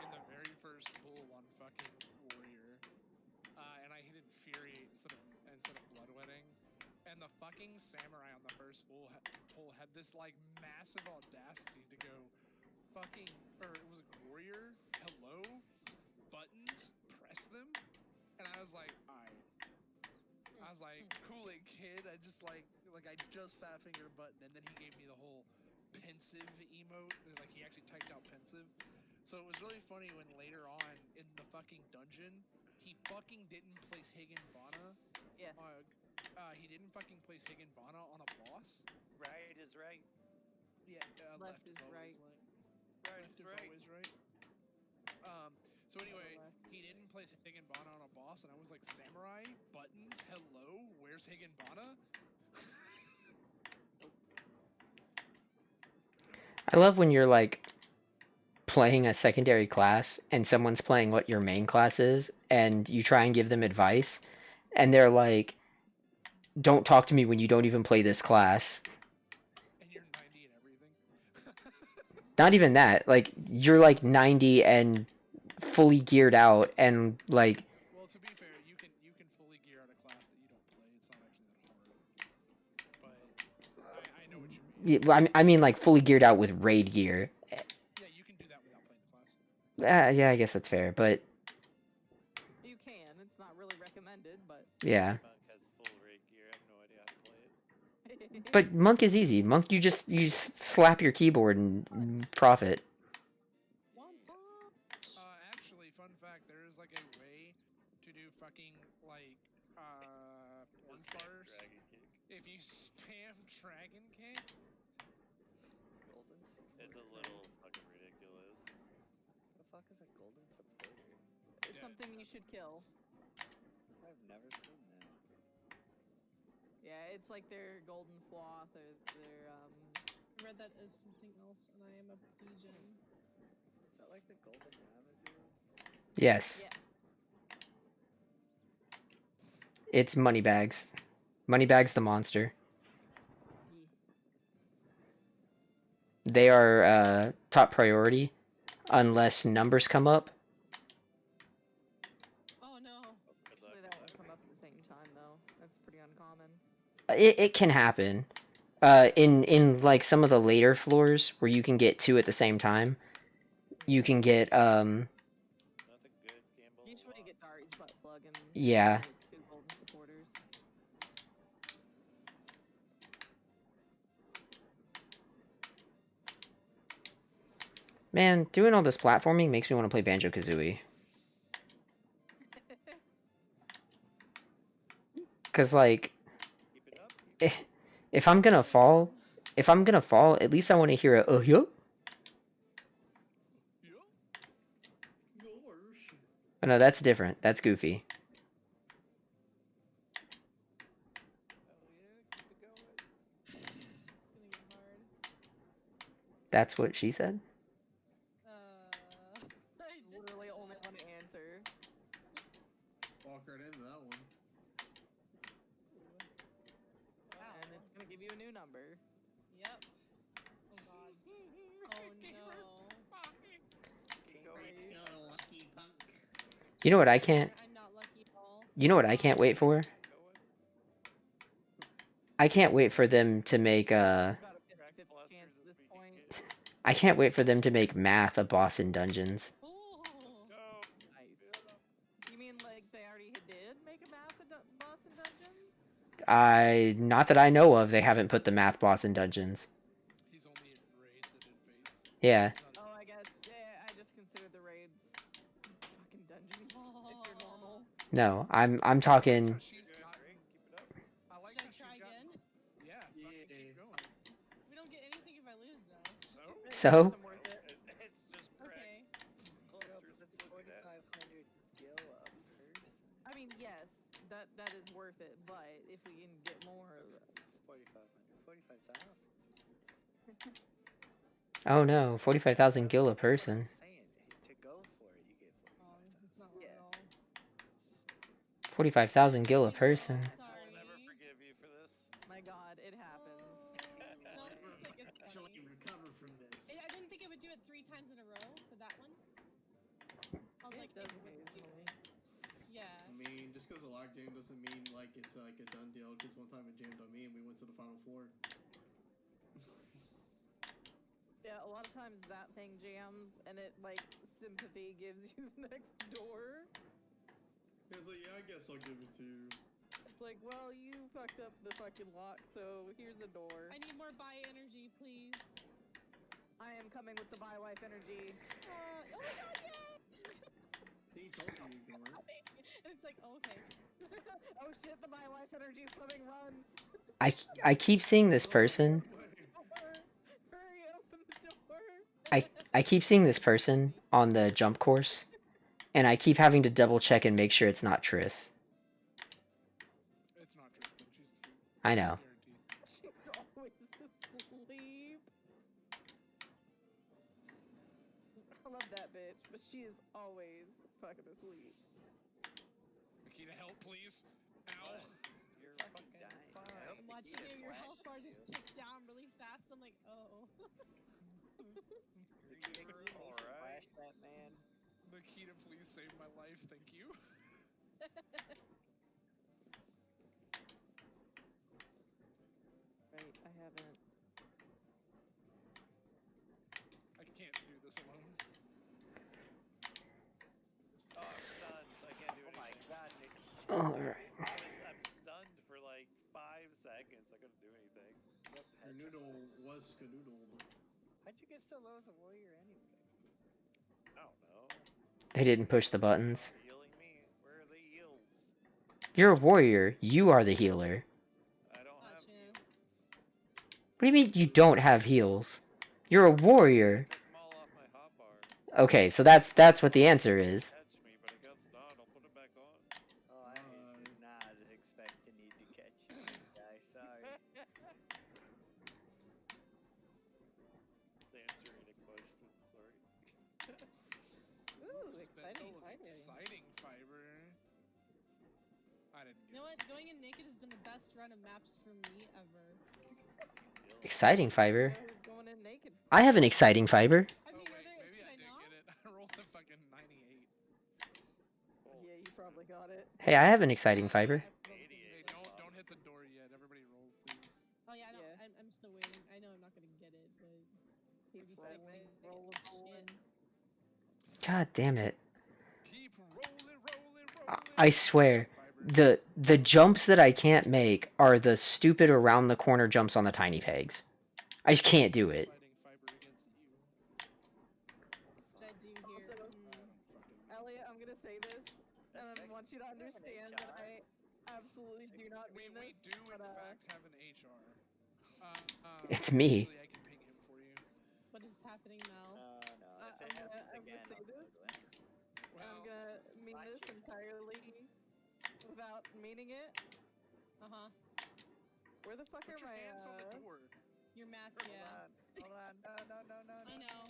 in the very first pull on fucking warrior, and I hit infuriate instead of bloodwetting, and the fucking samurai on the first pull had this like massive audacity to go fucking, or it was a warrior, hello, buttons, press them, and I was like, alright. I was like, cool it, kid. I just like I just fat fingered a button, and then he gave me the whole pensive emote. Like he actually typed out pensive. So it was really funny when later on in the fucking dungeon, he fucking didn't place Higginbana. Yes. He didn't fucking place Higginbana on a boss. Right is right. Yeah, left is always right. Right left is is right. always right. So anyway, he didn't place Higginbana on a boss, and I was like, samurai buttons, hello, where's Higginbana? I love when you're like playing a secondary class and someone's playing what your main class is and you try and give them advice and they're like, don't talk to me when you don't even play this class. And you're 90 and everything. Not even that. Like you're like 90 and fully geared out and like Well, to be fair, you can fully gear out a class that you don't play. It's not actually that hard. But I know what you mean. yeah, I mean like fully geared out with raid gear. Yeah, you can do that without playing the class. Yeah, I guess that's fair, but You can. It's not really recommended, but. yeah. Monk has full raid gear. I have no idea how to play it. But Monk is easy. Monk, you just slap your keyboard and profit. Actually, fun fact, there is like a way to do fucking like orange Just spam bars. Dragon Kick. If you spam Dragon Kick, Golden Sword. golden supporter? It's something you should kill. I've never seen that. Yeah, it's like their golden sloth or their I read that as something else, and I am a degen. Is that like the golden Namazu? Yes, yes. it's Moneybags. Moneybags the monster. Ye- They are top priority unless numbers come up. Oh no. Good luck Usually with that that. won't come up at the same time though. That's pretty uncommon. It can happen. In like some of the later floors where you can get two at the same time, you can get Not a good gamble. Usually you get Dari's butt plug and Yeah. the two golden supporters. Man, doing all this platforming makes me want to play Banjo-Kazooie. Cause like, Keep it up. Keep it if I'm gonna fall, at least I want to hear a yup. Gosh. Oh, no, that's different. That's Goofy. Hell yeah, keep it going. It's gonna get hard. That's what she said. I did Literally say only that. one answer. Walk right into that one. Wow. And it's gonna give you a new number. Yep. Oh god. Oh no. You're a lucky punk. You know what I can't? I'm not lucky at all. You know what I can't wait for? Going. I can't wait for them to make About a 50 Blasters chance is at this pretty point. good. I can't wait for them to make math a boss in dungeons. Ooh. Go. Nice. You mean like they already did make a math boss in dungeons? Not that I know of, they haven't put the math boss in dungeons. He's only in raids and invades. Yeah. He's not Oh, I guess. Yeah, I just consider the raids fucking dungeons if you're normal. No, I'm talking. She's Good, gotten, Drake. Keep it up. I like Should I how try she's gotten. again? Yeah, fucking keep going. We don't get anything if I lose though. So? So? It's worth it. It's just correct. Okay. Clusters, That's look at that. 4,500 gil a person. I mean, yes, that is worth it, but if we can get more, 4,500. 45,000. Oh no, 45,000 gil a person. That's what I'm saying. To go for it, you get It's not wrong Yeah. at all. 45,000 gil a I know, person. I Sorry. will never forgive you for this. my god, it happens. No, it's just like it's Actually, funny. recover from this. I didn't think it would do it 3 times in a row for that one. I was It like, does it would do occasionally. it. Yeah. I mean, just because a lock game doesn't mean like it's like a done deal. Because one time it jammed on me and we went to the final floor. Yeah, a lot of times that thing jams and it like sympathy gives you the next door. It's like, yeah, I guess I'll give it to you. It's like, well, you fucked up the fucking lock, so here's a door. I need more buy energy, please. I am coming with the buy life energy. Oh my god, yay! He told you you can work. And it's like, oh, okay. Oh shit, the buy life energy is coming, run! I keep seeing this person. Hurry, open the door! I keep seeing this person on the jump course, and I keep having to double check and make sure it's not Triss. It's not Tristan. She's asleep. I know. Guaranteed. She's always asleep. I love that bitch, but she is always fucking asleep. Makita, help, please. Ow. You're Fucking fucking dying. fine. I hope I'm watching Makita your health bar flashed just you. tick down really fast. I'm like, oh. Makita, can you please Alright. flash that man? Makita, please save my life. Thank you. Right, I haven't. I can't do this alone. Oh, I'm stunned. I can't do Oh my anything. god, Nick. Alright. I'm stunned for like 5 seconds. I couldn't do anything. Yep, Your head noodle was skadoodled. How'd you get so low as a warrior anyway? I don't know. They didn't push the buttons. Healing me. Where are the heals? You're a warrior. You are the healer. I don't have Gotcha. heals. What do you mean you don't have heals? You're a warrior. I took them all off my hotbar. Okay, so that's what the answer is. Catch me, but I guess not. I'll put it back on. Oh, I did not expect to need to catch you, big guy. Sorry. Answering a question. Sorry. Ooh, Spindle exciting. exciting fiber. I didn't You know get what? Going in naked has been the best run of maps for me ever. Exciting fiber. Who's going in naked? I have an exciting fiber. I Oh mean, wait, maybe should I I did not? get it. I rolled a fucking 98. Yeah, you probably got it. Hey, I have an exciting Yeah, fiber. I rolled a 26. Hey, don't hit the door yet. Everybody roll, please. Oh yeah, I know. Yeah. I'm still waiting. I know I'm not gonna get it, but Keep 36. rolling, rolling. God damn it. Keep rolling, rolling, I rolling. swear, Fiber. the jumps that I can't make are the stupid around the corner jumps on the tiny pegs. I just can't do it. Exciting fiber against you. What should I do here? Also, I don't fucking know. Elliot, I'm gonna say this, and I want you to understand that I absolutely do not We mean this. do in but, fact have an HR. It's me. Actually, I can ping him for you. What is happening, Mel? No. If I'm it gonna happens again, say I'll this, go to him. and I'm Well, gonna mean watch this your entirely without meaning it. Uh huh. Where the fuck put are your my hands on the door. Your mats, Hold yeah. on. No. I know.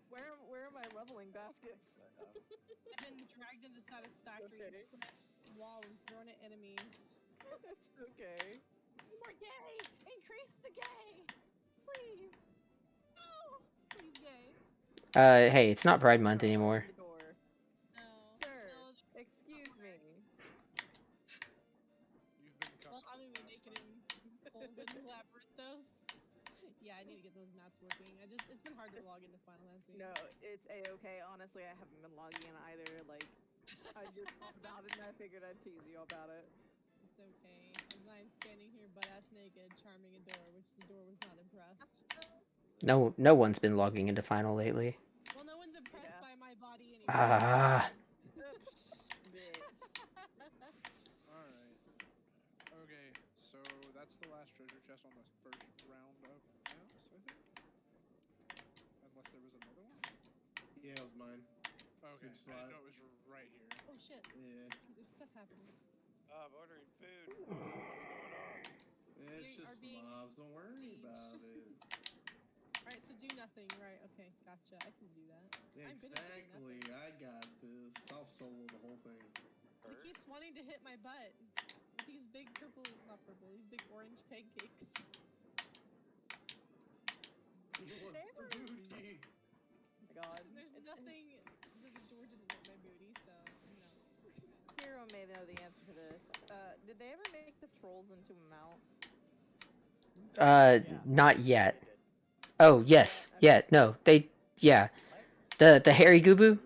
where are my leveling baskets? I've been dragged into Satisfactory Okay. wall and thrown at enemies. It's okay. More gay! Increase the gay! Please! No! Please, gay. Hey, it's not Pride Month Open anymore. the door. No. Sir, No. excuse me. You've been Well, cuffed. I'm gonna be naked in Golden Labyrinthos. Yeah, I need to get those mats working. It's been hard to log into Final Fantasy. No, it's a-okay. Honestly, I haven't been logging in either. Like, I just thought about it and I figured I'd tease you about it. It's okay. As I'm standing here butt-ass naked, charming a door, which the door was not impressed. No one's been logging into Final lately. Well, no one's impressed Yeah. by my body anyway. Ah. Bitch. Alright. Okay, so that's the last treasure chest on the first round of maps, I think. Unless there was another one? Yeah, it was mine. Okay, Same I spot. didn't know it was right here. Oh shit. Yeah. There's stuff happening. I'm ordering food. What's going on? It's You are just being mobs. Don't worry about it. Alright, so do nothing. Right, okay, gotcha. I can do that. I'm good at doing Exactly. I got this. I'll solo the whole thing. But he keeps wanting to hit my butt. With these big not purple, these big orange pancakes. What's the booty? Oh my god. Listen, there's nothing. The door didn't want my booty, so no. Hero may know the answer to this. Did they ever make the trolls into a mount? Not yet. They did. Oh, yes. Yeah, no. Yeah. What? The hairy goober?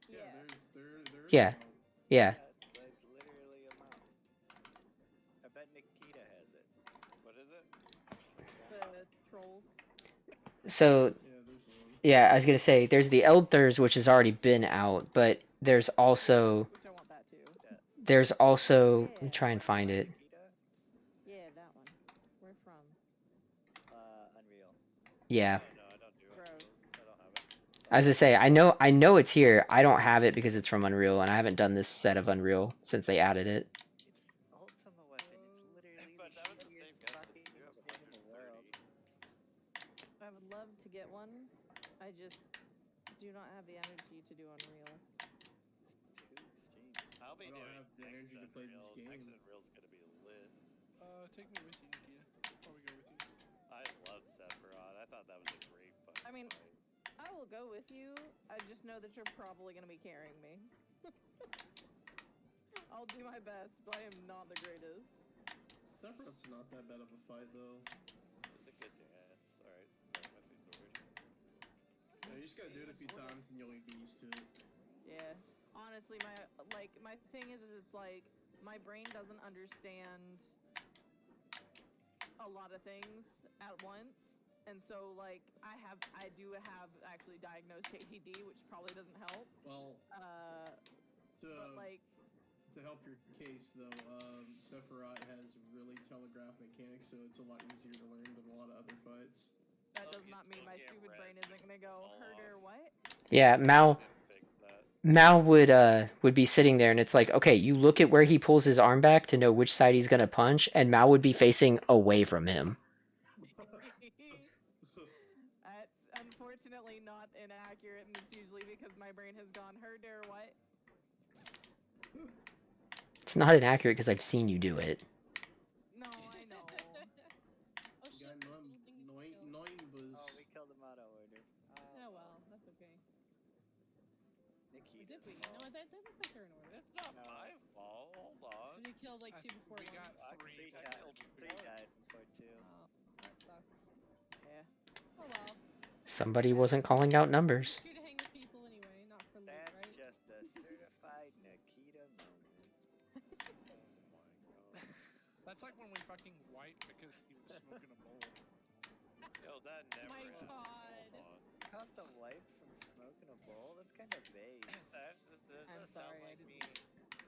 Yeah, Yeah. there is Yeah. a mount. Yeah. It's literally a mount. I bet Nikita has it. What is it? The trolls. So, Yeah, there's one. yeah, I was gonna say, there's the Elders, which has already been out, but there's also, Which I want that too. let me try and find it. Nikita? Yeah, that one. Where from? Unreal. Yeah. Oh, no, I don't do it. Gross. I don't have it. As I say, I know it's here. I don't have it because it's from Unreal, and I haven't done this set of Unreal since they added it. It's Ultima Weapon. It's literally But the that was the same easiest guess. fucking You have thing in the world. 130. I would love to get one. I just do not have the energy to do Unreal. It's too extreme. I'll be I don't doing have the energy to Next play this Unreal. Next game. Unreal's gonna be lit. Take me with you, Nikita. I'll probably go with you. I love Sephiroth. I thought that was a great fucking I mean, fight. I will go with you. I just know that you're probably going to be carrying me. I'll do my best, but I am not the greatest. Sephiroth's not that bad of a fight, though. It's a good dance. Alright, sorry, my thing's ordered. Yeah, you just gotta do it a few times and you'll get used to it. Yeah. Honestly, my thing is it's like my brain doesn't understand a lot of things at once. And so, like, I do have actually diagnosed ADD, which probably doesn't help. Well, But like, to help your case, though, Sephiroth has really telegraphed mechanics, so it's a lot easier to learn than a lot of other fights. that Oh, does you not mean still my can't stupid brain rest isn't gonna go all herder off. what? Yeah, Mao Fix that. Mao would be sitting there, and it's like, okay, you look at where he pulls his arm back to know which side he's gonna punch, and Mao would be facing away from him. That's unfortunately not inaccurate, and it's usually because my brain has gone, her dare what? It's not inaccurate because I've seen you do it. No, I know. Oh shit, Got there's little things to kill. nine buzz. Oh, we killed them out of order. Oh well, that's okay. Or Nikita. did we? No, they look like they're in order. It's not No. my fault. Hold on. We killed like 2 before We one. got I three. Three I died. killed Three two. died before two. Oh, that sucks. Yeah. Oh well. Somebody wasn't calling out Just numbers. here to hang with people anyway, not for loot, That's right? just a certified Nikita moment. Oh my god. That's like when we fucking wiped because he was smoking a bowl. Yo, that never My happened. God. Hold on. Cost a wipe from smoking a bowl? That's kind of base. Does I'm that sound sorry, I like me?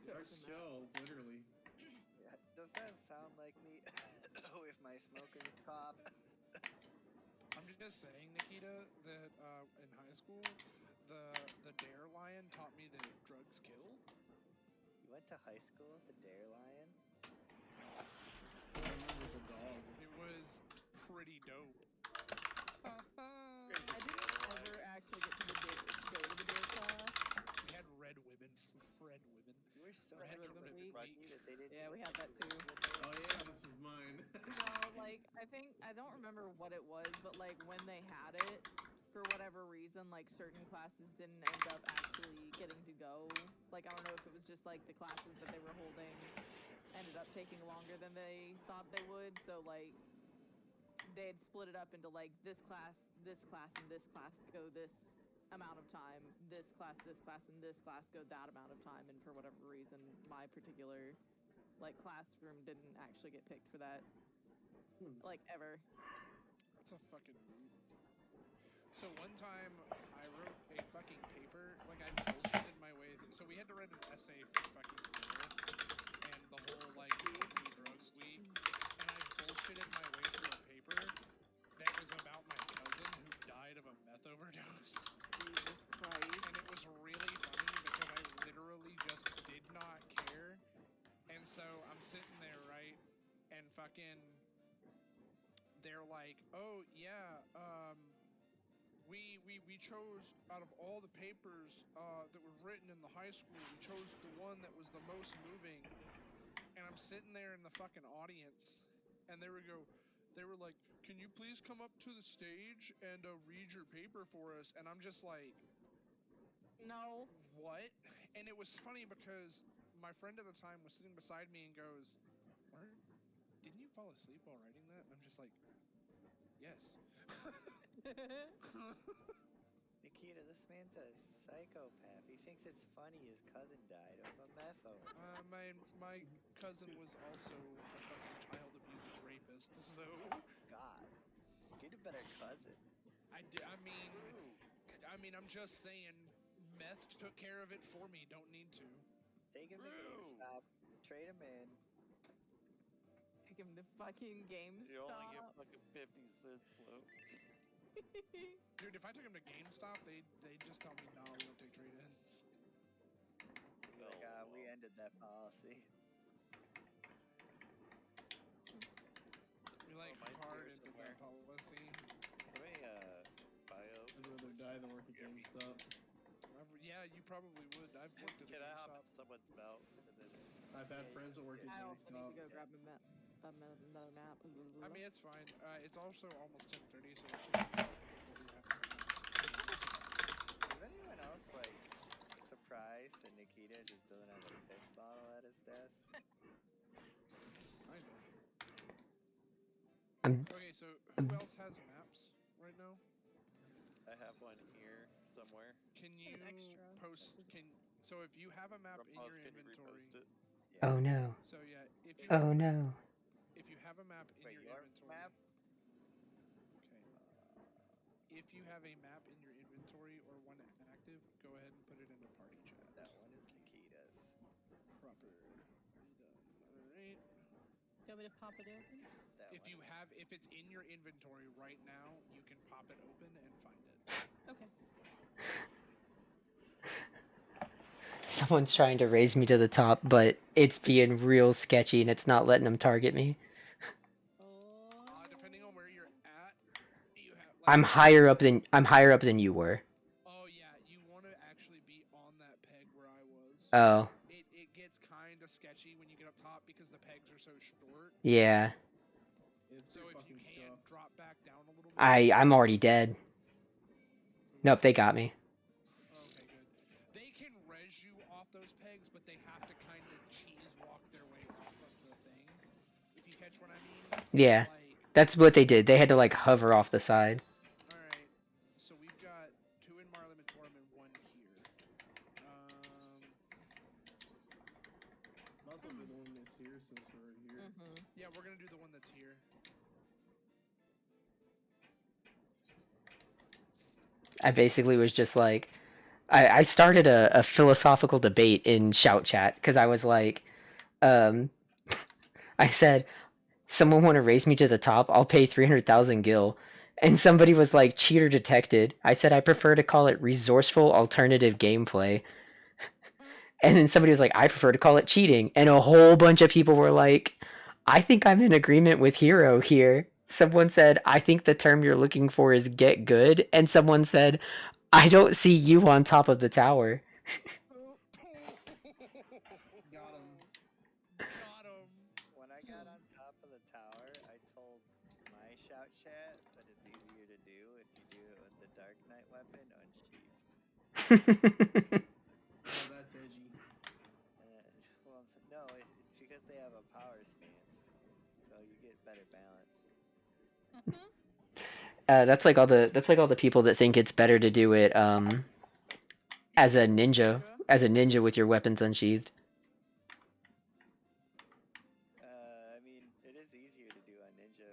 Yes, yo, literally. Yeah, does that sound like me with my smoking cough? I'm just saying, Nikita, that in high school, the Dare Lion taught me that drugs kill. You went to high school with the Dare Lion? I remember the dog. It was pretty dope. I didn't ever actually get to go to the dare class. We had red women. You were so Red much of a ribbon rookie week. that they didn't Yeah, we even had that give too. you a Dare Oh yeah, this is mine. No, like, I don't remember what it was, but like when they had it, for whatever reason, like certain classes didn't end up actually getting to go. Like, I don't know if it was just like the classes that they were holding ended up taking longer than they thought they would, so like they had split it up into like this class, and this class go this amount of time, this class, and this class go that amount of time, and for whatever reason, my particular like classroom didn't actually get picked for that, like ever. That's a fucking mood. So one time I wrote a fucking paper, like I bullshitted my way through. So we had to write an essay for fucking Dare and the whole like drugs week, and I bullshitted my way through a paper that was about my cousin who died of a meth overdose. Jesus Christ. And it was really funny because I literally just did not care. And so I'm sitting there, right? And fucking they're like, "Oh yeah, we chose out of all the papers that were written in the high school, we chose the one that was the most moving." And I'm sitting there in the fucking audience, and they were like, "Can you please come up to the stage and read your paper for us?" And I'm just like, No. what? And it was funny because my friend at the time was sitting beside me and goes, didn't you fall asleep while writing that? And I'm just like, yes. Nikita, this man's a psychopath. He thinks it's funny his cousin died of a meth overdose. My cousin was also a fucking child abusing rapist, so God, get a better cousin. I mean, I'm just saying, meth took care of it for me. Don't need to. Take him to GameStop, trade him in. Take him to fucking You only get GameStop. fucking 50 cents, Slow. Dude, if I took him to GameStop, they just tell me, no, we don't take trade-ins. Be like, we ended that policy. We like mine's hard here into somewhere. that policy. How many bios? I'd rather die than work at GameStop. Yeah, you probably would. I've worked at a Can I hop GameStop. in someone's mouth? And then I've had friends that work at I also need GameStop. to go grab another map. I mean, it's fine. It's also almost 10:30, so let's just talk to people who have maps. Is anyone else like surprised that Nikita just doesn't have a piss bottle at his desk? Kind of. I'm Okay, so who else has maps right now? I have one here somewhere. Can you extra. post? So if you have a map in Pause, your can you inventory, repost it? oh no. so yeah, if you Oh no. if you have a map in Wait, your your inventory, map? okay. If you have a map in your inventory or one active, go ahead and put it into party chat. That one is Nikita's. Proper. Alright. Do you want me to pop it open? That If one you is- have, if it's in your inventory right now, you can pop it open and find it. Okay. Someone's trying to raise me to the top, but it's being real sketchy and it's not letting them target me. Depending on where you're at, you have. Like, I'm higher up than you were. Oh yeah, you want to actually be on that peg where I was. Oh. It gets kind of sketchy when you get up top because the pegs are so short. Yeah. It's So pretty if you fucking can scuffed. drop back down a little bit. I'm already dead. Nope, they got me. Okay, good. They can res you off those pegs, but they have to kind of cheese walk their way off of the thing. If you catch what I mean. Yeah. Like, That's what they did. They had to like hover off the side. all right. So we've got 2 in Marley Matorum and 1 here. Might as well do the one that's here since we're already here. Yeah, we're gonna do the one that's here. I basically was just like, I started a philosophical debate in shout chat because I was like, I said, someone want to raise me to the top? I'll pay 300,000 gil. And somebody was like, cheater detected. I said, I prefer to call it resourceful alternative gameplay. And then somebody was like, I prefer to call it cheating. And a whole bunch of people were like, I think I'm in agreement with Hero here. Someone said, I think the term you're looking for is get good. And someone said, I don't see you on top of the tower. Got him. Got him. When I got on top of the tower, I told my shout chat that it's easier to do if you do it with the Dark Knight weapon unsheathed. Oh, that's edgy. Well, no, it's because they have a power stance, so you get better balance. That's like all the people that think it's better to do it as a ninja with your weapons unsheathed. I mean, it is easier to do on Ninja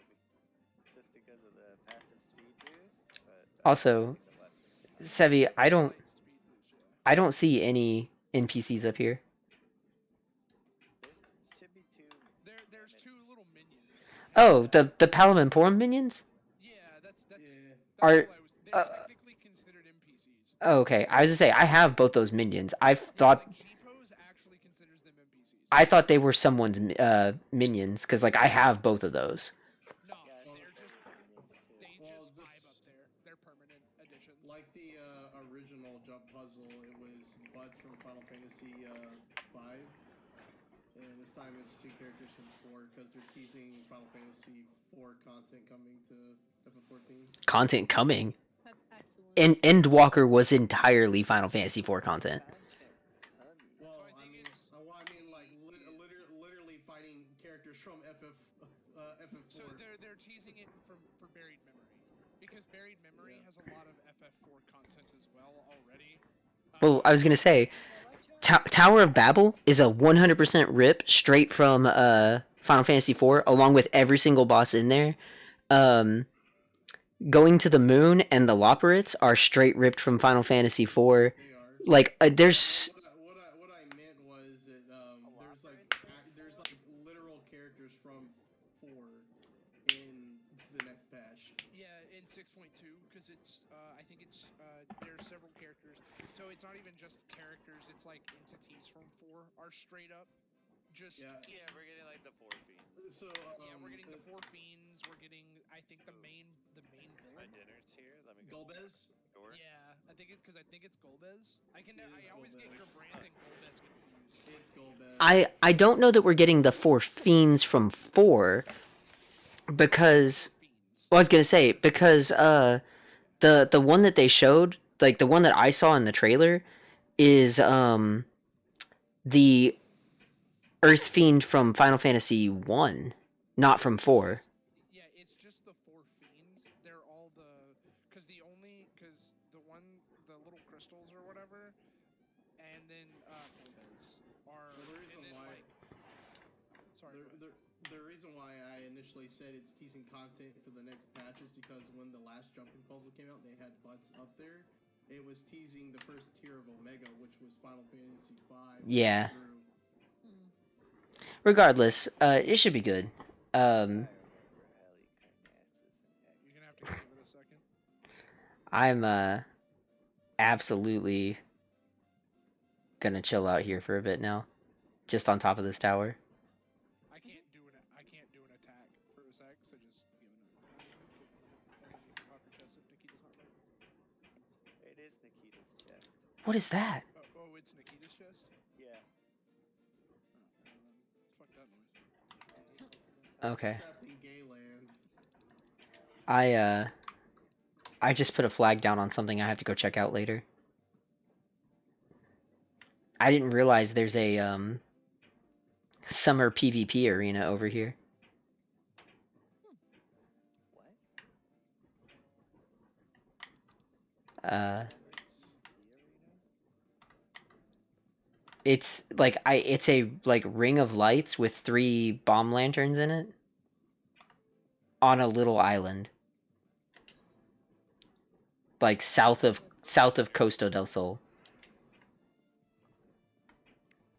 just because of the passive speed boost, but Also, the weapon. Sevi, I don't Slight speed boost, yeah. I don't see any NPCs up here. There should be 2. There's 2 little minions. Oh, the Palamon minions? Yeah, that's Yeah. Are- all I was. They're technically considered NPCs. Oh, okay. I was to say I have both those minions. I Yeah, thought like G-Pose actually considers them NPCs. I thought they were someone's minions because like I have both of those. No, Yeah, they're just minions too. they Well, just vibe up this- there. They're permanent additions. Like the original jump puzzle, it was Butts from Final Fantasy V, and this time it's 2 characters from 4 because they're teasing Final Fantasy 4 content coming to FF14. Content coming. That's excellent. And Endwalker was entirely Final Fantasy IV content. Content coming. Well, So I I think mean, it's- like literally fighting characters from FF4. So they're teasing it for Buried Memory because Buried Memory Yeah. has a lot of FF4 content as well already. Well, I was gonna say, Tower of Babel is a 100% rip straight from Final Fantasy IV, along with every single boss in there. Going to the Moon and the Loporrits are straight ripped from Final Fantasy IV. They are. Like, there's What I meant was that there's like literal characters from 4 in the next patch. Yeah, in 6.2 because it's I think it's there's several characters. So it's not even just characters. It's like entities from 4 are straight up. Just Yeah. Yeah, we're getting like the 4 fiends. So yeah, we're getting the 4 fiends. We're getting I think the main My villain. dinner's here. Let me go. Golbez. Door. Yeah, I think it's because I think it's Golbez. I It is always get Golbez. Gurbrand and Golbez confused. It's Golbez. I don't know that we're getting the 4 fiends from 4 because Fiends. well, I was gonna say because the one that they showed, like the one that I saw in the trailer, is the Earth Fiend from Final Fantasy 1, not from 4. Yeah, it's just the 4 fiends. They're all because the little crystals or whatever, and then Golbez are. Well, the reason and then, why- like, sorry. go ahead. The reason why I initially said it's teasing content for the next patch is because when the last jumping puzzle came out, they had Butts up there. It was teasing the first tier of Omega, which was Final Fantasy V. Yeah. through. Regardless, it should be good. I remember Ellie, Carnassus, and You're gonna have to give it a second. I'm absolutely gonna chill out here for a bit now, just on top of this tower. I can't do an attack for a sec, so just give it a minute. And then you can pop your chest if Nikita's not right. It is Nikita's chest. What is that? Oh, it's Nikita's chest? Yeah. Fuck that noise. Okay. Trapped in gay land. I just put a flag down on something I have to go check out later. I didn't realize there's a summer PvP arena over here. What? It's like it's a like ring of lights with 3 bomb lanterns in it on a little island. Like south of Costa del Sol.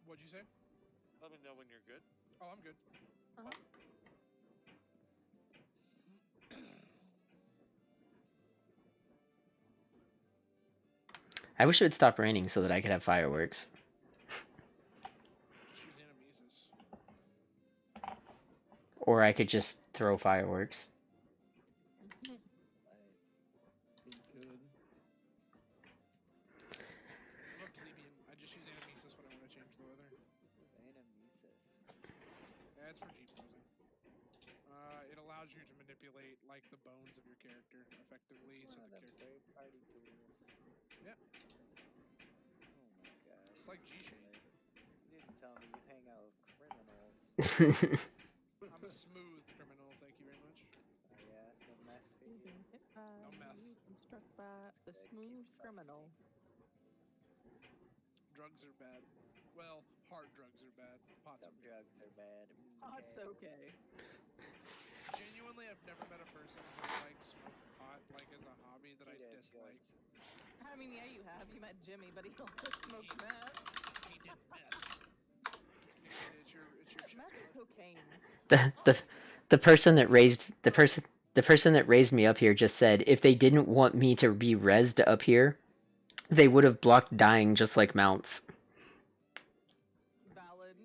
What'd you say? Let me know when you're good. Oh, I'm good. I wish it would stop raining so that I could have fireworks. Just use Animesis. Or I could just throw fireworks. Be good. Look, plebeian. I just use Animesis when I want to change the weather. Animesis. Yeah, it's for Jeep posing. It allows you to manipulate like the bones of your character effectively, Is so this the one of character. them third party tools? Yeah. Oh my gosh. It's like G-Shade. You didn't tell me you hang out with criminals. I'm a smooth criminal, thank you very much. Oh yeah, the meth for You've you. been hit by, No meth. you've been struck by a good, smooth keep it criminal. Drugs are bad. Well, hard drugs are bad. Pot's Some are good. drugs are bad. Oh, it's okay. Genuinely, I've never met a person who like smoked pot like as a hobby that I Nikita, it's dislike. yours. I mean, yeah, you have. You met Jimmy, but he also smoked meth. He did meth. It's your chest. Meth or cocaine? The person that raised the person that raised me up here just said if they didn't want me to be rezzed up here, they would have blocked dying just like mounts. Valid.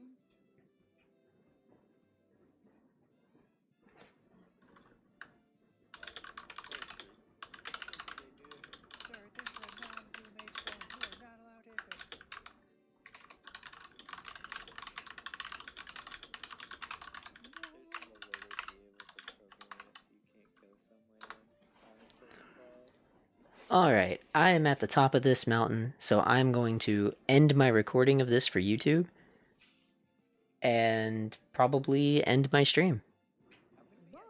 Sir, this is a non-DMH zone. You are not allowed in it. There's no way they'd be able to program it so you can't go somewhere on a certain class. Alright, I am at the top of this mountain, so I'm going to end my recording of this for YouTube. And probably end my stream. I'm gonna be on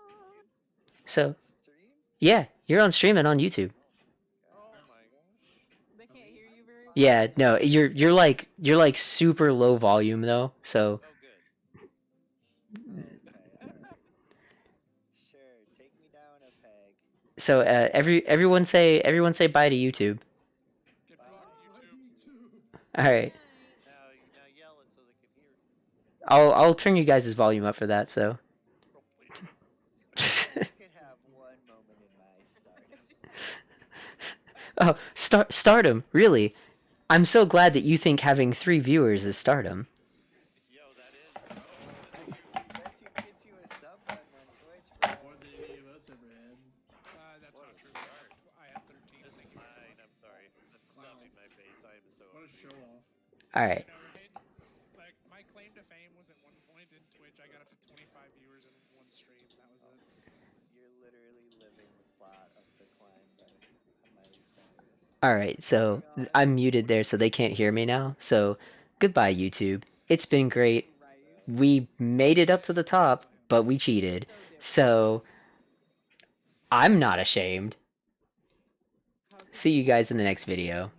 YouTube. So, Stream? yeah, you're on stream and on YouTube. Oh Gosh, my They can't hear you very well. Yeah, no, you're like super low volume though, so Oh, good. Okay, alright. Sure, take me down a peg. so everyone say bye to YouTube. Get Bye. fucked, YouTube. Alright. Now yell it so they can hear. I'll turn you guys' volume up for that, so. Oh, please. You guys can have one moment in my stardom. Oh, stardom, really? I'm so glad that you think having 3 viewers is stardom. Yo, that is. Gets you a sub button on Twitch, bro. More than any of us ever had. That's What not a true. start. I had 13. Thank you. Mine. I'm sorry. That's stuff in my face. I am so. What a hungry. show off. Alright. You know, like my claim to fame was at one point in Twitch. I got up to 25 viewers in one stream. That was it. You're literally living the plot of The Climb by Miley Cyrus. Alright, so I'm muted there so they can't hear me now. So, goodbye, YouTube. It's been great. Right. We made it up to the top, but we cheated. So different. So, I'm not ashamed. How could See you guys in the next video.